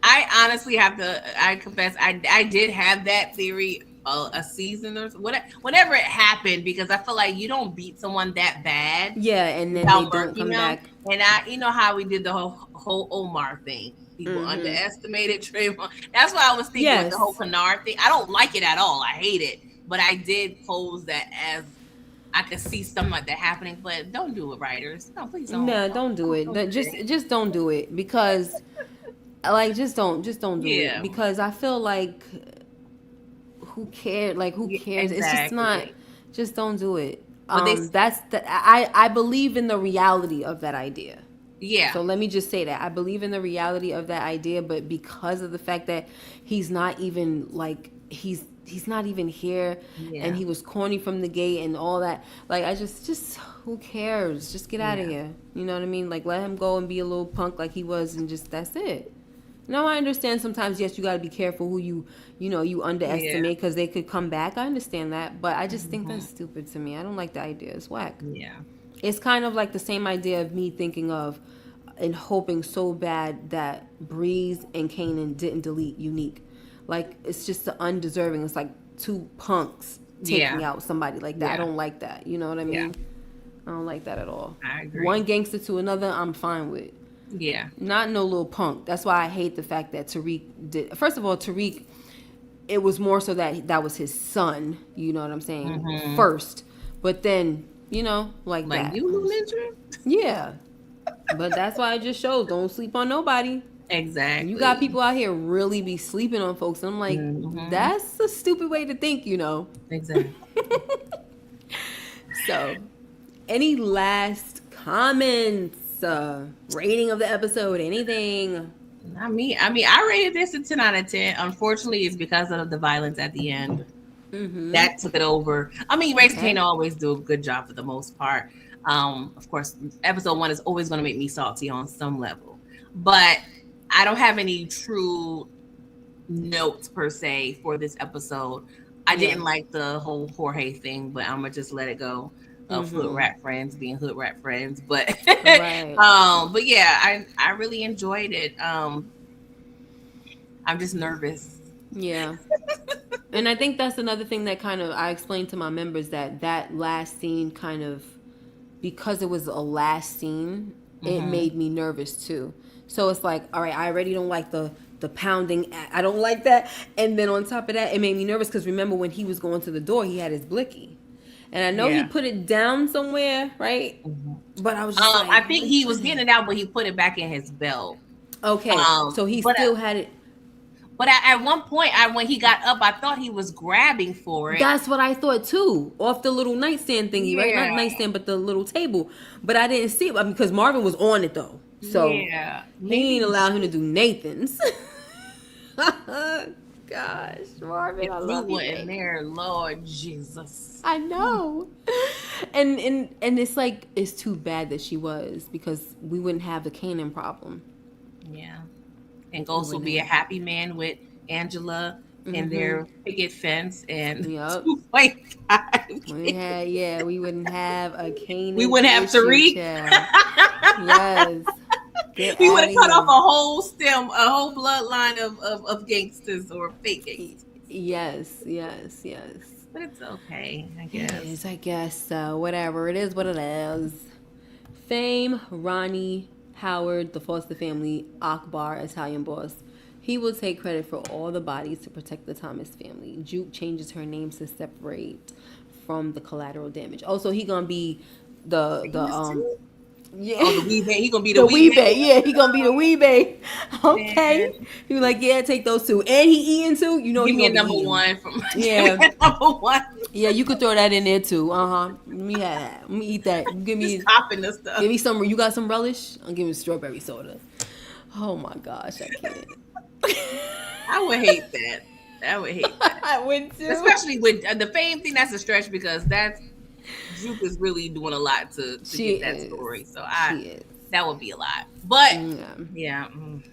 [SPEAKER 2] I honestly have to, I confess, I did have that theory a season or whenever it happened, because I feel like you don't beat someone that bad.
[SPEAKER 1] Yeah, and then they don't come back.
[SPEAKER 2] And you know how we did the whole Omar thing. People underestimated Trayvon. That's why I was thinking with the whole Kennard thing. I don't like it at all. I hate it. But I did pose that as I could see something like that happening. But don't do it, writers. No, please don't.
[SPEAKER 1] No, don't do it. Just don't do it, because like just don't do it, because I feel like who cares? Like who cares?
[SPEAKER 2] Exactly.
[SPEAKER 1] It's just not. Just don't do it. I believe in the reality of that idea.
[SPEAKER 2] Yeah.
[SPEAKER 1] So let me just say that I believe in the reality of that idea, but because of the fact that he's not even like he's not even here, and he was corny from the gate and all that. Like I just who cares? Just get out of here. You know what I mean? Like let him go and be a little punk like he was, and just that's it. Now I understand sometimes, yes, you got to be careful who you underestimate, because they could come back. I understand that, but I just think that's stupid to me. I don't like the idea. It's whack.
[SPEAKER 2] Yeah.
[SPEAKER 1] It's kind of like the same idea of me thinking of and hoping so bad that Breeze and Kanan didn't delete Unique. Like it's just the undeserving. It's like two punks taking out somebody like that. I don't like that. You know what I mean? I don't like that at all.
[SPEAKER 2] I agree.
[SPEAKER 1] One gangster to another, I'm fine with.
[SPEAKER 2] Yeah.
[SPEAKER 1] Not no little punk. That's why I hate the fact that Tariq did. First of all, Tariq, it was more so that was his son. You know what I'm saying? First, but then like that.
[SPEAKER 2] You little ninja.
[SPEAKER 1] Yeah, but that's why it just shows don't sleep on nobody.
[SPEAKER 2] Exactly.
[SPEAKER 1] You got people out here really be sleeping on folks. And I'm like, that's a stupid way to think.
[SPEAKER 2] Exactly.
[SPEAKER 1] So, any last comments? Rating of the episode, anything?
[SPEAKER 2] Not me. I mean, I rated this a 10 out of 10. Unfortunately, it's because of the violence at the end. That took it over. I mean, Raising Kanan always do a good job for the most part. Of course, episode 1 is always going to make me salty on some level. But I don't have any true notes per se for this episode. I didn't like the whole Jorge thing, but I'm going to just let it go. Of hood rat friends being hood rat friends, but but yeah, I really enjoyed it. I'm just nervous.
[SPEAKER 1] Yeah. And I think that's another thing that kind of I explained to my members, that last scene kind of, because it was a last scene, it made me nervous too. So it's like, all right, I already don't like the pounding. I don't like that. And then on top of that, it made me nervous because remember when he was going to the door, he had his blicky. And I know he put it down somewhere, right? But I was just like,
[SPEAKER 2] I think he was getting it out, but he put it back in his belt.
[SPEAKER 1] Okay, so he still had it.
[SPEAKER 2] But at one point, when he got up, I thought he was grabbing for it.
[SPEAKER 1] That's what I thought too, off the little nightstand thingy, right? Not nightstand, but the little table. But I didn't see it because Marvin was on it though. So he didn't allow him to do Nathan's. Gosh, Marvin, I love you.
[SPEAKER 2] In there, Lord Jesus.
[SPEAKER 1] I know. And it's like, it's too bad that she was, because we wouldn't have the Kanan problem. Yeah.
[SPEAKER 2] And Ghost will be a happy man with Angela and their picket fence and 2.5.
[SPEAKER 1] We wouldn't have a Kanan.
[SPEAKER 2] We wouldn't have Tariq.
[SPEAKER 1] Yes.
[SPEAKER 2] We would have cut off a whole bloodline of gangsters or fake gangsters.
[SPEAKER 1] Yes.
[SPEAKER 2] But it's okay, I
[SPEAKER 1] It
[SPEAKER 2] guess.
[SPEAKER 1] is, I guess. So whatever. It is what it is. Fame, Ronnie, Howard, the Foster family, Akbar, Italian boss. He will take credit for all the bodies to protect the Thomas family. Juke changes her name to separate from the collateral damage. Also, he gonna be the
[SPEAKER 2] Famous too?
[SPEAKER 1] yeah.
[SPEAKER 2] Oh, the wee babe. He gonna be the
[SPEAKER 1] The
[SPEAKER 2] wee
[SPEAKER 1] wee bay,
[SPEAKER 2] babe.
[SPEAKER 1] yeah, he gonna be the wee bay.
[SPEAKER 2] Man,
[SPEAKER 1] Okay, he was like, yeah, take those two, and he eating too. You know
[SPEAKER 2] give
[SPEAKER 1] he
[SPEAKER 2] me a
[SPEAKER 1] gonna be
[SPEAKER 2] number
[SPEAKER 1] eating.
[SPEAKER 2] one from. Give me
[SPEAKER 1] Yeah,
[SPEAKER 2] a number one.
[SPEAKER 1] yeah, you could throw that in there too. Let me have that. Let me eat that.
[SPEAKER 2] Just topping the
[SPEAKER 1] Give
[SPEAKER 2] stuff.
[SPEAKER 1] me some. You got some relish? I'll give you strawberry soda. Oh my gosh, I can't.
[SPEAKER 2] I would hate that. I would hate that.
[SPEAKER 1] I would too.
[SPEAKER 2] Especially with the fame thing. That's a stretch because that's Juke is really doing a lot to
[SPEAKER 1] She
[SPEAKER 2] get that
[SPEAKER 1] is.
[SPEAKER 2] story. So
[SPEAKER 1] She is.
[SPEAKER 2] that would be a lot. But
[SPEAKER 1] Yeah.
[SPEAKER 2] yeah,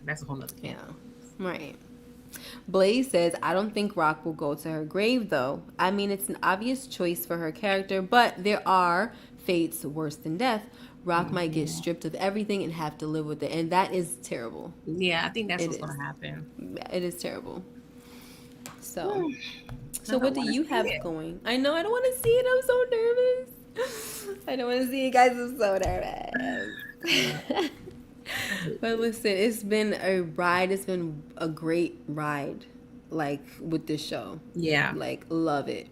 [SPEAKER 2] that's a whole nother can.
[SPEAKER 1] Yeah. Right. Blaze says, I don't think Rock will go to her grave, though. I mean, it's an obvious choice for her character, but there are fates worse than death. Rock might get stripped of everything and have to live with it. And that is terrible.
[SPEAKER 2] Yeah, I think that's what's going to happen.
[SPEAKER 1] It is terrible. So, what do you have going? I know, I don't want to see it. I'm so nervous. I don't want to see you guys. I'm so nervous. But listen, it's been a ride. It's been a great ride, like with this show.
[SPEAKER 2] Yeah.
[SPEAKER 1] Like, love it.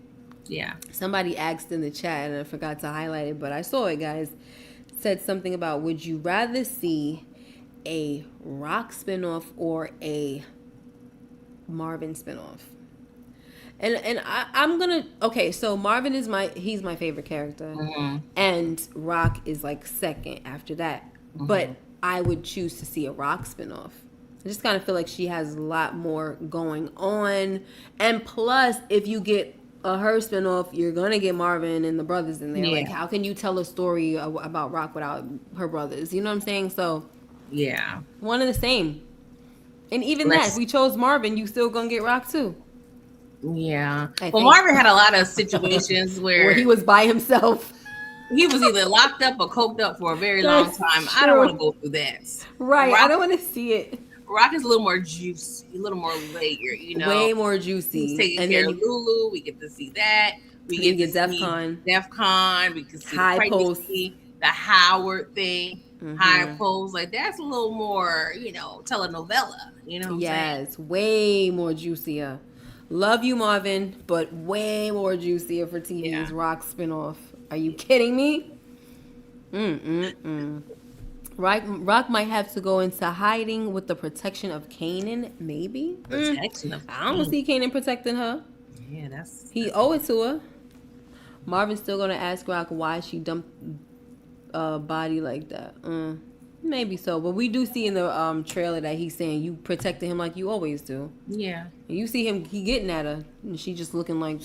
[SPEAKER 2] Yeah.
[SPEAKER 1] Somebody asked in the chat, and I forgot to highlight it, but I saw it, guys. Said something about, would you rather see a Rock spinoff or a Marvin spinoff? And I'm gonna, okay, so Marvin is he's my favorite character, and Rock is like second after that. But I would choose to see a Rock spinoff. I just kind of feel like she has a lot more going on, and plus, if you get a her spinoff, you're gonna get Marvin and the brothers in there.
[SPEAKER 2] Yeah.
[SPEAKER 1] Like, how can you tell a story about Rock without her brothers? You know what I'm saying? So,
[SPEAKER 2] yeah,
[SPEAKER 1] one and the same. And even that, if we chose Marvin, you still gonna get Rock too.
[SPEAKER 2] Yeah. Well, Marvin had a lot of situations where
[SPEAKER 1] he was by himself.
[SPEAKER 2] He was either locked up or coked up for a very long time.
[SPEAKER 1] True.
[SPEAKER 2] I don't want to go through that.
[SPEAKER 1] Right. I don't want to see it.
[SPEAKER 2] Rock is a little more juicy, a little more layer, you know.
[SPEAKER 1] Way more juicy.
[SPEAKER 2] He's taking care of Lulu. We get to see that. We get to
[SPEAKER 1] DEF
[SPEAKER 2] see
[SPEAKER 1] CON.
[SPEAKER 2] DEF CON. We can see
[SPEAKER 1] High
[SPEAKER 2] the pregnancy, the Howard thing, High Pose. Like, that's a little more, you know, telenovela. You know what I'm saying?
[SPEAKER 1] Yes, way more juicier. Love you, Marvin, but way more juicier for TV's Rock spinoff. Are you kidding me? Rock might have to go into hiding with the protection of Kanan, maybe.
[SPEAKER 2] Protection of
[SPEAKER 1] I don't see Kanan protecting her.
[SPEAKER 2] Yeah, that's
[SPEAKER 1] he owe it to her. Marvin's still gonna ask Rock why she dumped a body like that. Maybe so, but we do see in the trailer that he's saying you protected him like you always do.
[SPEAKER 2] Yeah.
[SPEAKER 1] And you see him, he getting at her, and she just looking like.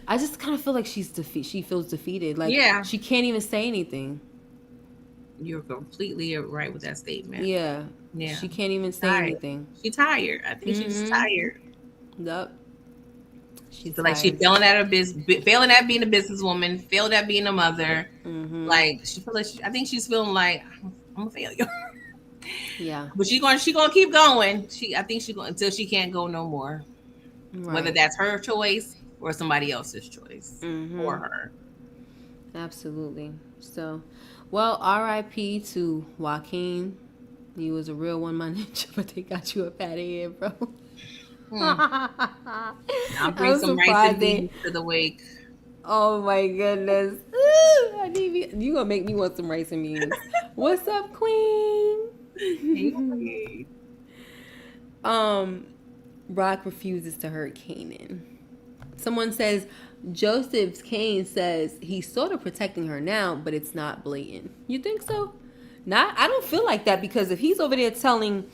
[SPEAKER 1] I just kind of feel like she feels defeated. Like, she can't even say anything.
[SPEAKER 2] You're completely right with that statement.
[SPEAKER 1] Yeah. She can't even say anything.
[SPEAKER 2] She's tired. I think she's tired.
[SPEAKER 1] Yep. She's
[SPEAKER 2] like she's failing at her business, failing at being a businesswoman, failed at being a mother. Like she feels like I think she's feeling like I'm a failure.
[SPEAKER 1] Yeah.
[SPEAKER 2] But she's gonna keep going. I think she's going until she can't go no more. Right. Whether that's her choice or somebody else's choice for her.
[SPEAKER 1] Absolutely. So, well, R.I.P. to Joaquin. He was a real one, my ninja, but they got you up out of here, bro.
[SPEAKER 2] I'll bring some rice and beans to the wake.
[SPEAKER 1] Oh my goodness. You gonna make me want some rice and beans. What's up, Queen?
[SPEAKER 2] Hey.
[SPEAKER 1] Rock refuses to hurt Kanan. Someone says Joseph's Kane says he's sort of protecting her now, but it's not blatant. You think so? Not. I don't feel like that, because if he's over there telling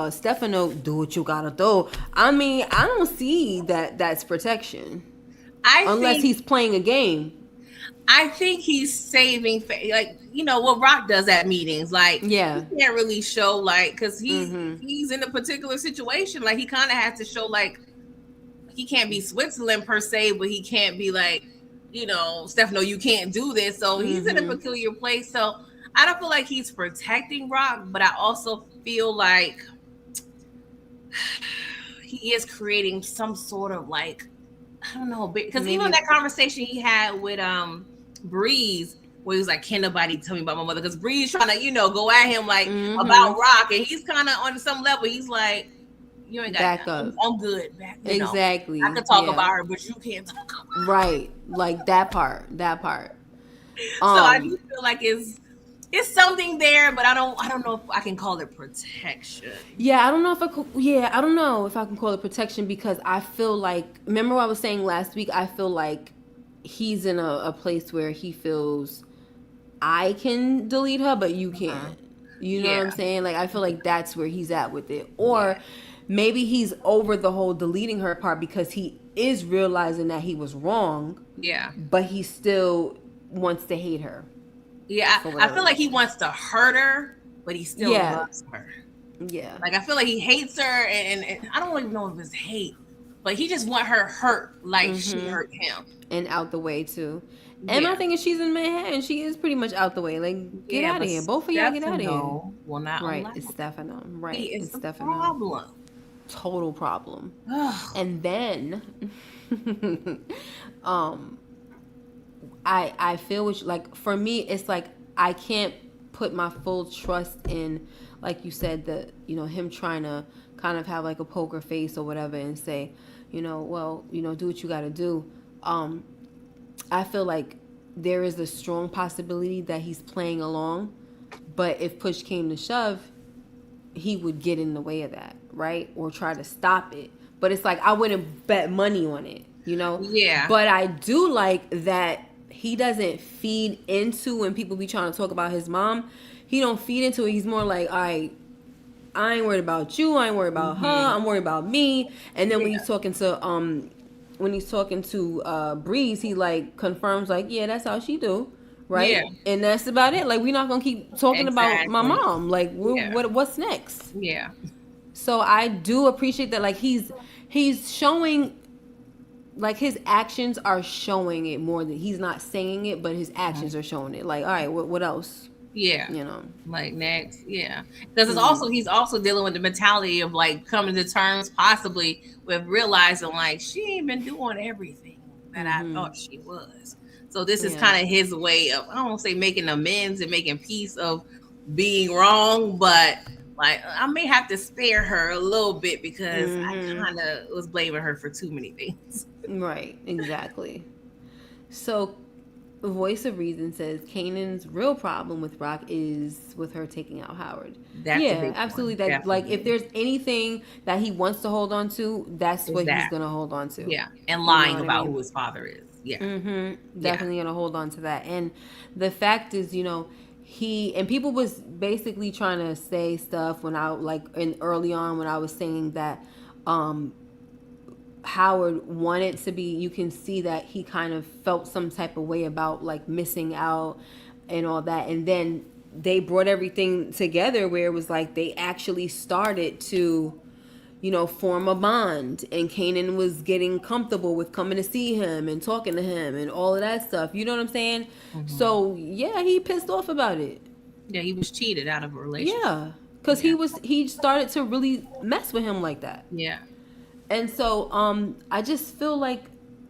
[SPEAKER 1] Stefano, do what you gotta do, I mean, I don't see that's protection. Unless he's playing a game.
[SPEAKER 2] I think he's saving, like, you know what Rock does at meetings. Like, he can't really show, like, because he's in a particular situation. Like, he kind of has to show, like, he can't be Switzerland per se, but he can't be like, you know, Stefano, you can't do this. So he's in a peculiar place. So I don't feel like he's protecting Rock, but I also feel like he is creating some sort of like I don't know, because
[SPEAKER 1] Maybe
[SPEAKER 2] even that conversation he had with Breeze, where he was like, "Can nobody tell me about my mother?" Because Breeze trying to, go at him like about Rock, and he's kind of on some level. He's like, "You ain't got.
[SPEAKER 1] back up.
[SPEAKER 2] I'm good. Back,
[SPEAKER 1] Exactly.
[SPEAKER 2] I can talk about her, but you can't talk about her."
[SPEAKER 1] Right. Like that part. That part.
[SPEAKER 2] So I do feel like it's something there, but I don't know if I can call it protection.
[SPEAKER 1] Yeah, I don't know if I could, yeah, I don't know if I can call it protection, because I feel like, remember what I was saying last week, I feel like he's in a place where he feels I can delete her but you can't. You know what I'm saying? Like I feel like that's where he's at with it. Or maybe he's over the whole deleting her part because he is realizing that he was wrong.
[SPEAKER 2] Yeah.
[SPEAKER 1] But he still wants to hate her.
[SPEAKER 2] Yeah, I feel like he wants to hurt her, but he still loves her.
[SPEAKER 1] Yeah.
[SPEAKER 2] Like I feel like he hates her, and I don't even know if it's hate, but he just want her hurt like she hurt him.
[SPEAKER 1] And out the way too. And my thing is, she's in Manhattan. She is pretty much out the way. Like, get out of here. Both of y'all get out of here.
[SPEAKER 2] Well, not
[SPEAKER 1] right. It's Stefano. Right.
[SPEAKER 2] It's
[SPEAKER 1] Stefano.
[SPEAKER 2] Problem.
[SPEAKER 1] Total problem. And then, I feel which, like, for me, it's like I can't put my full trust in, like you said, him trying to kind of have like a poker face or whatever and say, well, do what you got to do. I feel like there is a strong possibility that he's playing along, but if push came to shove, he would get in the way of that, right? Or try to stop it. But it's like I wouldn't bet money on it,
[SPEAKER 2] Yeah.
[SPEAKER 1] But I do like that he doesn't feed into when people be trying to talk about his mom. He don't feed into it. He's more like, all right, I ain't worried about you. I ain't worried about her. I'm worried about me. And then when he's talking to Breeze, he like confirms like, yeah, that's how she do, right? Yeah. And that's about it. Like, we're not gonna keep talking about my mom. Like, what's next?
[SPEAKER 2] Yeah.
[SPEAKER 1] So I do appreciate that. Like he's showing, like his actions are showing it more than he's not saying it, but his actions are showing it. Like, all right, what else?
[SPEAKER 2] Yeah. Like next. Yeah. Because he's also dealing with the mentality of like coming to terms possibly with realizing like she ain't been doing everything that I thought she was. So this is kind of his way of, I don't want to say making amends and making peace of being wrong, but like I may have to spare her a little bit because I kind of was blaming her for too many things.
[SPEAKER 1] Right. Exactly. So Voice of Reason says Kanan's real problem with Rock is with her taking out Howard.
[SPEAKER 2] That's
[SPEAKER 1] absolutely. That definitely. Like if there's anything that he wants to hold on to, that's what he's gonna hold on to.
[SPEAKER 2] Yeah, and lying about who his father is. Yeah,
[SPEAKER 1] definitely gonna hold on to that. And the fact is, he and people was basically trying to say stuff when I early on when I was saying that Howard wanted to be, you can see that he kind of felt some type of way about like missing out and all that. And then they brought everything together where it was like they actually started to, form a bond, and Kanan was getting comfortable with coming to see him and talking to him and all of that stuff. You know what I'm saying? So yeah, he pissed off about it.
[SPEAKER 2] Yeah, he was cheated out of a relationship.
[SPEAKER 1] Yeah, because he started to really mess with him like that.
[SPEAKER 2] Yeah.
[SPEAKER 1] And so I just feel like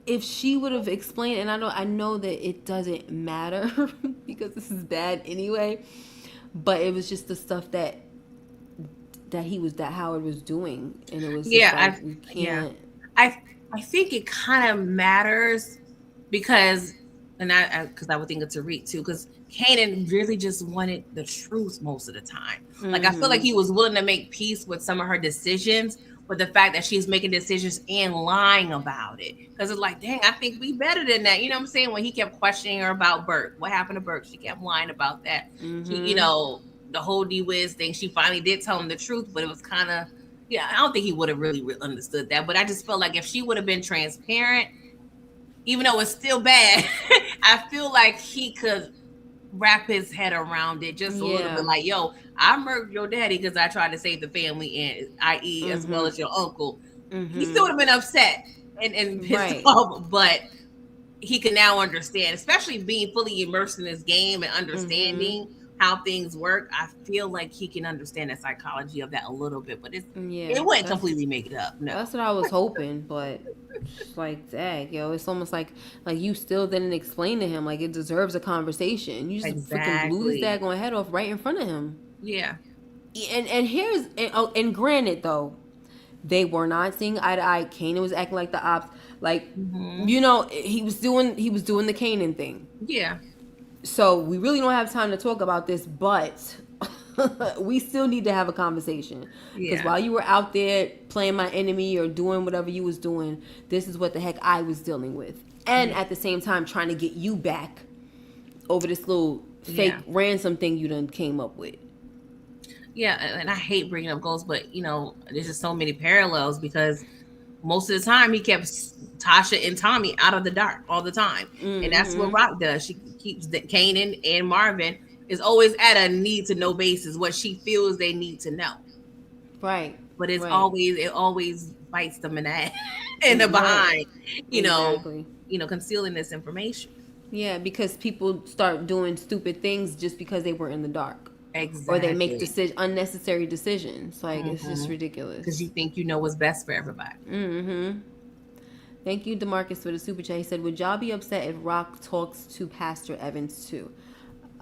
[SPEAKER 1] if she would have explained, and I know that it doesn't matter because this is bad anyway, but it was just the stuff that Howard was doing, and it was
[SPEAKER 2] I think it kind of matters because I would think of Tariq too, because Kanan really just wanted the truth most of the time. Like I feel like he was willing to make peace with some of her decisions, but the fact that she's making decisions and lying about it, because it's like, dang, I think we better than that. You know what I'm saying? When he kept questioning her about Burke, what happened to Burke? She kept lying about that. She, the whole D-Wiz thing, she finally did tell him the truth, but it was kind of, I don't think he would have really understood that. But I just felt like if she would have been transparent, even though it's still bad, I feel like he could wrap his head around it just a little bit, like, yo, I murdered your daddy because I tried to save the family, and i.e. as well as your uncle. He still would have been upset and pissed off, but he can now understand, especially being fully immersed in this game and understanding how things work, I feel like he can understand the psychology of that a little bit, but
[SPEAKER 1] Yeah,
[SPEAKER 2] it wouldn't
[SPEAKER 1] that's
[SPEAKER 2] completely make it up. No.
[SPEAKER 1] that's what I was hoping, but it's like, dang, yo, it's almost like you still didn't explain to him like it deserves a conversation. You just freaking blew his
[SPEAKER 2] Exactly.
[SPEAKER 1] daggone head off right in front of him.
[SPEAKER 2] Yeah.
[SPEAKER 1] And granted though, they were not seeing eye to eye. Kanan was acting like the ops, like
[SPEAKER 2] Hmm.
[SPEAKER 1] you know he was doing the Kanan thing.
[SPEAKER 2] Yeah.
[SPEAKER 1] So we really don't have time to talk about this, but we still need to have a conversation because
[SPEAKER 2] Yeah.
[SPEAKER 1] while you were out there playing my enemy or doing whatever you was doing, this is what the heck I was dealing with, and
[SPEAKER 2] Yeah.
[SPEAKER 1] at the same time trying to get you back over this little fake
[SPEAKER 2] Yeah.
[SPEAKER 1] ransom thing you done came up with.
[SPEAKER 2] Yeah. And I hate bringing up goals, but there's just so many parallels because most of the time he kept Tasha and Tommy out of the dark all the time. And that's what
[SPEAKER 1] Mm-hmm.
[SPEAKER 2] Rock does. She keeps Kanan and Marvin is always at a need to know basis, what she feels they need to know.
[SPEAKER 1] Right.
[SPEAKER 2] But
[SPEAKER 1] Right.
[SPEAKER 2] it always bites them in the in the
[SPEAKER 1] Right.
[SPEAKER 2] behind, you know,
[SPEAKER 1] Exactly.
[SPEAKER 2] concealing this information.
[SPEAKER 1] Yeah, because people start doing stupid things just because they were in the dark, or they make
[SPEAKER 2] Exactly.
[SPEAKER 1] unnecessary decisions. Like it's just
[SPEAKER 2] Because you
[SPEAKER 1] ridiculous.
[SPEAKER 2] think you know what's best for everybody.
[SPEAKER 1] Mm-hmm. Thank you, Demarcus, for the super chat. He said, "Would y'all be upset if Rock talks to Pastor Evans too?"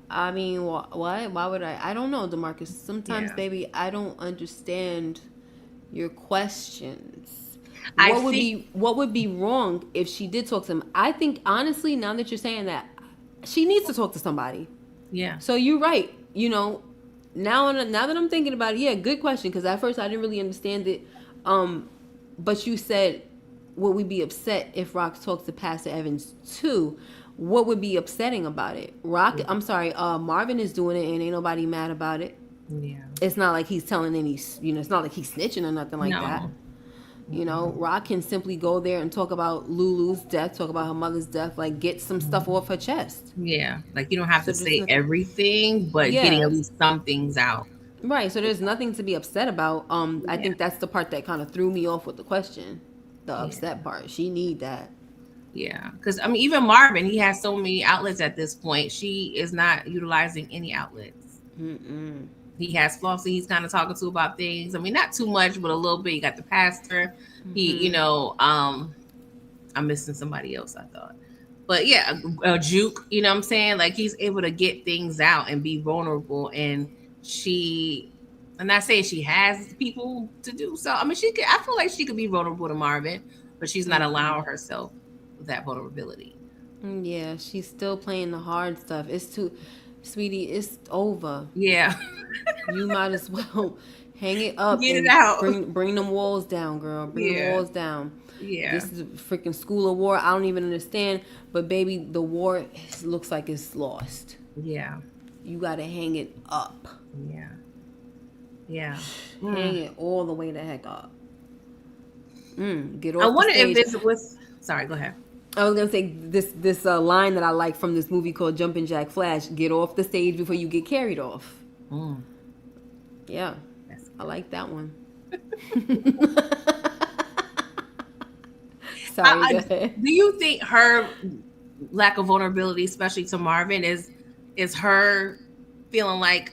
[SPEAKER 1] I mean, what? Why would I? I don't know, Demarcus. Sometimes,
[SPEAKER 2] Yeah.
[SPEAKER 1] baby, I don't understand your questions.
[SPEAKER 2] I think,
[SPEAKER 1] What would be wrong if she did talk to him? I think honestly, now that you're saying that, she needs to talk to somebody.
[SPEAKER 2] yeah.
[SPEAKER 1] So you're right. Now that I'm thinking about it, yeah, good question. Because at first I didn't really understand it. But you said, would we be upset if Rock talks to Pastor Evans too? What would be upsetting about it? Rock, I'm sorry, Marvin is doing it and ain't nobody mad about it.
[SPEAKER 2] Yeah.
[SPEAKER 1] It's not like he's telling any, it's not like he's snitching or nothing like that.
[SPEAKER 2] No. Mm-mm.
[SPEAKER 1] Rock can simply go there and talk about Lulu's death, talk about her mother's death, like get some stuff off her chest.
[SPEAKER 2] Yeah. Like you don't have
[SPEAKER 1] So
[SPEAKER 2] to
[SPEAKER 1] there's
[SPEAKER 2] say
[SPEAKER 1] nothing.
[SPEAKER 2] everything, but getting at
[SPEAKER 1] Yeah,
[SPEAKER 2] least some things out.
[SPEAKER 1] right. So there's nothing to be upset about. I
[SPEAKER 2] Yeah.
[SPEAKER 1] think that's the part that kind of threw me off with the question, the
[SPEAKER 2] Yeah.
[SPEAKER 1] upset part. She need that.
[SPEAKER 2] Yeah. Because I mean, even Marvin, he has so many outlets at this point. She is not utilizing any outlets.
[SPEAKER 1] Mm-mm.
[SPEAKER 2] He has Flossie he's kind of talking to about things. I mean, not too much, but a little bit. You got the pastor.
[SPEAKER 1] Mm-hmm.
[SPEAKER 2] I'm missing somebody else, I thought. But yeah, a juke, you know what I'm saying? Like he's able to get things out and be vulnerable. And I'm not saying she has people to do so. I mean, I feel like she could be vulnerable to Marvin, but she's not
[SPEAKER 1] Mm-mm.
[SPEAKER 2] allowing herself that vulnerability.
[SPEAKER 1] Yeah, she's still playing the hard stuff. It's too, sweetie. It's over.
[SPEAKER 2] Yeah.
[SPEAKER 1] You might as well hang it up
[SPEAKER 2] Get it
[SPEAKER 1] and
[SPEAKER 2] out.
[SPEAKER 1] bring them walls down, girl. Bring them
[SPEAKER 2] Yeah.
[SPEAKER 1] walls down.
[SPEAKER 2] Yeah.
[SPEAKER 1] This is a freaking school of war. I don't even understand, but baby, the war looks like it's lost.
[SPEAKER 2] Yeah.
[SPEAKER 1] You gotta hang it up.
[SPEAKER 2] Yeah. Yeah.
[SPEAKER 1] Hang
[SPEAKER 2] Mm.
[SPEAKER 1] it all the way the heck up. Get
[SPEAKER 2] I
[SPEAKER 1] off the
[SPEAKER 2] wonder if
[SPEAKER 1] stage.
[SPEAKER 2] this was. Sorry, go ahead.
[SPEAKER 1] I was gonna say this line that I like from this movie called Jumpin' Jack Flash. Get off the stage before you get carried off.
[SPEAKER 2] Mm.
[SPEAKER 1] Yeah,
[SPEAKER 2] That's
[SPEAKER 1] I like that one.
[SPEAKER 2] I,
[SPEAKER 1] Sorry, go ahead.
[SPEAKER 2] do you think her lack of vulnerability, especially to Marvin, is her feeling like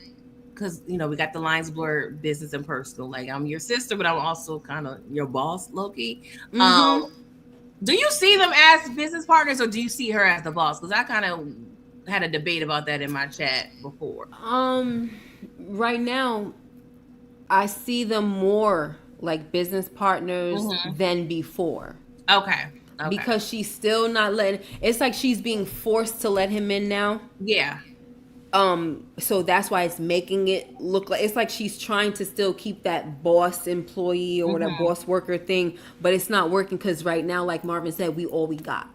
[SPEAKER 2] because we got the lines blurred, business and personal. Like I'm your sister, but I'm also kind of your boss, Loki. Um,
[SPEAKER 1] Mm-hmm.
[SPEAKER 2] do you see them as business partners, or do you see her as the boss? Because I kind of had a debate about that in my chat before.
[SPEAKER 1] Right now, I see them more like business partners
[SPEAKER 2] Hmm.
[SPEAKER 1] than before.
[SPEAKER 2] Okay. Okay.
[SPEAKER 1] Because she's still not letting, it's like she's being forced to let him in now.
[SPEAKER 2] Yeah.
[SPEAKER 1] So that's why it's making it look like it's like she's trying to still keep that boss employee or whatever
[SPEAKER 2] Hmm.
[SPEAKER 1] boss worker thing, but it's not working because right now, like Marvin said, we all we got.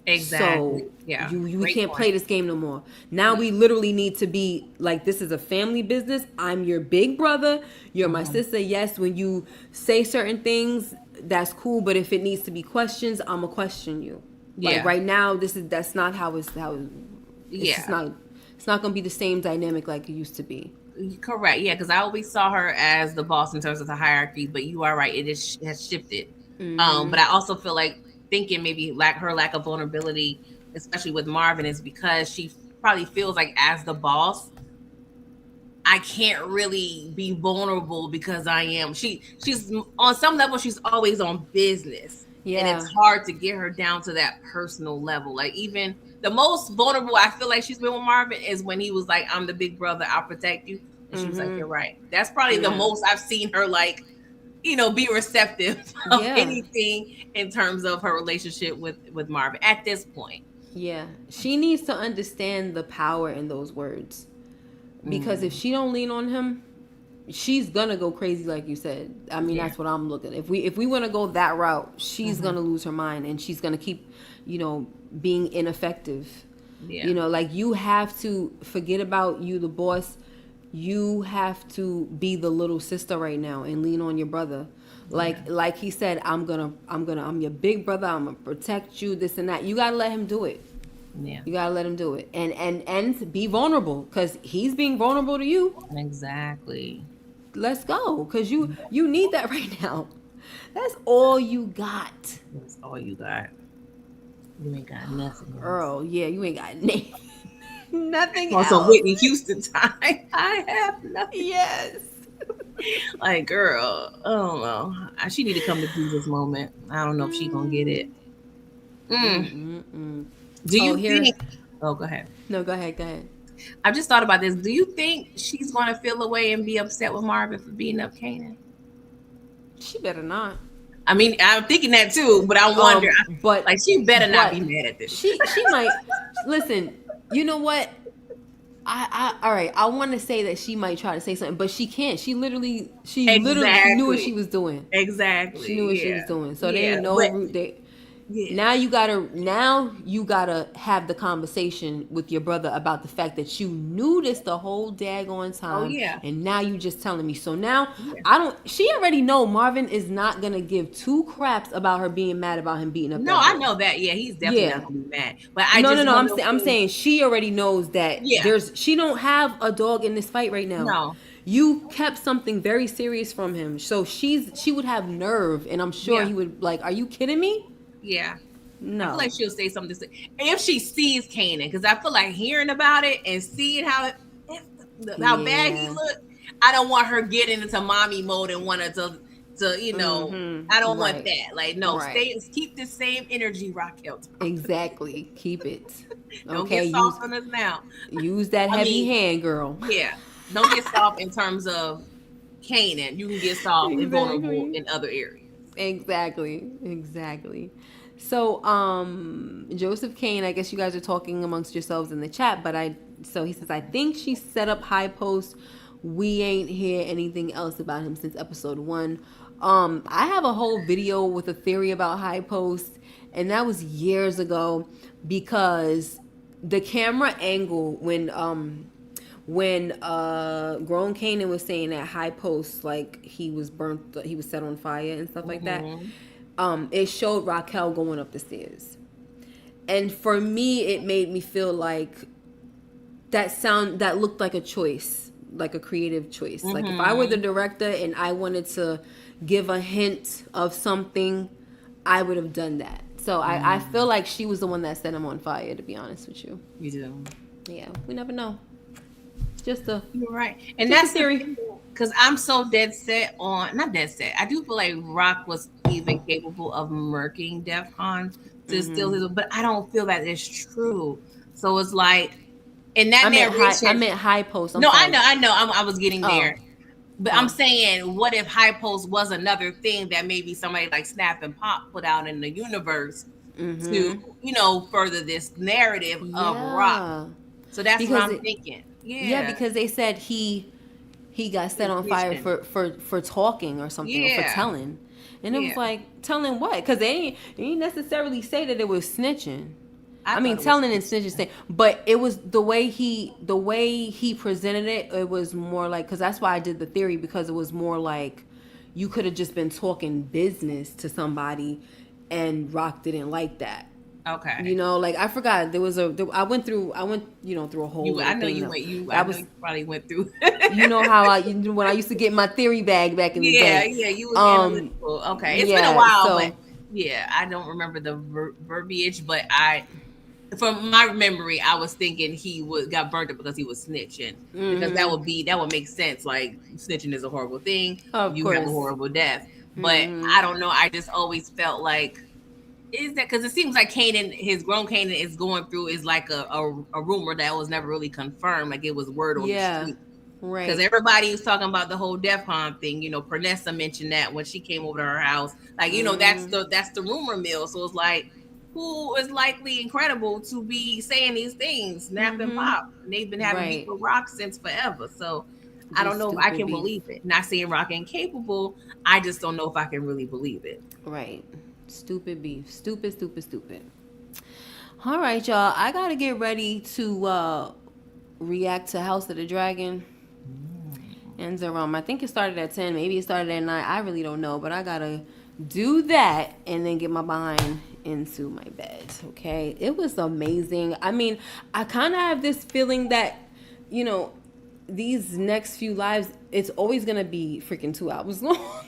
[SPEAKER 2] Exactly.
[SPEAKER 1] So
[SPEAKER 2] Yeah.
[SPEAKER 1] we
[SPEAKER 2] Great
[SPEAKER 1] can't play
[SPEAKER 2] point.
[SPEAKER 1] this game no more. Now we literally need to be like, this is a family business. I'm your big brother. You're my
[SPEAKER 2] Mhm.
[SPEAKER 1] sister. Yes, when you say certain things, that's cool. But if it needs to be questions, I'ma question you. Like
[SPEAKER 2] Yeah.
[SPEAKER 1] right now, that's not it's just
[SPEAKER 2] Yeah.
[SPEAKER 1] not. It's not gonna be the same dynamic like it used to be.
[SPEAKER 2] Correct. Yeah, because I always saw her as the boss in terms of the hierarchy, but you are right. It has shifted. But
[SPEAKER 1] Mm-hmm.
[SPEAKER 2] I also feel like thinking maybe her lack of vulnerability, especially with Marvin, is because she probably feels like as the boss, I can't really be vulnerable because I am. She's on some level. She's always on business, and it's
[SPEAKER 1] Yeah.
[SPEAKER 2] hard to get her down to that personal level. Like even the most vulnerable I feel like she's been with Marvin is when he was like, "I'm the big brother. I'll protect you," and she was like, "You're right." That's probably the most I've seen her like, be receptive of
[SPEAKER 1] Yeah.
[SPEAKER 2] anything in terms of her relationship with Marvin at this point.
[SPEAKER 1] Yeah. She needs to understand the power in those words. Because if she don't lean on him, she's gonna go crazy, like you said. I mean, that's what I'm looking. If we want to go that route, she's gonna lose her mind, and she's gonna keep, being ineffective.
[SPEAKER 2] Yeah.
[SPEAKER 1] Like you have to forget about you, the boss. You have to be the little sister right now and lean on your brother. Like he said, I'm your big brother. I'm gonna protect you. This and that. You gotta let him do it.
[SPEAKER 2] Yeah.
[SPEAKER 1] You gotta let him do it, and be vulnerable, because he's being vulnerable to you.
[SPEAKER 2] Exactly.
[SPEAKER 1] Let's go, because you need that right now. That's all you got.
[SPEAKER 2] That's all you got. You ain't got nothing,
[SPEAKER 1] girl. Yeah, you ain't got nothing
[SPEAKER 2] on
[SPEAKER 1] else.
[SPEAKER 2] some Whitney Houston time. I have nothing.
[SPEAKER 1] Yes.
[SPEAKER 2] Like, girl, I don't know. She need to come to Jesus moment. I don't know if she gonna get it. Do you think? Oh, go ahead.
[SPEAKER 1] No, go ahead.
[SPEAKER 2] I've just thought about this. Do you think she's gonna feel away and be upset with Marvin for beating up Kanan?
[SPEAKER 1] She better not.
[SPEAKER 2] I mean, I'm thinking that too, but I wonder.
[SPEAKER 1] But
[SPEAKER 2] like, she better not be mad at this.
[SPEAKER 1] She might. Listen, you know what? All right. I want to say that she might try to say something, but she can't. She literally knew what she was doing.
[SPEAKER 2] Exactly.
[SPEAKER 1] She knew what she was doing. So there ain't no root. Now you gotta have the conversation with your brother about the fact that you knew this the whole daggone time.
[SPEAKER 2] Oh yeah.
[SPEAKER 1] And now you just telling me. So now she already know Marvin is not gonna give two craps about her being mad about him beating up.
[SPEAKER 2] No, I know that. Yeah, he's definitely not gonna be mad. But
[SPEAKER 1] I'm saying she already knows that she don't have a dog in this fight right now.
[SPEAKER 2] No.
[SPEAKER 1] You kept something very serious from him. So she would have nerve, and I'm sure he would like, are you kidding me?
[SPEAKER 2] Yeah.
[SPEAKER 1] No.
[SPEAKER 2] I feel like she'll say something if she sees Kanan, because I feel like hearing about it and seeing how bad he looked, I don't want her getting into mommy mode and wanting to I don't want that. Like, no, keep the same energy, Raquel.
[SPEAKER 1] Exactly. Keep it.
[SPEAKER 2] Don't get soft on us now.
[SPEAKER 1] Use that heavy hand, girl.
[SPEAKER 2] Yeah. Don't get soft in terms of Kanan. You can get soft and vulnerable in other areas.
[SPEAKER 1] Exactly. So, Joseph Kane, I guess you guys are talking amongst yourselves in the chat, so he says, I think she set up High Post. We ain't hear anything else about him since episode 1. I have a whole video with a theory about High Post, and that was years ago, because the camera angle when grown Kanan was saying that High Post, like he was set on fire and stuff like that, it showed Raquel going up the stairs, and for me it made me feel like that looked like a choice, like a creative choice. Like if I were the director and I wanted to give a hint of something, I would have done that. So I feel like she was the one that set him on fire, to be honest with you.
[SPEAKER 2] You do.
[SPEAKER 1] Yeah, we never know.
[SPEAKER 2] You're right. And that's theory. Because I'm so not dead set. I do feel like Rock was even capable of murking DEFCON to steal his, but I don't feel that is true. So it's like, in that narration,
[SPEAKER 1] I meant High Post.
[SPEAKER 2] I know. I was getting there. But I'm saying, what if High Post was another thing that maybe somebody like Snap and Pop put out in the universe to, further this narrative of Rock. So that's what I'm thinking.
[SPEAKER 1] Yeah, because they said he got set on fire for talking or something, or for telling. And it was like, telling what? Because they didn't necessarily say that it was snitching. I mean, telling and snitching thing, but it was the way he presented it. It was more like, because that's why I did the theory, because it was more like you could have just been talking business to somebody, and Rock didn't like that.
[SPEAKER 2] Okay.
[SPEAKER 1] Like I forgot I went through a whole.
[SPEAKER 2] I know you went. You probably went through.
[SPEAKER 1] You know how when I used to get my theory bag back in the day.
[SPEAKER 2] Yeah. You was analytical. Okay, it's been a while, but I don't remember the verbiage, but from my memory, I was thinking he got burnt up because he was snitching. Because that would make sense. Like snitching is a horrible thing.
[SPEAKER 1] Of
[SPEAKER 2] You have a
[SPEAKER 1] course.
[SPEAKER 2] horrible death. But I don't know. I just always felt like is that because it seems like Kanan, his grown Kanan, is going through is like a rumor that was never really confirmed. Like it was word on the
[SPEAKER 1] Yeah.
[SPEAKER 2] street.
[SPEAKER 1] Right.
[SPEAKER 2] Because everybody was talking about the whole DEF CON thing. You know, Pernessa mentioned that when she came over to her house. Like, you know, that's the rumor mill. So it's like, who is likely incredible to be saying these things? Nap and Pop. And they've been having beef with Rock since forever. So I don't know if I can believe it. Not saying Rock ain't capable. I just don't know if I can really believe it.
[SPEAKER 1] Right. Stupid beef. Stupid. All right, y'all. I gotta get ready to react to House of the Dragon. And I think it started at 10. Maybe it started at 9. I really don't know. But I gotta do that and then get my behind into my bed. Okay. It was amazing. I mean, I kind of have this feeling that, you know, these next few lives, it's always gonna be freaking 2 hours long.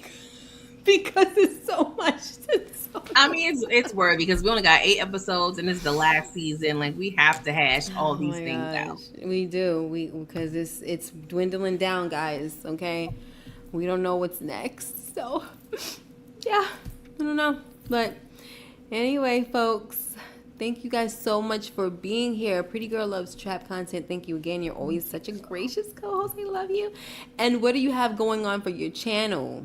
[SPEAKER 1] Because it's so much to talk.
[SPEAKER 2] I mean, it's worth because we only got 8 episodes and it's the last season. Like we have to hash all these things out.
[SPEAKER 1] We do. Because it's dwindling down, guys. Okay, we don't know what's next. So yeah, I don't know. But anyway, folks, thank you guys so much for being here. Pretty Girl Loves Trap Content. Thank you again. You're always such a gracious co-host. I love you. And what do you have going on for your channel?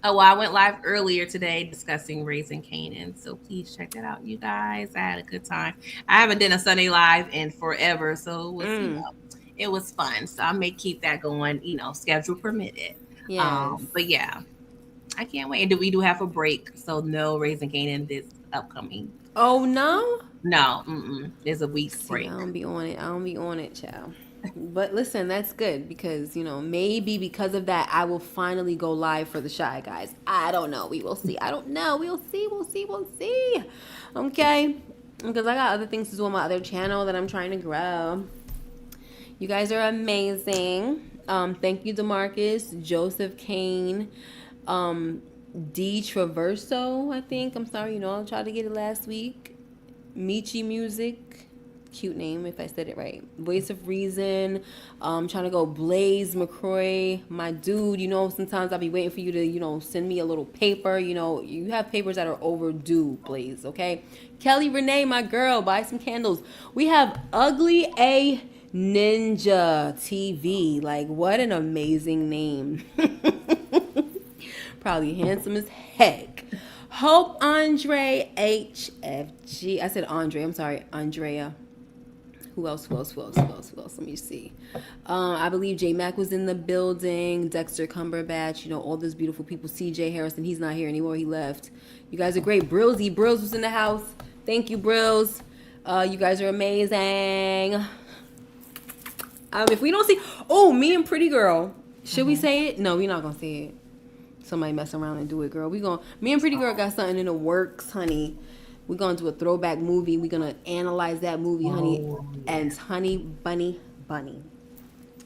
[SPEAKER 2] Oh, well, I went live earlier today discussing Raising Kanan. So please check that out, you guys. I had a good time. I haven't done a Sunday live in forever. So it was, you know, it was fun. So I may keep that going, you know, schedule permitted.
[SPEAKER 1] Yes.
[SPEAKER 2] But yeah, I can't wait. And we do have a break. So no Raising Kanan this upcoming.
[SPEAKER 1] Oh, no?
[SPEAKER 2] No. There's a week's break.
[SPEAKER 1] I don't be on it, child. But listen, that's good because, you know, maybe because of that, I will finally go live for the Shy Guys. I don't know. We will see. I don't know. We'll see. Okay? Because I got other things to do on my other channel that I'm trying to grow. You guys are amazing. Thank you, DeMarcus, Joseph Kane, D. Traverso, I think. I'm sorry, you know, I tried to get it last week. Michi Music. Cute name if I said it right. Voice of Reason. Trying to go Blaze McCroy, my dude. You know, sometimes I'll be waiting for you to, you know, send me a little paper. You know, you have papers that are overdue, Blaze. Okay. Kelly Renee, my girl, buy some candles. We have Ugly A Ninja TV. Like, what an amazing name. Probably handsome as heck. Hope Andre HFG. I said Andre. I'm sorry, Andrea. Who else? Let me see. I believe J Mac was in the building. Dexter Cumberbatch. You know, all those beautiful people. CJ Harrison. He's not here anymore. He left. You guys are great. Brills was in the house. Thank you, Brills. You guys are amazing. If we don't see... Oh, me and Pretty Girl. Should we say it? No, we're not going to say it. Somebody mess around and do it, girl. Me and Pretty Girl got something in the works, honey. We're going to do a throwback movie. We're going to analyze that movie, honey. Yeah. And Honey Bunny.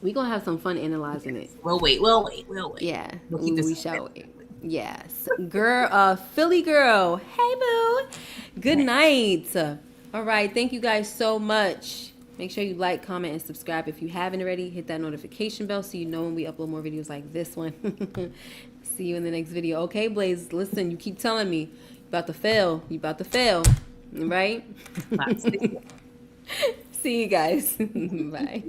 [SPEAKER 1] We're going to have some fun analyzing it.
[SPEAKER 2] We'll wait.
[SPEAKER 1] Yeah. We shall wait. Yes. Girl, Philly girl. Hey, boo. Good night. All right. Thank you guys so much. Make sure you like, comment, and subscribe. If you haven't already, hit that notification bell so you know when we upload more videos like this one. See you in the next video. Okay, Blaze, listen, you keep telling me. You about to fail. Right? See you guys. Bye.